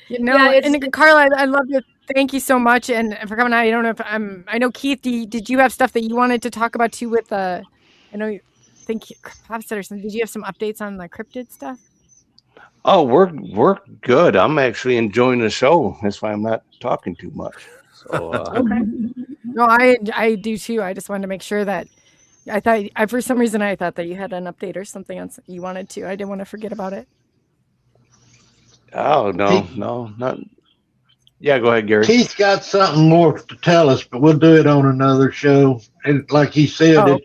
Speaker 1: You know,
Speaker 8: Yeah, it's-
Speaker 1: and Carla, I'd love to thank you so much and for coming on. I don't know if I know Keith, did you have stuff that you wanted to talk about too with I know you think Popset or something. Did you have some updates on the cryptid stuff?
Speaker 7: oh, we're good. I'm actually enjoying the show. That's why I'm not talking too much. So
Speaker 6: Okay.
Speaker 1: No, I do too. I just wanted to make sure that for some reason I thought that you had an update or something else you wanted to. I didn't want to forget about it.
Speaker 7: oh no, not. Yeah, go ahead, Gary.
Speaker 4: Keith got something more to tell us, but we'll do it on another show. And like he said,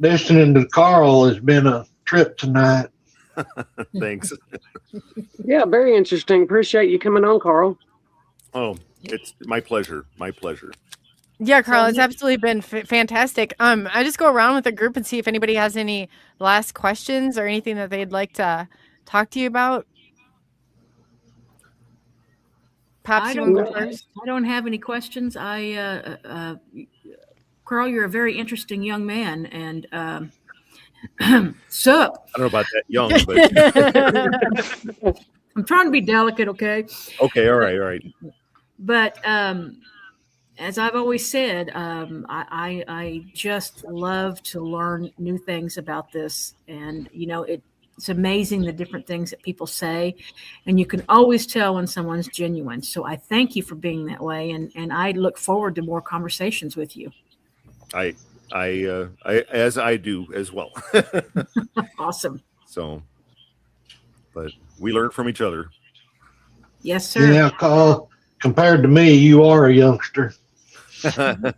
Speaker 4: listening to Carl has been a trip tonight.
Speaker 9: Thanks.
Speaker 6: Yeah, very interesting. Appreciate you coming on, Carl.
Speaker 9: Oh, it's my pleasure. My pleasure.
Speaker 1: Yeah, Carl, it's absolutely been fantastic. I just go around with the group and see if anybody has any last questions or anything that they'd like to talk to you about. Pops, you want to go first?
Speaker 8: I don't have any questions. Carl, you're a very interesting young man, and sup?
Speaker 9: I don't know about that young, but
Speaker 8: I'm trying to be delicate, okay?
Speaker 9: Okay, all right.
Speaker 8: But as I've always said, I just love to learn new things about this, and it's amazing the different things that people say, and you can always tell when someone's genuine. So I thank you for being that way, and I look forward to more conversations with you.
Speaker 9: I as I do as well.
Speaker 8: Awesome.
Speaker 9: So, but we learn from each other.
Speaker 8: Yes, sir.
Speaker 4: Yeah, Carl, compared to me, you are a youngster.
Speaker 9: Yeah,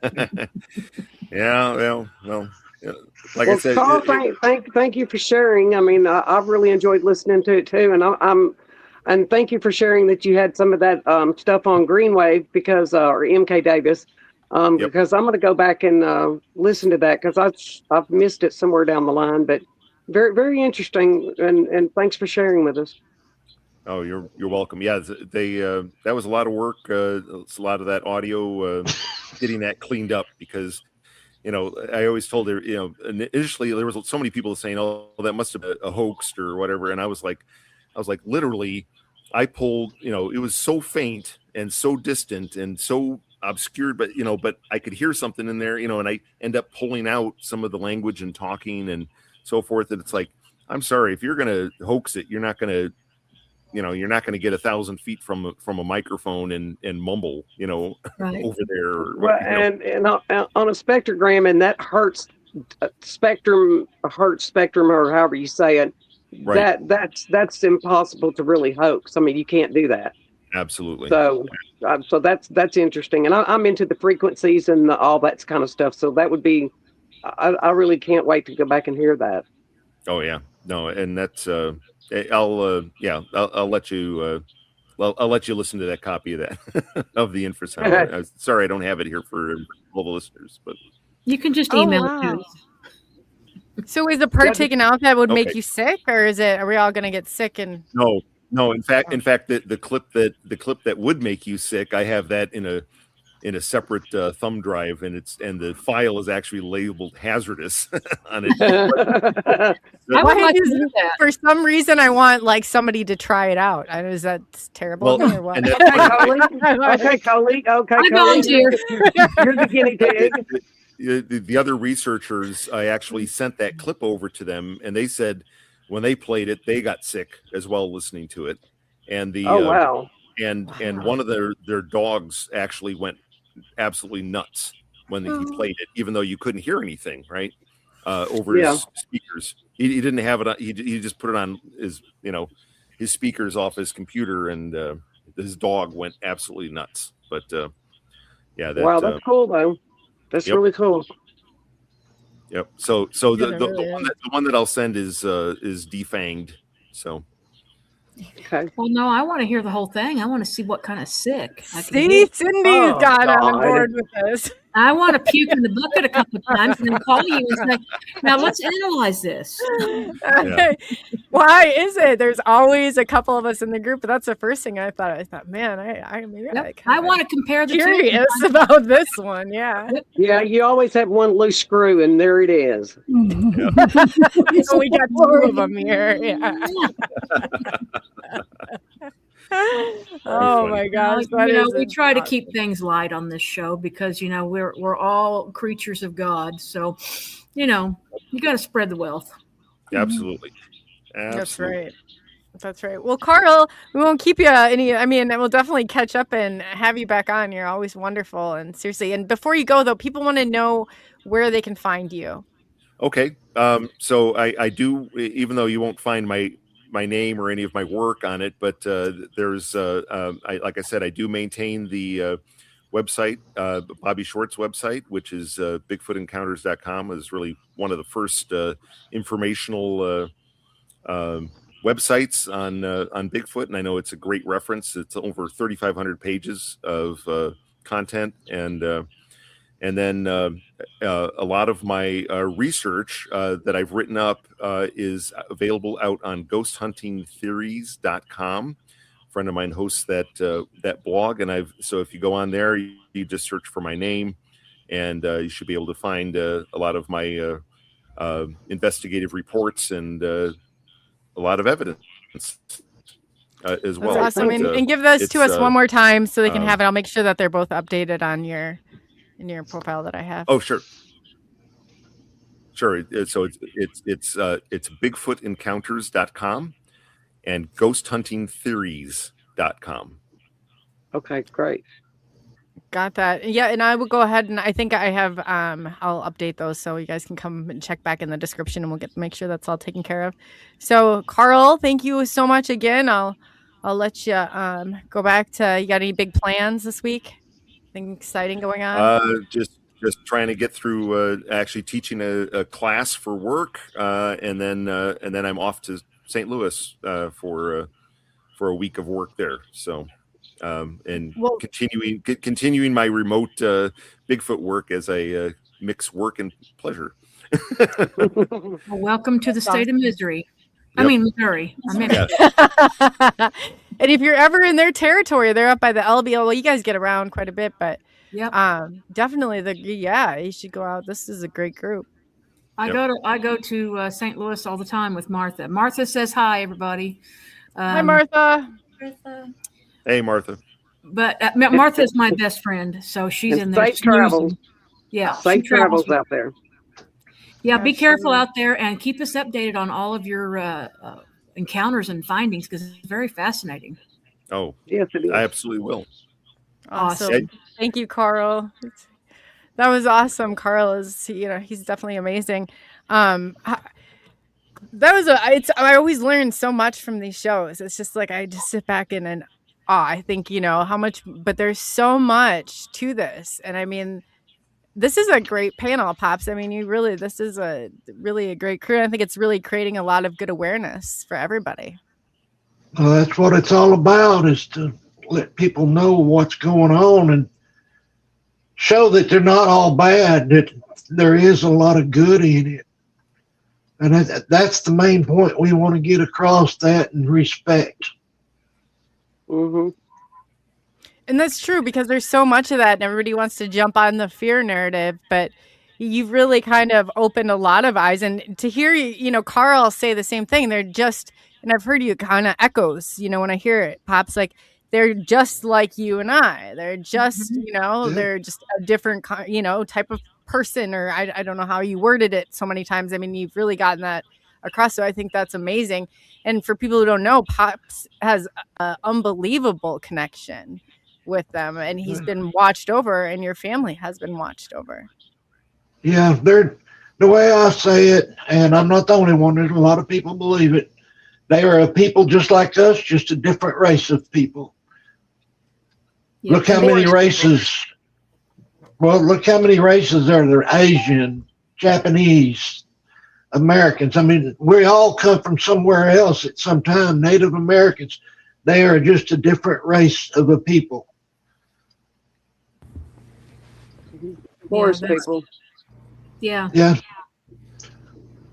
Speaker 9: well. Like I said,
Speaker 6: Carl, thank you for sharing. I mean, I've really enjoyed listening to it too, and thank you for sharing that you had some of that stuff on Greenwave or MK Davis, because I'm going to go back and listen to that because I've missed it somewhere down the line. But very very interesting, and thanks for sharing with us.
Speaker 9: Oh, you're welcome. Yeah, that was a lot of work. It's a lot of that audio, getting that cleaned up because. I always told her, initially there was so many people saying, "Oh, that must have been a hoax or whatever," and I was like, literally, I pulled, it was so faint and so distant and so obscured, but I could hear something in there, and I end up pulling out some of the language and talking and so forth. And it's like, I'm sorry, if you're gonna hoax it, you're not gonna get 1,000 feet from a microphone and mumble,
Speaker 8: right.
Speaker 9: over there.
Speaker 6: Well, and on a spectrogram, and that hertz spectrum, or however you say it,
Speaker 9: right.
Speaker 6: that's impossible to really hoax. I mean, you can't do that.
Speaker 9: Absolutely.
Speaker 6: So that's interesting, and I'm into the frequencies and all that kind of stuff. So that would be, I really can't wait to go back and hear that.
Speaker 9: Oh yeah, no, and that's I'll let you. I'll let you listen to that copy of that of the infrasound. Sorry, I don't have it here for all the listeners, but
Speaker 8: you can just email it to us.
Speaker 1: So is the part taken out that would make you sick, or are we all going to get sick? And
Speaker 9: no. In fact, the clip that would make you sick, I have that in a separate thumb drive, and the file is actually labeled hazardous on it.
Speaker 1: For some reason, I want somebody to try it out. Is that terrible or what?
Speaker 6: Okay, Coley.
Speaker 8: I volunteer.
Speaker 6: You're the guinea pig.
Speaker 9: The other researchers, I actually sent that clip over to them, and they said when they played it, they got sick as well listening to it. And
Speaker 6: wow.
Speaker 9: And one of their dogs actually went absolutely nuts when he played it, even though you couldn't hear anything, right? Over his speakers. He didn't have it on, he just put it on his speakers off his computer, and his dog went absolutely nuts. But
Speaker 6: wow, that's cool though. That's really cool.
Speaker 9: Yep. So the one that I'll send is defanged. So
Speaker 6: okay.
Speaker 8: Well, no, I want to hear the whole thing. I want to see what kind of sick.
Speaker 1: See, Cindy's got on board with this.
Speaker 8: I want to puke in the bucket a couple of times and then call you and say, now let's analyze this.
Speaker 1: Yeah. Why is it? There's always a couple of us in the group, but that's the first thing I thought. I thought, man, I
Speaker 8: want to compare the
Speaker 1: curious
Speaker 8: two.
Speaker 1: about this one. Yeah.
Speaker 6: Yeah, you always have one loose screw, and there it is.
Speaker 1: So we got two of them here. Yeah. Oh my gosh!
Speaker 8: We try to keep things light on this show because we're all creatures of God. So, you got to spread the wealth.
Speaker 9: Absolutely.
Speaker 1: That's right. That's right. Well, Carl, we won't keep you we'll definitely catch up and have you back on. You're always wonderful, and seriously. And before you go, though, people want to know where they can find you.
Speaker 9: Okay. So I do, even though you won't find my name or any of my work on it, but there's like I said, I do maintain the website, Bobby Short's website, which is bigfootencounters.com. is really one of the first informational websites on Bigfoot, and I know it's a great reference. It's over 3,500 pages of content, and then a lot of my research that I've written up is available out on ghosthuntingtheories.com. A friend of mine hosts that blog, and so if you go on there, you just search for my name, and you should be able to find a lot of my investigative reports and a lot of evidence as well.
Speaker 1: That's awesome. And give those to us one more time so they can have it. I'll make sure that they're both updated on your profile that I have.
Speaker 9: Oh, sure. So it's bigfootencounters.com and ghosthuntingtheories.com.
Speaker 6: Okay, great.
Speaker 1: Got that. Yeah, and I will go ahead and I think I have I'll update those so you guys can come and check back in the description and we'll make sure that's all taken care of. So Carl, thank you so much again. I'll let you go back to, you got any big plans this week? Anything exciting going on?
Speaker 9: Just trying to get through actually teaching a class for work, and then I'm off to St. Louis for a week of work there. So continuing my remote Bigfoot work as I mix work and pleasure.
Speaker 8: Well, welcome to the state of misery. Yep. I mean Missouri.
Speaker 1: And if you're ever in their territory, they're up by the LBL. Well, you guys get around quite a bit, but definitely you should go out. This is a great group.
Speaker 8: I go to St. Louis all the time with Martha. Martha says hi, everybody.
Speaker 1: Hi, Martha.
Speaker 9: Hey, Martha.
Speaker 8: But Martha is my best friend, so she's in there.
Speaker 6: Safe travels.
Speaker 8: Yeah,
Speaker 6: safe travels out there.
Speaker 8: Yeah, be careful out there and keep us updated on all of your encounters and findings because it's very fascinating.
Speaker 9: Oh,
Speaker 6: yes, it is.
Speaker 9: I absolutely will.
Speaker 1: Awesome. Thank you, Carl. That was awesome. Carl is, he's definitely amazing. I always learn so much from these shows. It's just like, I just sit back and I think, how much, but there's so much to this. And I mean, this is a great panel, Pops. I mean, this is really a great crew. I think it's really creating a lot of good awareness for everybody.
Speaker 4: Well, that's what it's all about, is to let people know what's going on and show that they're not all bad, that there is a lot of good in it. And that's the main point we want to get across, that and respect.
Speaker 6: Mm-hmm.
Speaker 1: And that's true because there's so much of that and everybody wants to jump on the fear narrative, but you've really kind of opened a lot of eyes. And to hear, Carl say the same thing, and I've heard you kind of echoes, when I hear it, Pops, like they're just like you and I. They're just, they're just a different, type of person, or I don't know how you worded it so many times. I mean, you've really gotten that across. So I think that's amazing. And for people who don't know, Pops has an unbelievable connection with them, and he's been watched over, and your family has been watched over.
Speaker 4: Yeah, they're, the way I say it, and I'm not the only one, there's a lot of people believe it, they are a people just like us, just a different race of people. Yeah, look how many races, look how many races there are. They're Asian, Japanese, Americans. I mean, we all come from somewhere else at some time. Native Americans, they are just a different race of a people.
Speaker 6: Forest
Speaker 8: that's-
Speaker 6: people.
Speaker 8: Yeah.
Speaker 4: Yeah.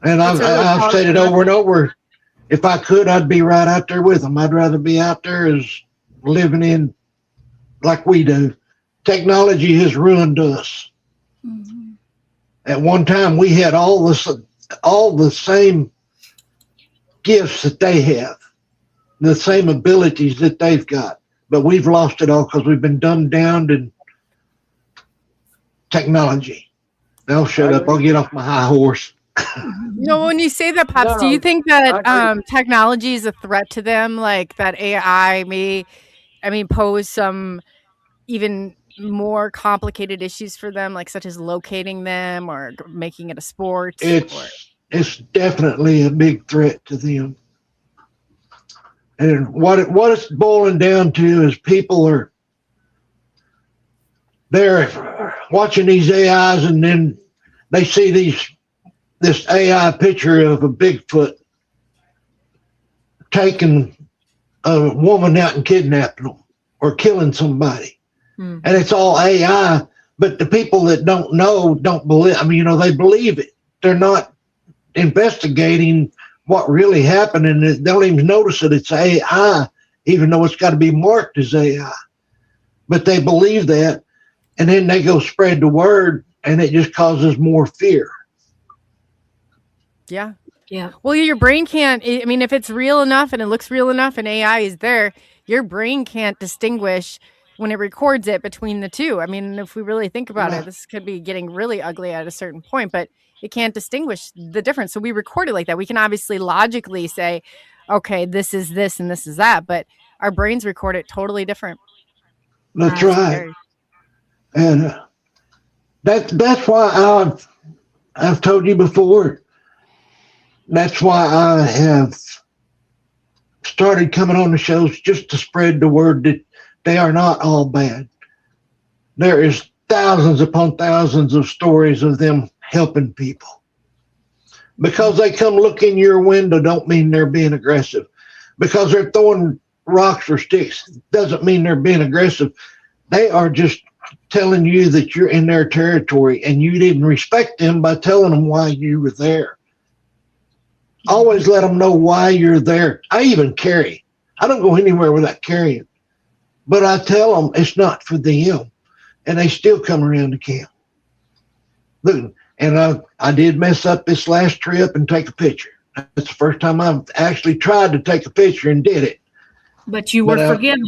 Speaker 4: And
Speaker 8: It's a real
Speaker 4: I've
Speaker 8: part
Speaker 4: said it
Speaker 8: of
Speaker 4: over and over. If I could, I'd be right out there with them. I'd rather be out there as living in like we do. Technology has ruined us.
Speaker 2: Mm-hmm.
Speaker 4: At one time, we had all the same gifts that they have, the same abilities that they've got, but we've lost it all because we've been dumbed down in technology. Now shut up. I'll get off my high horse.
Speaker 1: No, when you say that, Pops, do you
Speaker 6: No,
Speaker 1: think
Speaker 6: I
Speaker 1: that
Speaker 6: agree.
Speaker 1: technology is a threat to them? Like that AI may, pose some even more complicated issues for them, like such as locating them or making it a sport? Or
Speaker 4: It's definitely a big threat to them. And what it's boiling down to is they're watching these AIs, and then they see this AI picture of a Bigfoot taking a woman out and kidnapping them or killing somebody. And it's all AI, but the people that don't know don't believe. They believe it. They're not investigating what really happened, and they don't even notice that it's AI, even though it's got to be marked as AI. But they believe that, and then they go spread the word, and it just causes more fear.
Speaker 1: yeah.
Speaker 8: Yeah.
Speaker 1: Well, your brain can't, if it's real enough and it looks real enough and AI is there, your brain can't distinguish when it records it between the two. If we really think about it, this could be getting really ugly at a certain point, but it can't distinguish the difference. So we record it like that. We can obviously logically say, okay, this is this and this is that, but our brains record it totally different.
Speaker 4: That's right. And that's why I've told you before. That's why I have started coming on the shows, just to spread the word that they are not all bad. There is thousands upon thousands of stories of them helping people. Because they come look in your window don't mean they're being aggressive. Because they're throwing rocks or sticks doesn't mean they're being aggressive. They are just telling you that you're in their territory, and you didn't respect them by telling them why you were there. Always let them know why you're there. I even carry. I don't go anywhere without carrying. But I tell them it's not for them, and they still come around the camp. Look, and I did mess up this last trip and take a picture. That's the first time I've actually tried to take a picture and did it.
Speaker 8: But you were forgiven.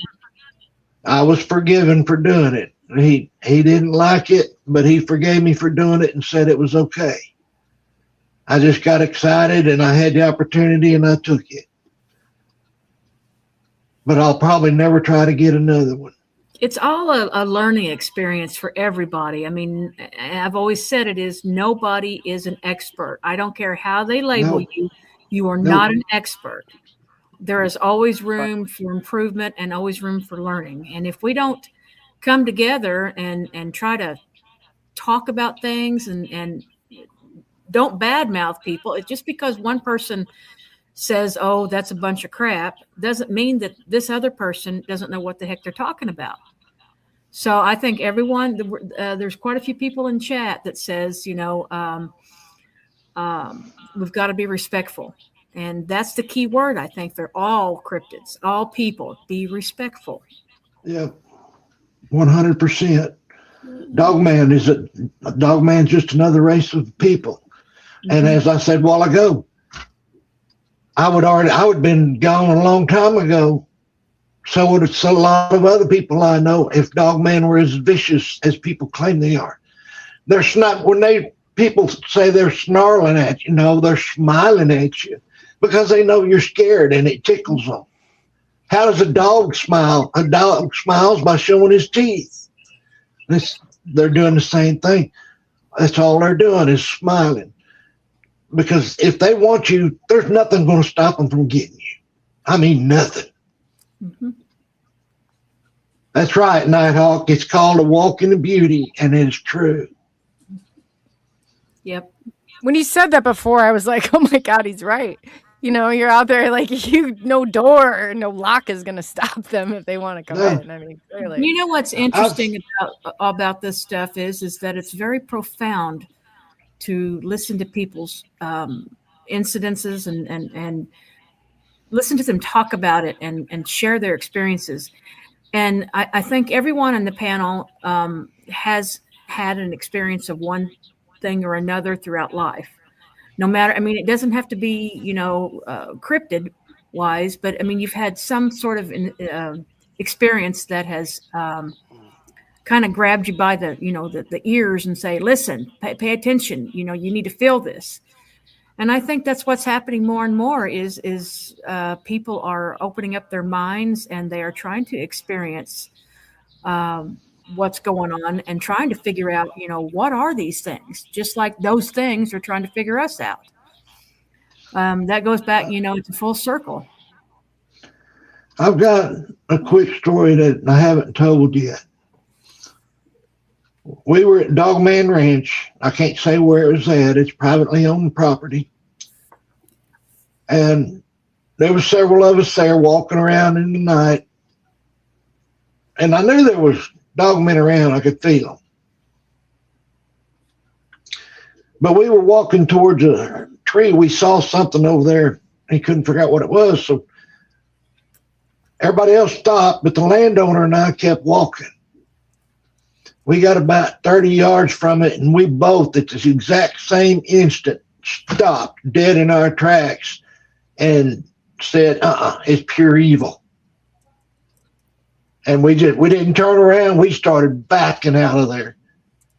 Speaker 4: I was forgiven for doing it. He didn't like it, but he forgave me for doing it and said it was okay. I just got excited, and I had the opportunity, and I took it. But I'll probably never try to get another one.
Speaker 8: It's all a learning experience for everybody. I've always said it is, nobody is an expert. I don't care how they label you. You are not an expert. There is always room for improvement and always room for learning. And if we don't come together and try to talk about things and don't badmouth people, it's just because one person says, oh, that's a bunch of crap, doesn't mean that this other person doesn't know what the heck they're talking about. So I think everyone, there's quite a few people in chat that says, we've got to be respectful. And that's the key word. I think they're all cryptids, all people, be respectful.
Speaker 4: Yeah, 100%. Dogman's just another race of people. And as I said a while ago, I would have been gone a long time ago. So would a lot of other people I know if Dogman were as vicious as people claim they are. People say they're snarling at you, they're smiling at you because they know you're scared and it tickles them. How does a dog smile? A dog smiles by showing his teeth. They're doing the same thing. That's all they're doing is smiling. Because if they want you, there's nothing going to stop them from getting you. Nothing.
Speaker 8: Mm-hmm.
Speaker 4: That's right, Nighthawk. It's called a walk in the beauty, and it's true.
Speaker 8: Yep.
Speaker 1: When he said that before, I was like, oh my God, he's right. You know, you're out there like no door, no lock is going to stop them if they want to come in. I mean, clearly.
Speaker 8: You know what's interesting about this stuff is that it's very profound to listen to people's incidences and listen to them talk about it and share their experiences. And I think everyone on the panel has had an experience of one thing or another throughout life. No matter, I mean, it doesn't have to be, cryptid wise, but I mean, you've had some sort of experience that has kind of grabbed you by the ears and say, listen, pay attention, you need to feel this. And I think that's what's happening more and more is people are opening up their minds and they are trying to experience what's going on and trying to figure out, what are these things? Just like those things are trying to figure us out. That goes back, it's a full circle.
Speaker 4: I've got a quick story that I haven't told yet. We were at Dogman Ranch. I can't say where it was at. It's privately owned property. And there were several of us there walking around in the night. And I knew there was dogmen around. I could feel them. But we were walking towards a tree. We saw something over there. He couldn't figure out what it was. So everybody else stopped, but the landowner and I kept walking. We got about 30 yards from it, and we both, at the exact same instant, stopped dead in our tracks and said, it's pure evil. And we didn't turn around. We started backing out of there.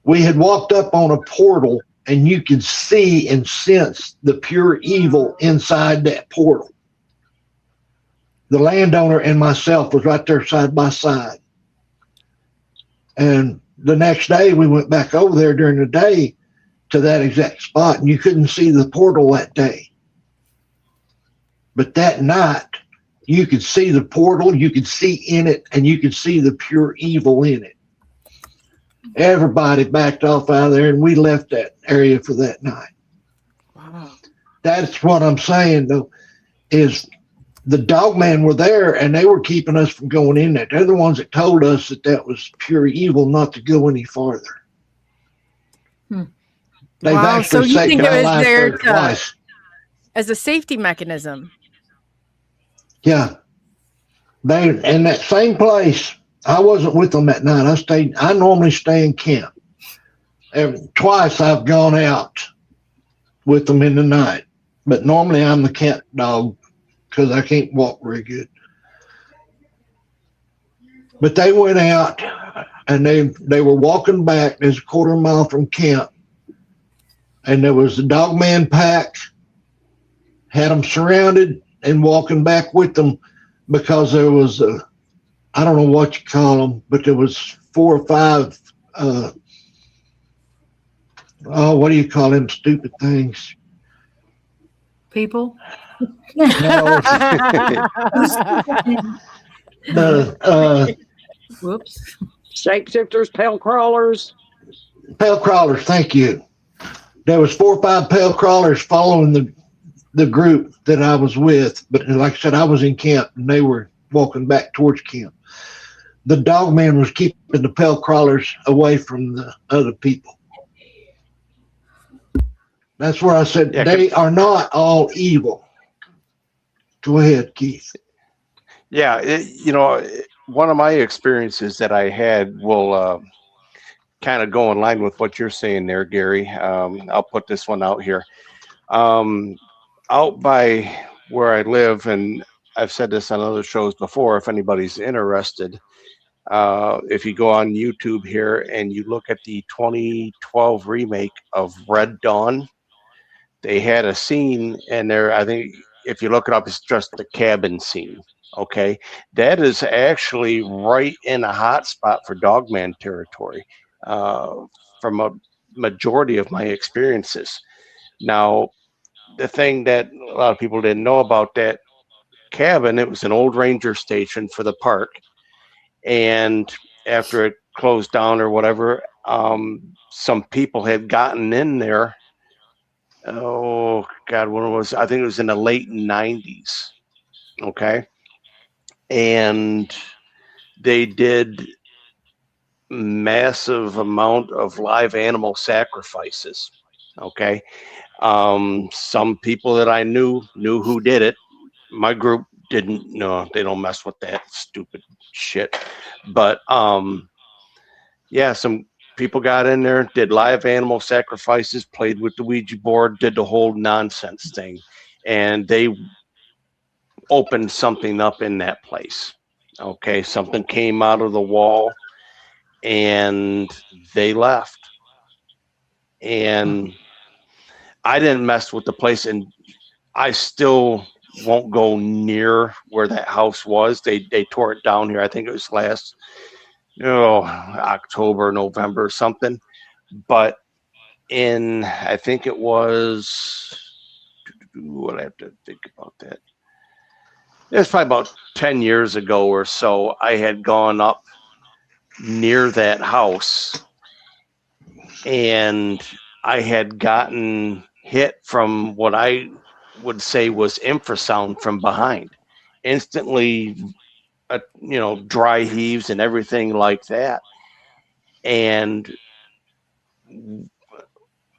Speaker 4: We had walked up on a portal, and you could see and sense the pure evil inside that portal. The landowner and myself was right there side by side. And the next day, we went back over there during the day to that exact spot, and you couldn't see the portal that day. But that night, you could see the portal, you could see in it, and you could see the pure evil in it. Everybody backed off out of there, and we left that area for that night. Wow. That's what I'm saying, though, is the dogmen were there, and they were keeping us from going in there. They're the ones that told us that was pure evil, not to go any farther. They've
Speaker 1: so you think it was there
Speaker 4: twice.
Speaker 1: As a safety mechanism?
Speaker 4: Yeah. They in that same place. I wasn't with them that night. I normally stay in camp. And twice I've gone out with them in the night, but normally I'm the camp dog because I can't walk very good. But they went out and they were walking back. There's a quarter mile from camp, and there was the dogman pack, had them surrounded and walking back with them because there was I don't know what you call them, but there was 4 or 5, what do you call them stupid things?
Speaker 8: People?
Speaker 4: No.
Speaker 6: Whoops. Shapeshifters, pale crawlers.
Speaker 4: Pale crawlers, thank you. There was 4 or 5 pale crawlers following the group that I was with. But like I said, I was in camp and they were walking back towards camp. The dogman was keeping the pale crawlers away from the other people. That's where I said they are not all evil. Go ahead, Keith.
Speaker 7: Yeah, one of my experiences that I had will kind of go in line with what you're saying there, Gary. I'll put this one out here. Out by where I live, and I've said this on other shows before, if anybody's interested, if you go on YouTube here and you look at the 2012 remake of Red Dawn, they had a scene in there, I think if you look it up, it's just the cabin scene. Okay, that is actually right in a hot spot for dogman territory from a majority of my experiences. Now, the thing that a lot of people didn't know about that cabin, it was an old ranger station for the park. And after it closed down or whatever, some people had gotten in there, God, when it was, I think it was in the late 90s. Okay. And they did massive amount of live animal sacrifices. Okay. Some people that I knew who did it. My group didn't know. They don't mess with that stupid shit. But yeah, some people got in there, did live animal sacrifices, played with the Ouija board, did the whole nonsense thing, and they opened something up in that place. Okay, something came out of the wall, and they left. And I didn't mess with the place, and I still won't go near where that house was. They tore it down here. I think it was last October, November, something. But I think it was, what I have to think about that. It was probably about 10 years ago or so. I had gone up near that house, and I had gotten hit from what I would say was infrasound from behind. Instantly, dry heaves and everything like that. And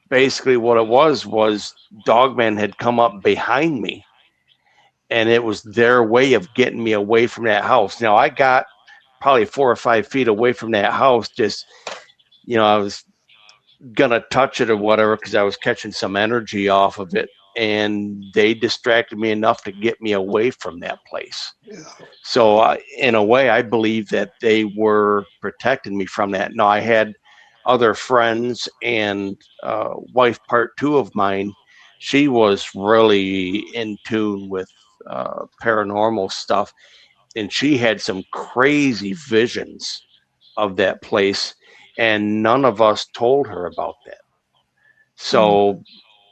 Speaker 7: basically what it was Dogman had come up behind me, and it was their way of getting me away from that house. Now, I got probably 4 or 5 feet away from that house. Just, I was gonna touch it or whatever because I was catching some energy off of it, and they distracted me enough to get me away from that place. Yeah. So in a way, I believe that they were protecting me from that. Now, I had other friends, and wife part 2 of mine, she was really in tune with paranormal stuff, and she had some crazy visions of that place, and none of us told her about that. So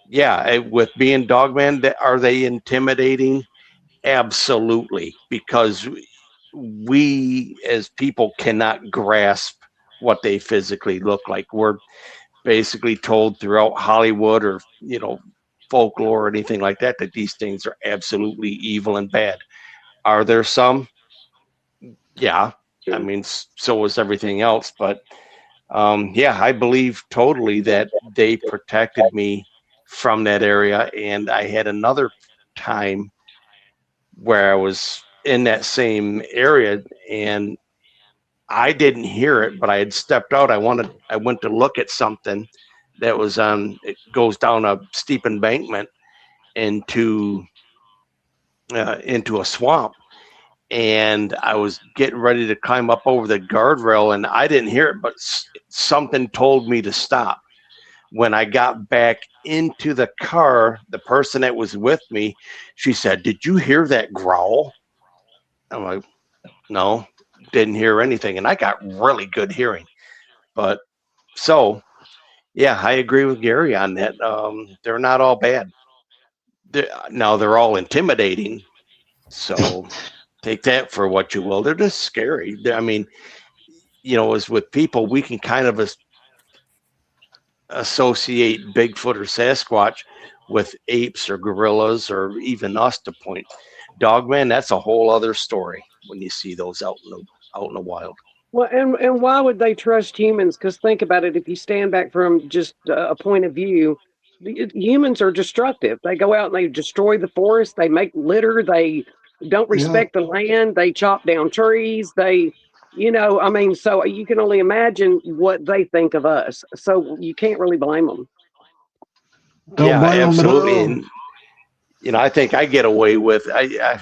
Speaker 7: yeah, with being Dogman, are they intimidating? Absolutely, because we as people cannot grasp what they physically look like. We're basically told throughout Hollywood or folklore or anything like that these things are absolutely evil and bad. Are there some? Yeah, I mean, so is everything else. But yeah, I believe totally that they protected me from that area. And I had another time where I was in that same area, and I didn't hear it, but I had stepped out. I went to look at something that was it goes down a steep embankment into a swamp. And I was getting ready to climb up over the guardrail, and I didn't hear it, but something told me to stop. When I got back into the car, the person that was with me, she said, "Did you hear that growl?" I'm like, "No, didn't hear anything." And I got really good hearing. But so, yeah, I agree with Gary on that. They're not all bad. They're all intimidating. So take that for what you will. They're just scary. I mean, as with people, we can kind of associate Bigfoot or Sasquatch with apes or gorillas or even us to point. Dogman, that's a whole other story when you see those out in the wild.
Speaker 6: Well, and why would they trust humans? Because think about it. If you stand back from just a point of view, humans are destructive. They go out and they destroy the forest. They make litter. They don't respect the land. They chop down trees. They, so you can only imagine what they think of us. So you can't really blame them.
Speaker 4: Don't blame
Speaker 7: absolutely.
Speaker 4: them
Speaker 7: And, I think I get away with, I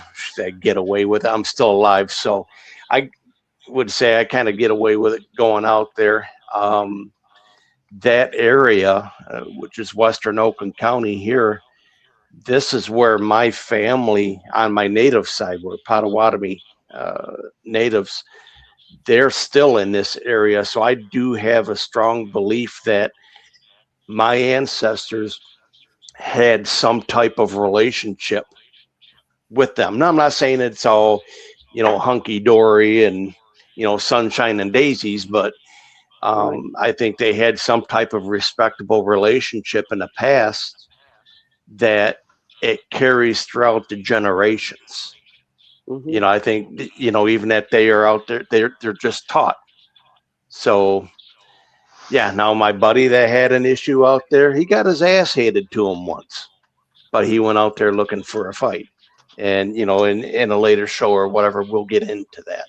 Speaker 7: get away with it. I'm still alive. So I would say I kind of get away with it going out there. That area, which is Western Oakland County here, this is where my family on my native side, we're Potawatomi natives, they're still in this area. So I do have a strong belief that my ancestors had some type of relationship with them. Now, I'm not saying it's all, hunky-dory and, sunshine and daisies, but I think they had some type of respectable relationship in the past that it carries throughout the generations. You know, I think, you know, even that they are out there, they're just taught. So, yeah, now my buddy that had an issue out there, he got his ass handed to him once, but he went out there looking for a fight. And, you know, in a later show or whatever, we'll get into that.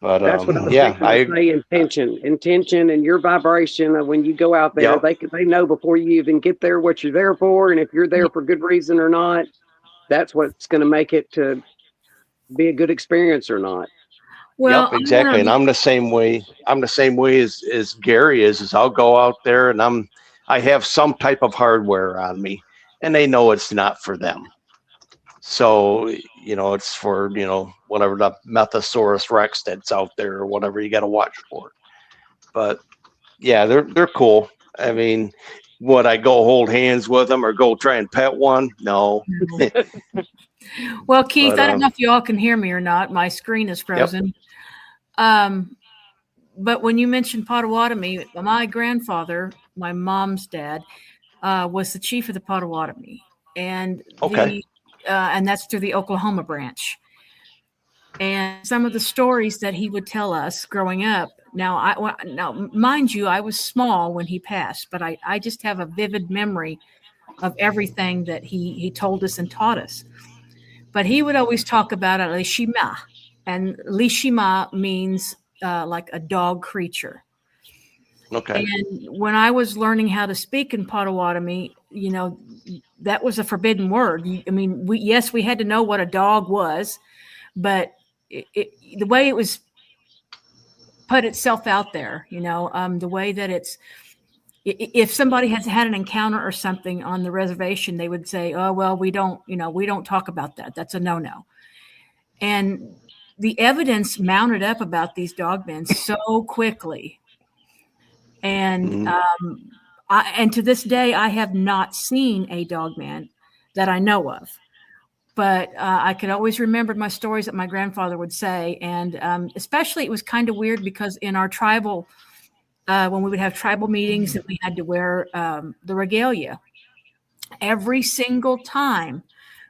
Speaker 7: But
Speaker 6: that's what I was
Speaker 7: yeah,
Speaker 6: thinking to say, intention and your vibration of when you go out there, they know before you even get there what you're there for. And if you're there for good reason or not, that's what's going to make it to be a good experience or not.
Speaker 8: Well,
Speaker 7: yep, exactly. And I'm the same way. I'm the same way as Gary is I'll go out there and I have some type of hardware on me and they know it's not for them. So, you know, it's for, you know, whatever the Methosaurus Rex that's out there or whatever you got to watch for. But yeah, they're cool. I mean, would I go hold hands with them or go try and pet one? No.
Speaker 8: Well, Keith, I don't know if you all can hear me or not. My screen is frozen. Yep. But when you mentioned Potawatomi, my grandfather, my mom's dad, was the chief of the Potawatomi. And and that's through the Oklahoma branch. And some of the stories that he would tell us growing up. Now, mind you, I was small when he passed, but I just have a vivid memory of everything that he told us and taught us. But he would always talk about Lishima, and Lishima means like a dog creature.
Speaker 7: Okay.
Speaker 8: And when I was learning how to speak in Potawatomi, you know, that was a forbidden word. I mean, we had to know what a dog was, but the way it was put itself out there, you know, the way that if somebody has had an encounter or something on the reservation, they would say, oh, well, we don't talk about that. That's a no-no. And the evidence mounted up about these dogmen so quickly. And and to this day, I have not seen a dogman that I know of. But I could always remember my stories that my grandfather would say. And especially it was kind of weird because in our tribal, when we would have tribal meetings and we had to wear the regalia, every single time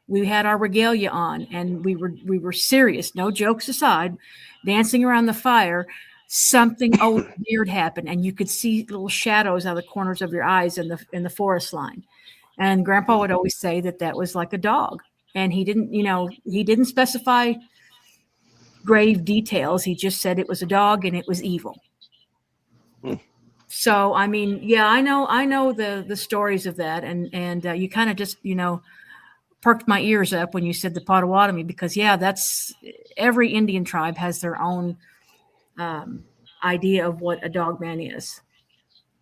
Speaker 8: we had our regalia on and we were serious, no jokes aside, dancing around the fire, something weird happened. And you could see little shadows out of the corners of your eyes in the forest line. And Grandpa would always say that was like a dog. And he didn't specify grave details. He just said it was a dog and it was evil. So, I mean, yeah, I know the stories of that. And you kind of just, you know, perked my ears up when you said the Potawatomi, because that's every Indian tribe has their own idea of what a dogman is.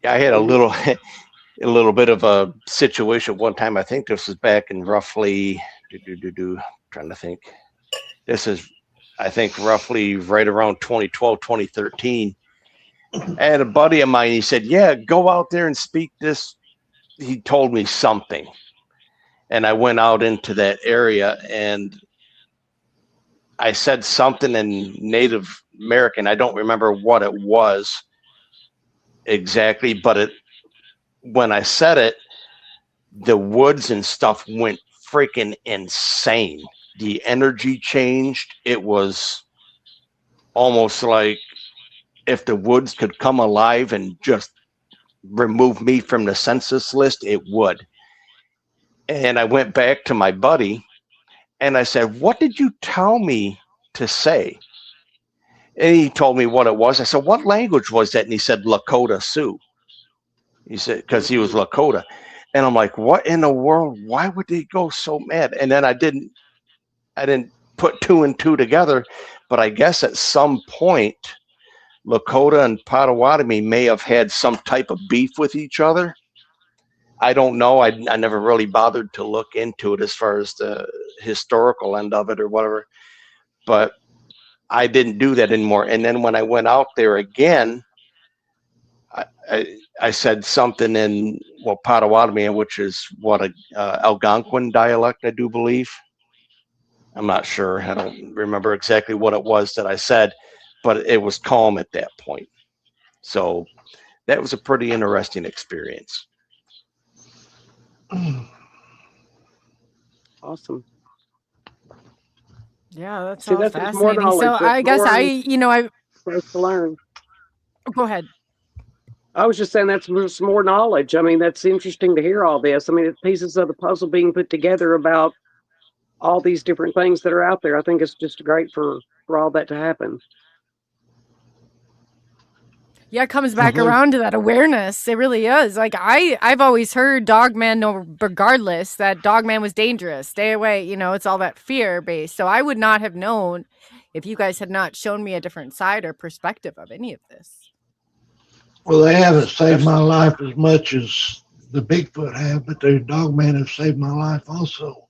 Speaker 8: Yeah,
Speaker 7: I had a little bit of a situation one time. I think this was back in roughly trying to think. This is, I think, roughly right around 2012, 2013. I had a buddy of mine. He said, yeah, go out there and speak this. He told me something. And I went out into that area and I said something in Native American. I don't remember what it was exactly, but when I said it, the woods and stuff went freaking insane. The energy changed. It was almost like if the woods could come alive and just remove me from the census list, it would. And I went back to my buddy and I said, what did you tell me to say? And he told me what it was. I said, what language was that? And he said, Lakota Sioux. He said, because he was Lakota. And I'm like, what in the world? Why would they go so mad? And then I didn't put two and two together, but I guess at some point, Lakota and Potawatomi may have had some type of beef with each other. I don't know. I never really bothered to look into it as far as the historical end of it or whatever, but I didn't do that anymore. And then when I went out there again, I said something in Potawatomi, which is what a Algonquin dialect, I do believe. I'm not sure. I don't remember exactly what it was that I said, but it was calm at that point. So that was a pretty interesting experience.
Speaker 6: Awesome.
Speaker 1: Yeah, that's
Speaker 6: See,
Speaker 1: all
Speaker 6: that's just more
Speaker 1: fascinating. So
Speaker 6: knowledge.
Speaker 1: I guess
Speaker 6: More
Speaker 1: I
Speaker 6: supposed to learn.
Speaker 1: go ahead.
Speaker 6: I was just saying that's just more knowledge. I mean, that's interesting to hear all this. I mean, it's pieces of the puzzle being put together about all these different things that are out there. I think it's just great for all that to happen.
Speaker 1: Yeah, it comes back around to that awareness. It really is. Like I've always heard Dogman, no, regardless, that Dogman was dangerous. Stay away. You know, it's all that fear based. So I would not have known if you guys had not shown me a different side or perspective of any of this.
Speaker 4: Well, they haven't saved my life as much as the Bigfoot have, but the Dogman have saved my life also.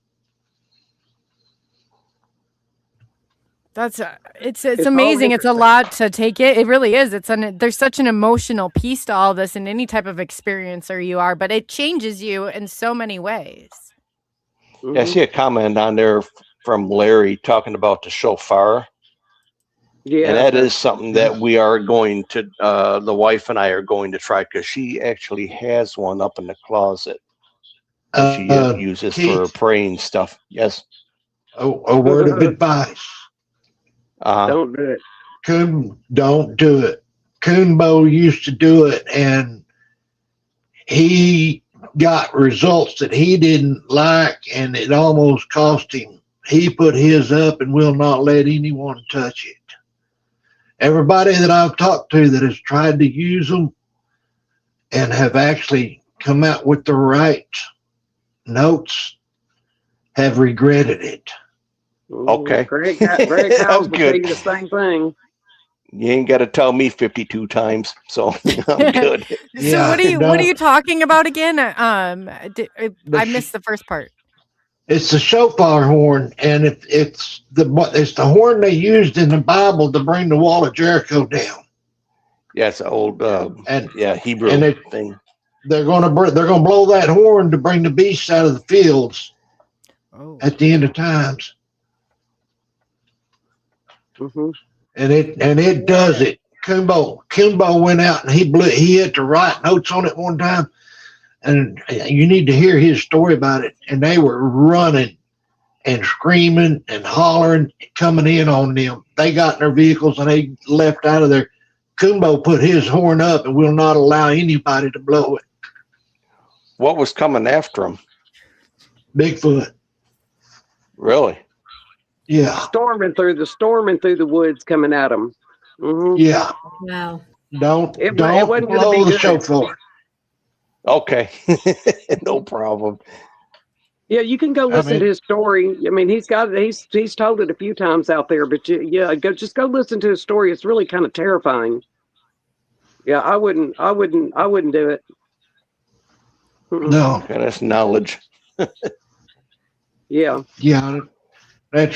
Speaker 1: That's it's amazing. It's a lot to take it. It really is. There's such an emotional piece to all this in any type of experiencer you are, but it changes you in so many ways.
Speaker 7: Yeah, I see a comment on there from Larry talking about the shofar. Yeah, and that is something that we are going to, the wife and I are going to try, because she actually has one up in the closet. She uses for praying stuff. Yes.
Speaker 4: A word of advice.
Speaker 6: Don't do it.
Speaker 4: Don't do it. Coonbo used to do it, and he got results that he didn't like, and it almost cost him. He put his up and will not let anyone touch it. Everybody that I've talked to that has tried to use them and have actually come out with the right notes have regretted it.
Speaker 7: Okay.
Speaker 6: Greg Howes will tell you the same thing.
Speaker 7: You ain't got to tell me 52 times, so I'm good.
Speaker 1: So what are you talking about again? I missed the first part.
Speaker 4: It's the shofar horn, and it's the horn they used in the Bible to bring the wall of Jericho down.
Speaker 7: Yeah, it's an old Hebrew thing.
Speaker 4: They're gonna blow that horn to bring the beasts out of the fields at the end of times.
Speaker 6: Mm-hmm.
Speaker 4: And it does it. Coonbo went out and he hit the right notes on it one time, and you need to hear his story about it. And they were running and screaming and hollering, coming in on them. They got in their vehicles and they left out of there. Coonbo put his horn up and will not allow anybody to blow it.
Speaker 7: What was coming after him?
Speaker 4: Bigfoot.
Speaker 7: Really?
Speaker 4: Yeah.
Speaker 6: Storming through the woods, coming at them. Mm-hmm.
Speaker 4: Yeah.
Speaker 8: Wow.
Speaker 4: Don't blow the shofar.
Speaker 7: Okay. No problem.
Speaker 6: Yeah, you can go listen to his story. I mean, he's told it a few times out there, but go listen to his story. It's really kind of terrifying. Yeah, I wouldn't do it.
Speaker 4: No.
Speaker 7: Okay, that's knowledge.
Speaker 6: Yeah.
Speaker 4: Yeah. I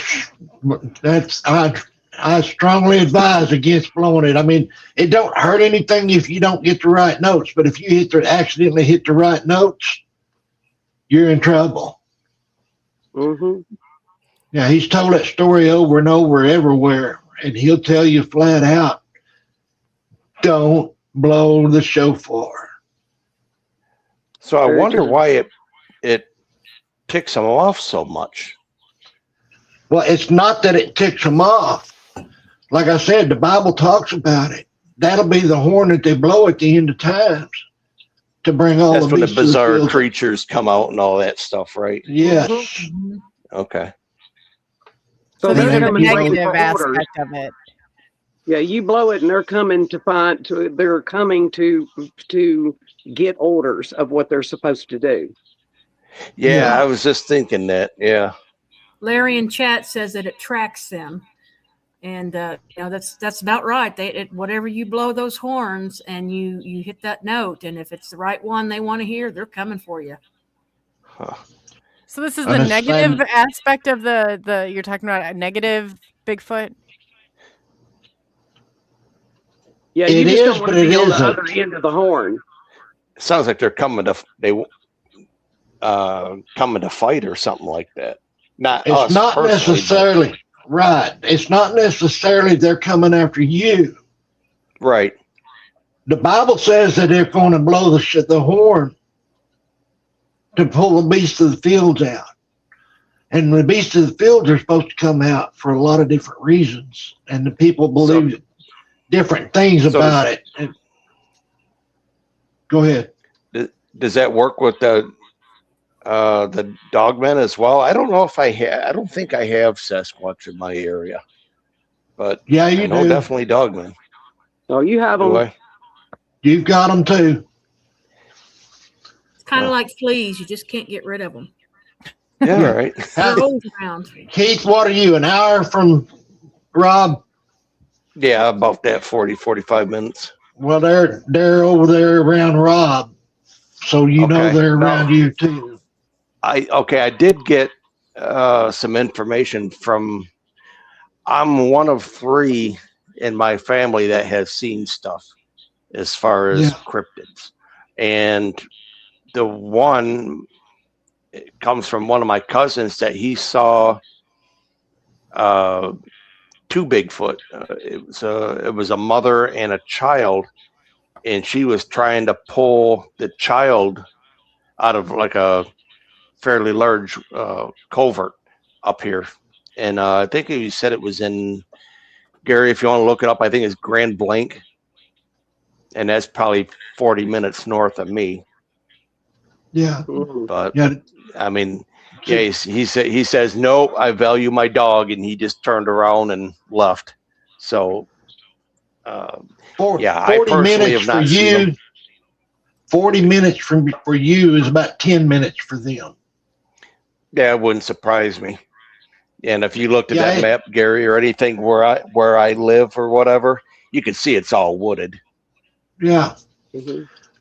Speaker 4: strongly advise against blowing it. I mean, it don't hurt anything if you don't get the right notes, but if you accidentally hit the right notes, you're in trouble.
Speaker 6: Mm-hmm.
Speaker 4: Yeah, he's told that story over and over everywhere, and he'll tell you flat out, don't blow the shofar.
Speaker 7: So I wonder why it ticks them off so much.
Speaker 4: Well, it's not that it ticks them off. Like I said, the Bible talks about it. That'll be the horn that they blow at the end of times to bring all
Speaker 7: That's
Speaker 4: the
Speaker 7: when the
Speaker 4: beasts to
Speaker 7: bizarre
Speaker 4: field.
Speaker 7: creatures come out and all that stuff, right?
Speaker 4: Yes.
Speaker 6: Mm-hmm.
Speaker 7: Okay.
Speaker 1: So these are the
Speaker 6: coming
Speaker 1: negative
Speaker 6: for
Speaker 1: aspect
Speaker 6: orders.
Speaker 1: of it.
Speaker 6: Yeah, you blow it, and they're coming to get orders of what they're supposed to do.
Speaker 7: Yeah, I was just thinking that. Yeah.
Speaker 8: Larry in chat says that it tracks them, and that's about right. Whatever you blow those horns, and you hit that note, and if it's the right one they want to hear, they're coming for you.
Speaker 7: Huh.
Speaker 1: So this is the negative aspect of the you're talking about a negative Bigfoot.
Speaker 6: Yeah, you just don't want to be on the other end of the horn.
Speaker 7: It sounds like they're coming to fight or something like that.
Speaker 4: It's not necessarily right. It's not necessarily they're coming after you.
Speaker 7: Right.
Speaker 4: The Bible says that they're going to blow the horn to pull the beasts of the fields out. And the beasts of the fields are supposed to come out for a lot of different reasons, and the people believe different things about it. Go ahead.
Speaker 7: Does that work with the dogmen as well? I don't know if I don't think I have Sasquatch in my area, but
Speaker 4: yeah, you
Speaker 7: know
Speaker 4: do.
Speaker 7: Definitely dogmen.
Speaker 6: Oh, you have them.
Speaker 4: You've got them too.
Speaker 8: It's kind of like fleas. You just can't get rid of them.
Speaker 7: Yeah, right.
Speaker 8: They're always around.
Speaker 4: Keith, what are you, an hour from Rob?
Speaker 7: Yeah, about that 40, 45 minutes.
Speaker 4: Well, they're over there around Rob, so you know they're around you too.
Speaker 7: I did get some information from. I'm one of 3 in my family that has seen stuff as far as cryptids, and the one comes from one of my cousins that he saw 2 Bigfoot. It was a mother and a child, and she was trying to pull the child out of like a fairly large culvert up here. And I think he said it was in, Gary, if you want to look it up, I think it's Grand Blanc, and that's probably 40 minutes north of me.
Speaker 4: Yeah,
Speaker 7: but I mean, yeah, he says no. I value my dog, and he just turned around and left. So,
Speaker 4: 40
Speaker 7: I personally
Speaker 4: minutes
Speaker 7: have not
Speaker 4: for
Speaker 7: seen
Speaker 4: you.
Speaker 7: them.
Speaker 4: 40 minutes for you is about 10 minutes for them.
Speaker 7: Yeah, it wouldn't surprise me. And if you looked at that map, Gary, or anything where I live or whatever, you can see it's all wooded.
Speaker 4: Yeah.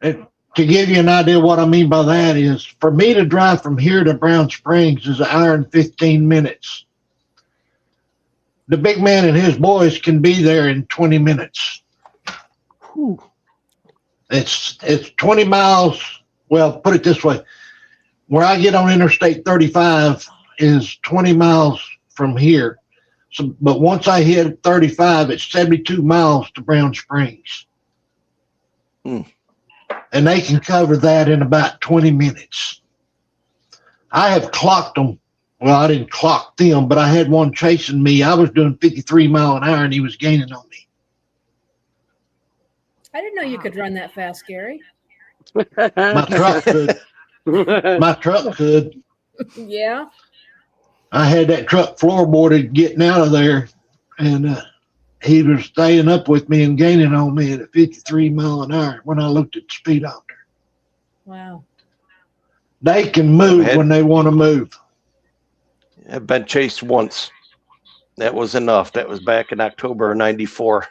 Speaker 4: And to give you an idea what I mean by that is, for me to drive from here to Brown Springs is 1 hour and 15 minutes. The big man and his boys can be there in 20 minutes.
Speaker 7: Whew.
Speaker 4: It's 20 miles. Well, put it this way. Where I get on Interstate 35 is 20 miles from here. So, but once I hit 35, it's 72 miles to Brown Springs. And they can cover that in about 20 minutes. I have clocked them. Well, I didn't clock them, but I had one chasing me. I was doing 53 mile an hour, and he was gaining on me.
Speaker 8: I didn't know you could run that fast, Gary.
Speaker 4: My truck could. My truck could.
Speaker 8: Yeah.
Speaker 4: I had that truck floorboarded getting out of there, and he was staying up with me and gaining on me at 53 mile an hour when I looked at the speedometer.
Speaker 8: Wow.
Speaker 4: They can move when they want to move.
Speaker 7: I've been chased once. That was enough. That was back in October of 94.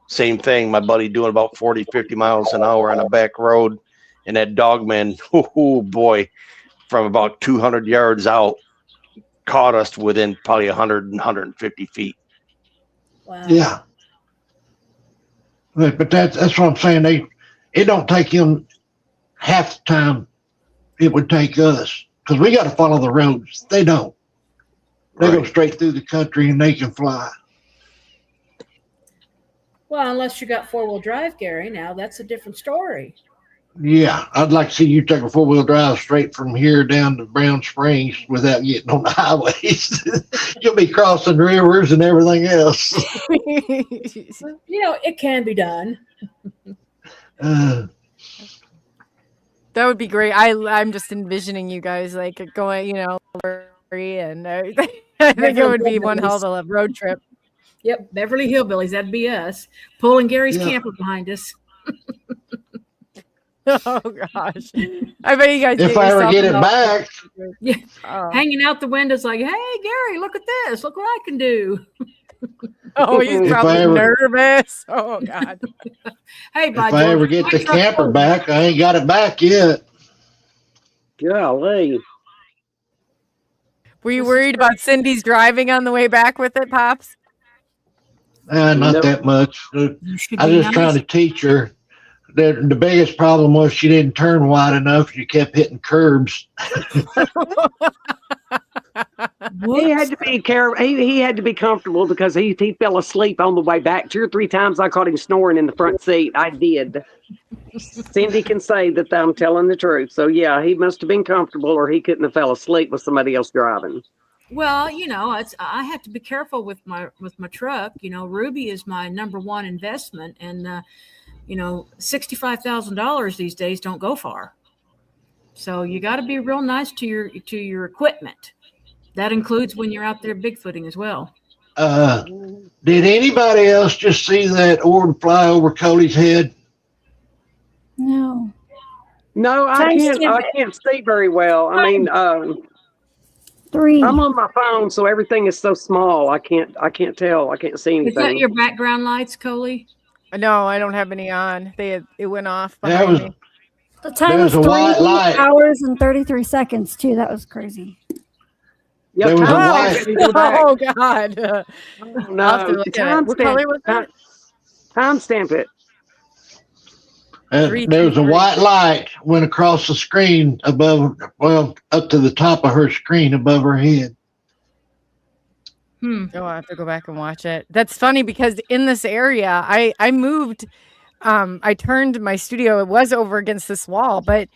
Speaker 7: Same thing. My buddy doing about 40, 50 miles an hour on a back road. And that dogman, oh boy, from about 200 yards out, caught us within probably 100 and 150 feet.
Speaker 8: Wow.
Speaker 4: Yeah. But that's what I'm saying. It don't take him half the time it would take us, because we got to follow the roads. They don't. They go straight through the country and they can fly.
Speaker 8: Well, unless you got 4-wheel drive, Gary, now that's a different story.
Speaker 4: Yeah, I'd like to see you take a 4-wheel drive straight from here down to Brown Springs without getting on the highways. You'll be crossing rivers and everything else.
Speaker 8: You know, it can be done.
Speaker 1: That would be great. I'm just envisioning you guys like going, and everything. I think it would be one hell of a road trip.
Speaker 8: Yep, Beverly Hillbillies, that'd be us. Pulling Gary's camper behind us.
Speaker 1: Oh gosh, I bet you guys.
Speaker 4: If I ever get it back,
Speaker 8: hanging out the windows like, "Hey, Gary, look at this! Look what I can do."
Speaker 1: Oh, he's probably nervous. Oh God.
Speaker 8: Hey,
Speaker 4: if I ever get the camper back, I ain't got it back yet.
Speaker 6: Golly.
Speaker 1: Were you worried about Cindy's driving on the way back with it, Pops?
Speaker 4: Not that much. I was just trying to teach her. The biggest problem was she didn't turn wide enough. She kept hitting curbs.
Speaker 6: He had to be careful. He had to be comfortable because he fell asleep on the way back. 2 or 3 times I caught him snoring in the front seat. I did. Cindy can say that I'm telling the truth. So yeah, he must have been comfortable, or he couldn't have fell asleep with somebody else driving.
Speaker 8: Well, I have to be careful with my truck. Ruby is my number one investment, and $65,000 these days don't go far. So you got to be real nice to your equipment. That includes when you're out there bigfooting as well.
Speaker 4: Did anybody else just see that orb fly over Coley's head?
Speaker 3: No.
Speaker 6: No, I can't see very well. I mean,
Speaker 3: 3.
Speaker 6: I'm on my phone, so everything is so small. I can't tell. I can't see anything.
Speaker 8: Is that your background lights, Coley?
Speaker 1: No, I don't have any on. It went off behind me.
Speaker 2: The time was 3 hours and 33 seconds too. That was crazy.
Speaker 6: Yep,
Speaker 1: oh God!
Speaker 6: No, timestamp it.
Speaker 4: There was a white light went across the screen above, up to the top of her screen above her head.
Speaker 1: Oh, I have to go back and watch it. That's funny because in this area, I moved. I turned my studio. It was over against this wall, but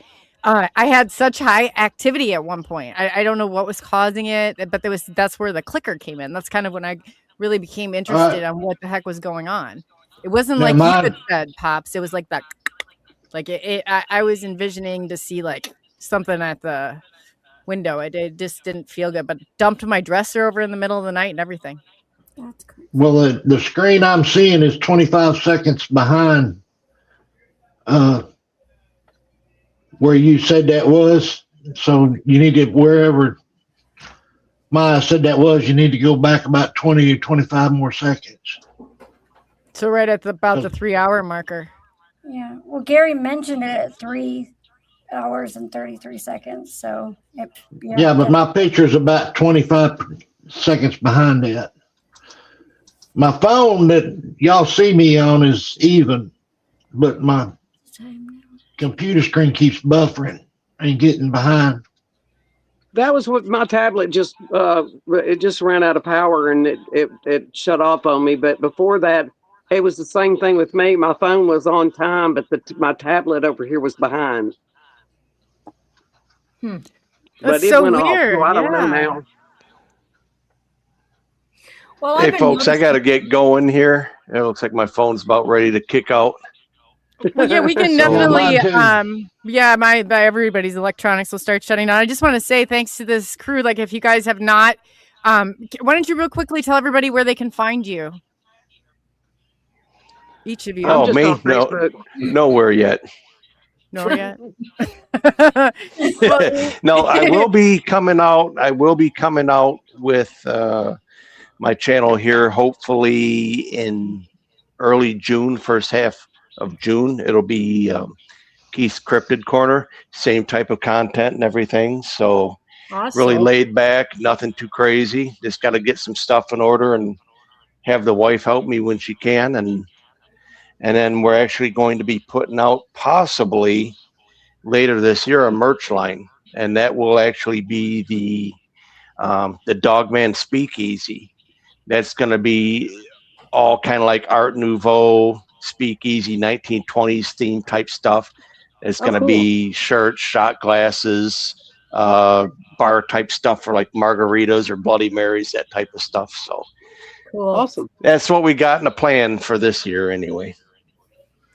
Speaker 1: I had such high activity at one point. I don't know what was causing it, but that's where the clicker came in. That's kind of when I really became interested on what the heck was going on. It wasn't like you had said, Pops. It was like that. Like I was envisioning to see like something at the window. It just didn't feel good, but dumped my dresser over in the middle of the night and everything.
Speaker 2: That's crazy.
Speaker 4: Well, the screen I'm seeing is 25 seconds behind where you said that was. So you need to, wherever Maya said that was, you need to go back about 20 or 25 more seconds.
Speaker 1: So right at about the 3 hour marker.
Speaker 2: Yeah. Well, Gary mentioned it at 3 hours and 33 seconds. So
Speaker 4: yeah, but my picture's about 25 seconds behind that. My phone that y'all see me on is even, but my computer screen keeps buffering and getting behind.
Speaker 6: That was what my tablet just ran out of power and it shut off on me. But before that, it was the same thing with me. My phone was on time, but my tablet over here was behind.
Speaker 1: That's
Speaker 6: but it
Speaker 1: so
Speaker 6: went
Speaker 1: weird.
Speaker 6: off, so I don't know now.
Speaker 8: Well,
Speaker 7: hey, folks, I got to get going here. It looks like my phone's about ready to kick out.
Speaker 1: Well, yeah, we can definitely, everybody's electronics will start shutting down. I just want to say thanks to this crew. Like, if you guys have not, why don't you real quickly tell everybody where they can find you? Each of you.
Speaker 7: Oh, me? No, nowhere yet.
Speaker 1: Nowhere yet?
Speaker 7: No, I will be coming out. I will be coming out with my channel here, hopefully in early June, first half of June. It'll be Keith's Cryptid Corner, same type of content and everything. So really laid back, nothing too crazy. Just got to get some stuff in order and have the wife help me when she can. And then we're actually going to be putting out possibly later this year a merch line, and that will actually be the Dogman Speakeasy. That's going to be all kind of like Art Nouveau, Speakeasy, 1920s theme type stuff. It's going to be shirts, shot glasses, bar type stuff for like margaritas or Bloody Marys, that type of stuff. So
Speaker 8: cool.
Speaker 6: Awesome.
Speaker 7: That's what we got in the plan for this year anyway.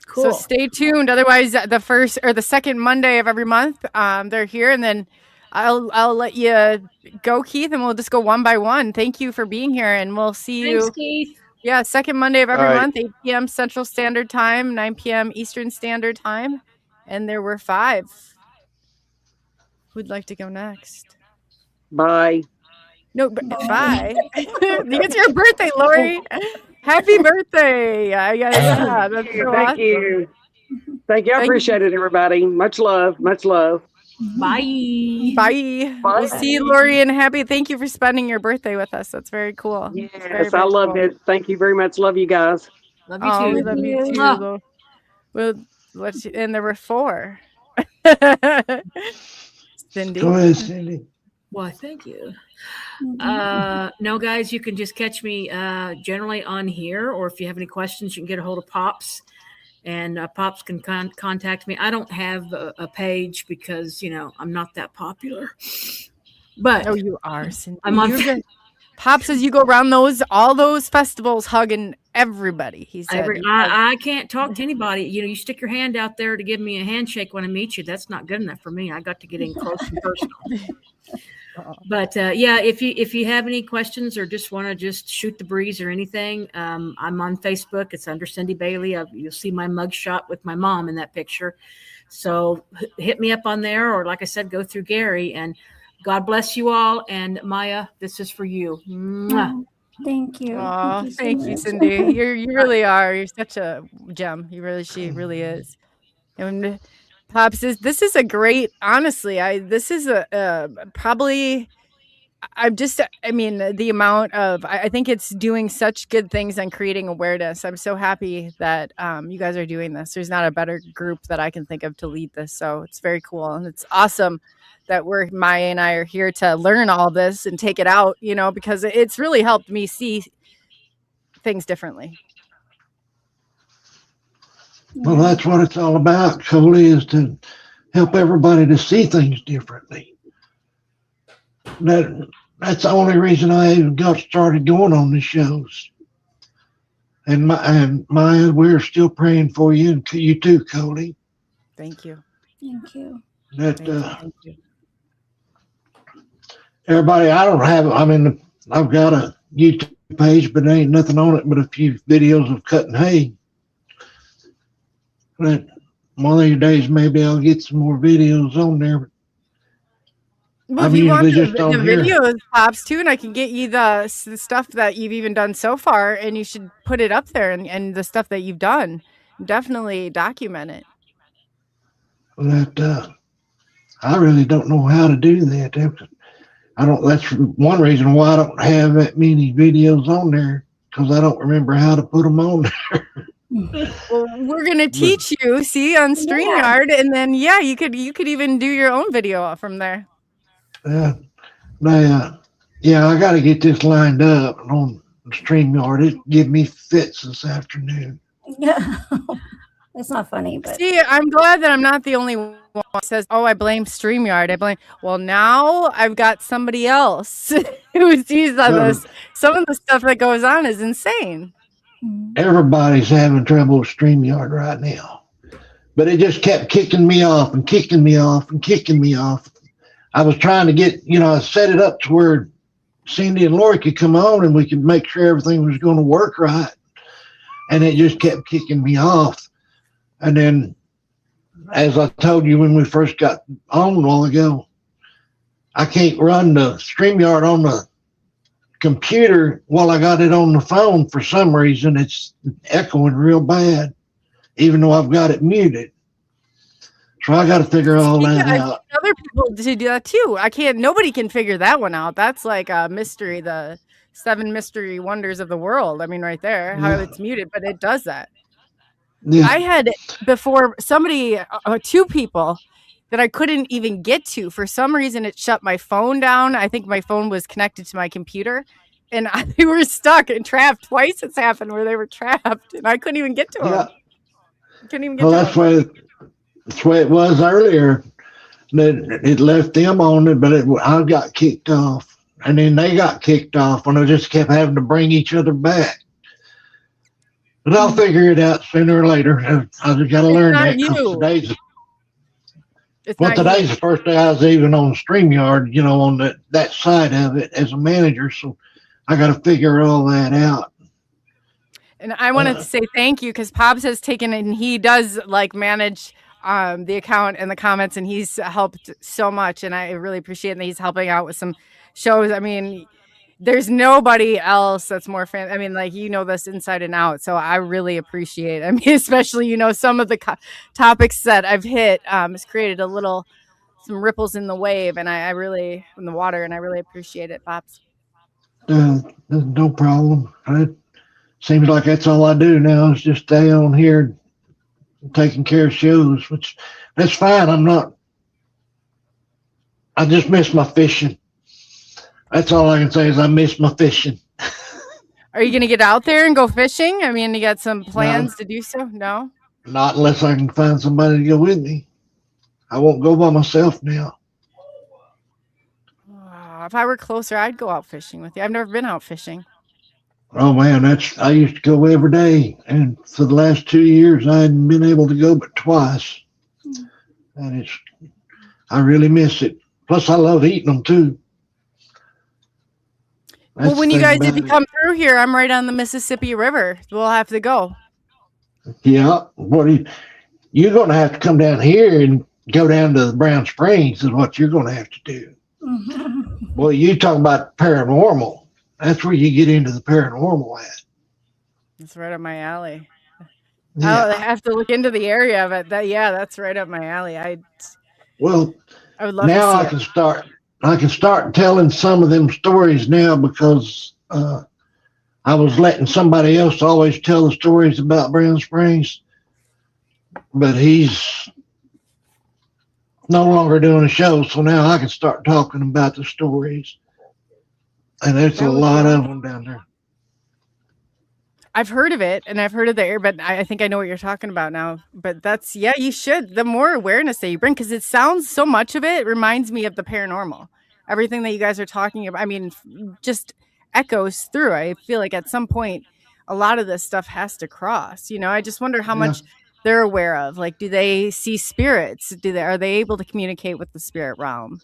Speaker 1: Cool. So stay tuned. Otherwise, the first or the second Monday of every month, they're here, and then I'll let you go, Keith, and we'll just go one by one. Thank you for being here, and we'll see you.
Speaker 8: Thanks, Keith.
Speaker 1: Yeah, second Monday of every month, 8 p.m. Central Standard Time, 9 p.m. Eastern Standard Time, and there were 5. Who'd like to go next?
Speaker 6: Bye.
Speaker 1: No, but bye. It's your birthday, Lori. Happy birthday. Yeah, that's so
Speaker 6: Thank
Speaker 1: awesome.
Speaker 6: you. Thank you. I appreciate it, everybody. Much love. Much love.
Speaker 8: Bye.
Speaker 1: Bye. We'll see you, Lori and Happy. Thank you for spending your birthday with us. That's very cool.
Speaker 6: Yes,
Speaker 1: very,
Speaker 6: I loved it. Thank you very much. Love you guys.
Speaker 8: Love you too.
Speaker 1: We love you too. Well, and there were 4. Cindy.
Speaker 4: Go ahead, Cindy.
Speaker 8: Well, thank you. No, guys, you can just catch me generally on here, or if you have any questions, you can get a hold of Pops, and Pops can contact me. I don't have a page because, I'm not that popular. But
Speaker 1: Oh, you are, Cindy.
Speaker 8: I'm on.
Speaker 1: Pop says you go around all those festivals hugging everybody. He said,
Speaker 8: I can't talk to anybody. You know, you stick your hand out there to give me a handshake when I meet you. That's not good enough for me. I got to get in close and personal. But yeah, if you have any questions or just want to just shoot the breeze or anything, I'm on Facebook. It's under Cindy Bailey. You'll see my mugshot with my mom in that picture. So hit me up on there, or like I said, go through Gary. And God bless you all. And Maya, this is for you. Mwah.
Speaker 3: Thank you.
Speaker 1: Oh, thank you, Cindy. You really are. You're such a gem. She really is. And Pop says, this is a great, honestly, this is probably, I mean, the amount of, I think it's doing such good things and creating awareness. I'm so happy that you guys are doing this. There's not a better group that I can think of to lead this. So it's very cool. And it's awesome that Maya and I are here to learn all this and take it out, you know, because it's really helped me see things differently.
Speaker 4: Well, that's what it's all about, Coley, is to help everybody to see things differently. That's the only reason I even got started going on the shows. And Maya, we're still praying for you, and you too, Coley.
Speaker 1: Thank you.
Speaker 3: Thank you.
Speaker 1: Thank you.
Speaker 4: Everybody, I've got a YouTube page, but there ain't nothing on it but a few videos of cutting hay. But one of these days, maybe I'll get some more videos on there.
Speaker 1: Well, if you want the videos, Pops, too, and I can get you the stuff that you've even done so far, and you should put it up there, and the stuff that you've done. Definitely document it.
Speaker 4: I really don't know how to do that. That's one reason why I don't have that many videos on there, because I don't remember how to put them on there.
Speaker 1: Well, we're gonna teach you, see, on StreamYard, and then you could even do your own video from there.
Speaker 4: I got to get this lined up on StreamYard. It give me fits this afternoon.
Speaker 2: Yeah, it's not funny, but
Speaker 1: see, I'm glad that I'm not the only one who says, "Oh, I blame StreamYard." Well, now I've got somebody else who sees this. Some of the stuff that goes on is insane.
Speaker 4: Everybody's having trouble with StreamYard right now, but it just kept kicking me off and kicking me off and kicking me off. I was trying to get, I set it up to where Cindy and Lori could come on and we could make sure everything was going to work right. And it just kept kicking me off. And then, as I told you when we first got on a while ago, I can't run the StreamYard on the computer while I got it on the phone. For some reason, it's echoing real bad, even though I've got it muted. So I got to figure all that out.
Speaker 1: Other people to do that too. Nobody can figure that one out. That's like a mystery, the 7 mystery wonders of the world. I mean, right there, how it's muted, but it does that. Yeah. I had before somebody, 2 people that I couldn't even get to. For some reason, it shut my phone down. I think my phone was connected to my computer, and they were stuck and trapped. Twice it's happened where they were trapped, and I couldn't even get to them. Couldn't even get to them.
Speaker 4: That's the way it was earlier. It left them on it, but I got kicked off. And then they got kicked off, and I just kept having to bring each other back. But I'll figure it out sooner or later. I just got to learn that. Today's the first day I was even on StreamYard, on that side of it as a manager. So I got to figure all that out.
Speaker 1: And I wanted to say thank you, because Pops has taken it, and he does manage the account and the comments, and he's helped so much, and I really appreciate that he's helping out with some shows. I mean, there's nobody else that's more fan. I mean, this inside and out. So I really appreciate it. I mean, especially, some of the topics that I've hit has created some ripples in the wave, and I really, in the water, and I really appreciate it, Pops.
Speaker 4: No problem. It seems like that's all I do now is just stay on here taking care of shows, which that's fine. I just miss my fishing. That's all I can say is I miss my fishing.
Speaker 1: Are you going to get out there and go fishing? I mean, you got some plans to do so? No?
Speaker 4: Not unless I can find somebody to go with me. I won't go by myself now.
Speaker 1: if I were closer, I'd go out fishing with you. I've never been out fishing.
Speaker 4: Oh man, I used to go every day, and for the last 2 years, I hadn't been able to go but twice, and I really miss it. Plus, I love eating them too.
Speaker 1: Well, when you guys, if you come through here, I'm right on the Mississippi River. We'll have to go.
Speaker 4: Yeah, you're going to have to come down here and go down to the Brown Springs is what you're going to have to do. Well, you talk about paranormal. That's where you get into the paranormal at.
Speaker 1: That's right up my alley.
Speaker 4: Yeah.
Speaker 1: I have to look into the area, but that's right up my alley. I would love
Speaker 4: now
Speaker 1: to see
Speaker 4: I can start telling some of them stories now because I was letting somebody else always tell the stories about Brown Springs, but he's no longer doing a show, so now I can start talking about the stories. And there's a lot of them down there.
Speaker 1: I've heard of it, and I've heard of the area, but I think I know what you're talking about now. But that's, you should. The more awareness that you bring, because it sounds, so much of it reminds me of the paranormal. Everything that you guys are talking about, I mean, just echoes through. I feel like at some point, a lot of this stuff has to cross. I just wonder how much they're aware of. Like, do they see spirits? Are they able to communicate with the spirit realm?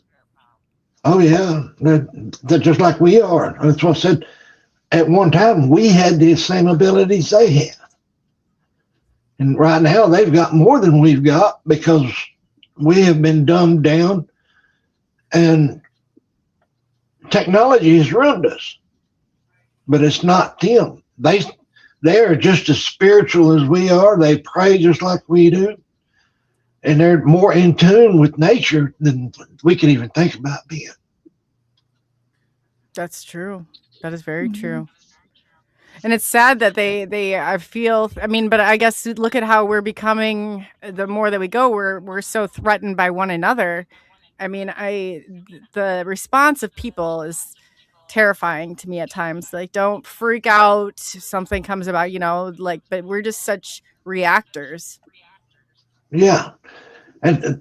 Speaker 4: Oh, yeah. They're just like we are. That's what I said. At one time, we had the same abilities they have. And right now, they've got more than we've got because we have been dumbed down and technology has ruined us. But it's not them. They are just as spiritual as we are. They pray just like we do. And they're more in tune with nature than we can even think about being.
Speaker 1: That's true. That is very true. And it's sad that I feel, but I guess look at how we're becoming, the more that we go, we're so threatened by one another. The response of people is terrifying to me at times. Like, don't freak out. Something comes about, but we're just such reactors.
Speaker 4: Yeah. And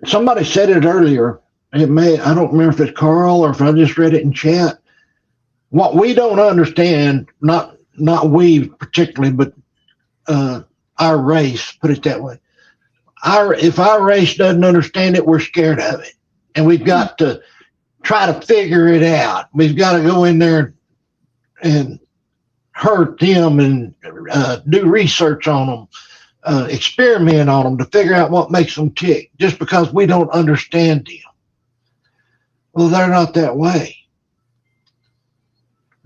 Speaker 4: somebody said it earlier. I don't remember if it's Carl or if I just read it in chat. What we don't understand, not we particularly, but our race, put it that way. If our race doesn't understand it, we're scared of it. And we've got to try to figure it out. We've got to go in there and hurt them and do research on them, experiment on them to figure out what makes them tick, just because we don't understand them. Well, they're not that way.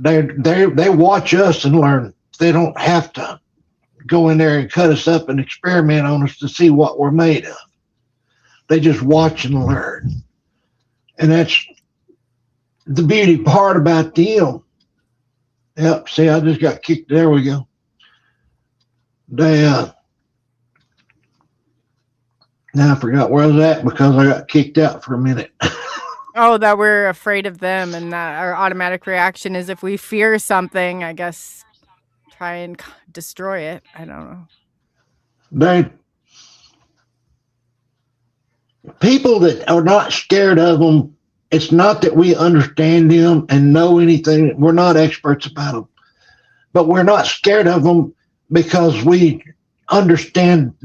Speaker 4: They watch us and learn. They don't have to go in there and cut us up and experiment on us to see what we're made of. They just watch and learn. And that's the beauty part about them. Yep, see, I just got kicked. There we go. Now I forgot where I was at because I got kicked out for a minute.
Speaker 1: Oh, that we're afraid of them, and that our automatic reaction is if we fear something, I guess, try and destroy it. I don't know.
Speaker 4: People that are not scared of them, it's not that we understand them and know anything. We're not experts about them, but we're not scared of them because we understand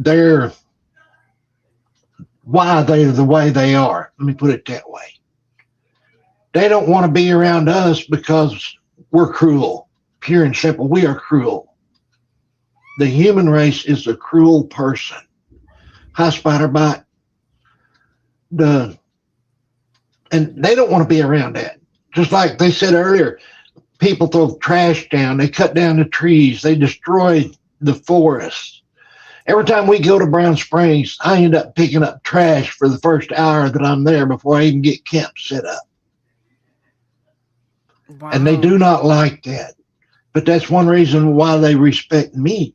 Speaker 4: why they're the way they are. Let me put it that way. They don't want to be around us because we're cruel. Pure and simple, we are cruel. The human race is a cruel person. Hi, Spiderbite. And they don't want to be around that. Just like they said earlier, people throw trash down, they cut down the trees, they destroy the forests. Every time we go to Brown Springs, I end up picking up trash for the first hour that I'm there before I even get camp set up. Wow. And they do not like that. But that's one reason why they respect me,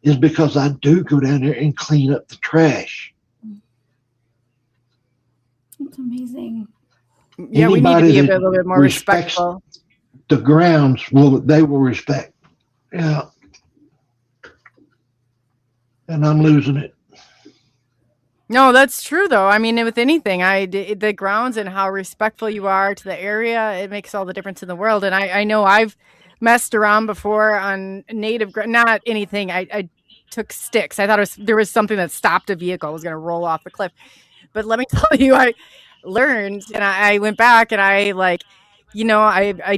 Speaker 4: is because I do go down there and clean up the trash.
Speaker 2: That's amazing.
Speaker 1: Yeah, we need to be a little bit more respectful.
Speaker 4: The grounds they will respect. Yeah. And I'm losing it.
Speaker 1: No, that's true though. I mean, with anything, the grounds and how respectful you are to the area, it makes all the difference in the world. And I know I've messed around before on not anything. I took sticks. I thought there was something that stopped a vehicle. It was going to roll off the cliff. But let me tell you, I learned, and I went back and I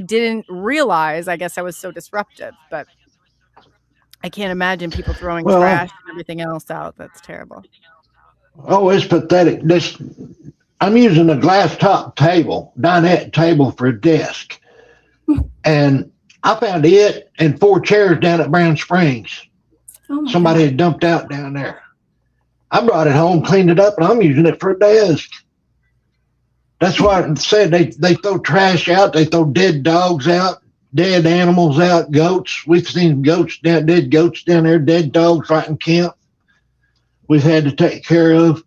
Speaker 1: didn't realize, I guess I was so disruptive, but I can't imagine people throwing trash and everything else out. That's terrible.
Speaker 4: Oh, it's pathetic. I'm using a glass top table, dinette table for a desk. And I found it and 4 chairs down at Brown Springs. Oh, somebody had dumped out down there. I brought it home, cleaned it up, and I'm using it for a desk. That's why I said they throw trash out. They throw dead dogs out, dead animals out, goats. We've seen dead goats down there, dead dogs right in camp. We've had to take care of.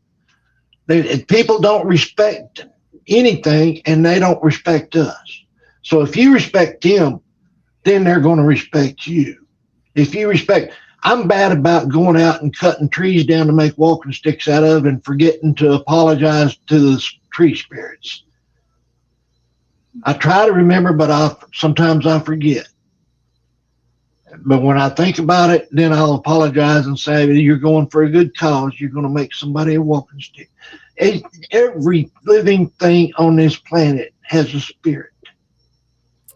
Speaker 4: People don't respect anything, and they don't respect us. So if you respect them, then they're going to respect you. If you respect, I'm bad about going out and cutting trees down to make walking sticks out of and forgetting to apologize to the tree spirits. I try to remember, but sometimes I forget. But when I think about it, then I'll apologize and say, you're going for a good cause. You're going to make somebody a walking stick. Every living thing on this planet has a spirit.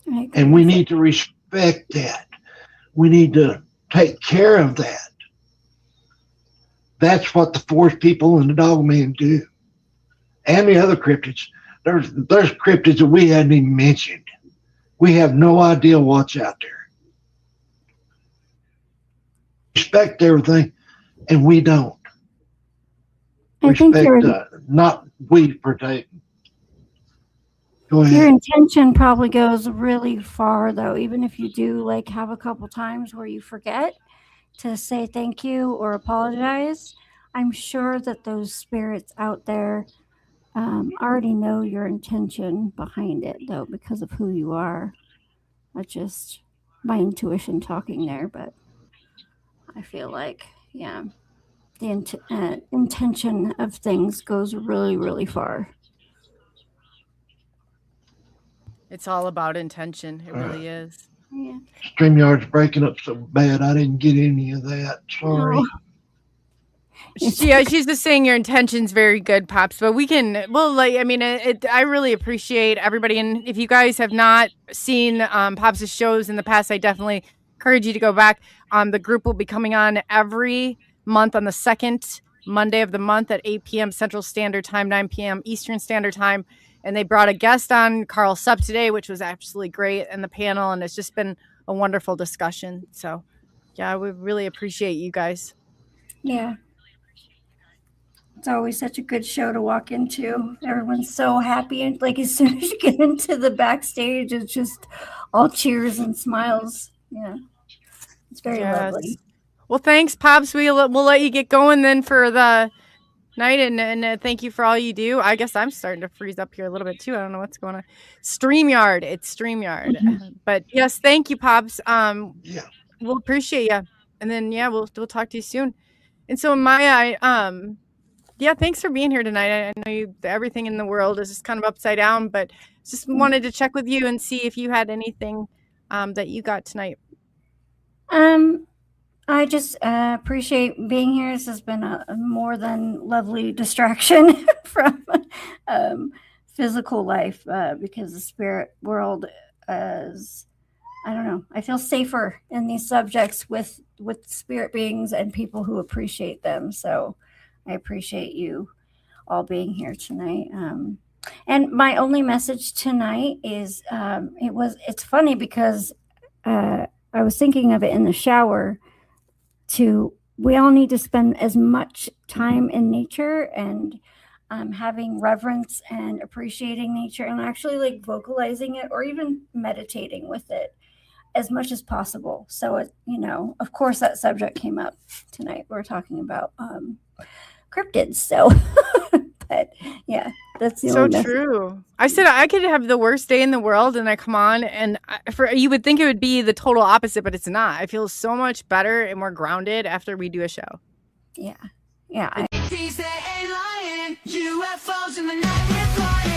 Speaker 4: And we need to respect that. We need to take care of that. That's what the forest people and the dog men do. And the other cryptids. There's cryptids that we hadn't even mentioned. We have no idea what's out there. Respect everything, and we don't. Not we partake. Go ahead.
Speaker 3: Your intention probably goes really far, though. Even if you do have a couple times where you forget to say thank you or apologize, I'm sure that those spirits out there already know your intention behind it, though, because of who you are. That's just my intuition talking there, but I feel like, the intention of things goes really, really far.
Speaker 1: It's all about intention. It really is.
Speaker 3: Yeah.
Speaker 4: StreamYard's breaking up so bad. I didn't get any of that. Sorry.
Speaker 3: No.
Speaker 1: Yeah, she's just saying your intention's very good, Pops. But I really appreciate everybody. And if you guys have not seen Pops' shows in the past, I definitely encourage you to go back. The group will be coming on every month on the second Monday of the month at 8 p.m. Central Standard Time, 9 p.m. Eastern Standard Time. And they brought a guest on, Carl Supp, today, which was absolutely great in the panel. And it's just been a wonderful discussion. So, yeah, we really appreciate you guys.
Speaker 2: Yeah. It's always such a good show to walk into. Everyone's so happy. And as soon as you get into the backstage, it's just all cheers and smiles. Yeah. It's very lovely.
Speaker 1: Well, thanks, Pops. We'll let you get going then for the night, and thank you for all you do. I guess I'm starting to freeze up here a little bit too. I don't know what's going on. StreamYard. It's StreamYard. Mm-hmm. But yes, thank you, Pops. We'll appreciate you. And then we'll talk to you soon. And so Maya, thanks for being here tonight. I know everything in the world is just kind of upside down, but just wanted to check with you and see if you had anything that you got tonight.
Speaker 2: I just appreciate being here. This has been a more than lovely distraction from physical life because the spirit world is, I don't know, I feel safer in these subjects with spirit beings and people who appreciate them. So I appreciate you all being here tonight. And my only message tonight is it's funny because I was thinking of it in the shower. We all need to spend as much time in nature and having reverence and appreciating nature and actually vocalizing it or even meditating with it as much as possible. So, of course that subject came up tonight. We're talking about cryptids. So, but yeah, that's the
Speaker 1: so true. I said I could have the worst day in the world and I come on and you would think it would be the total opposite, but it's not. I feel so much better and more grounded after we do a show.
Speaker 2: Yeah. Yeah.
Speaker 10: UFOs in the night we're flying.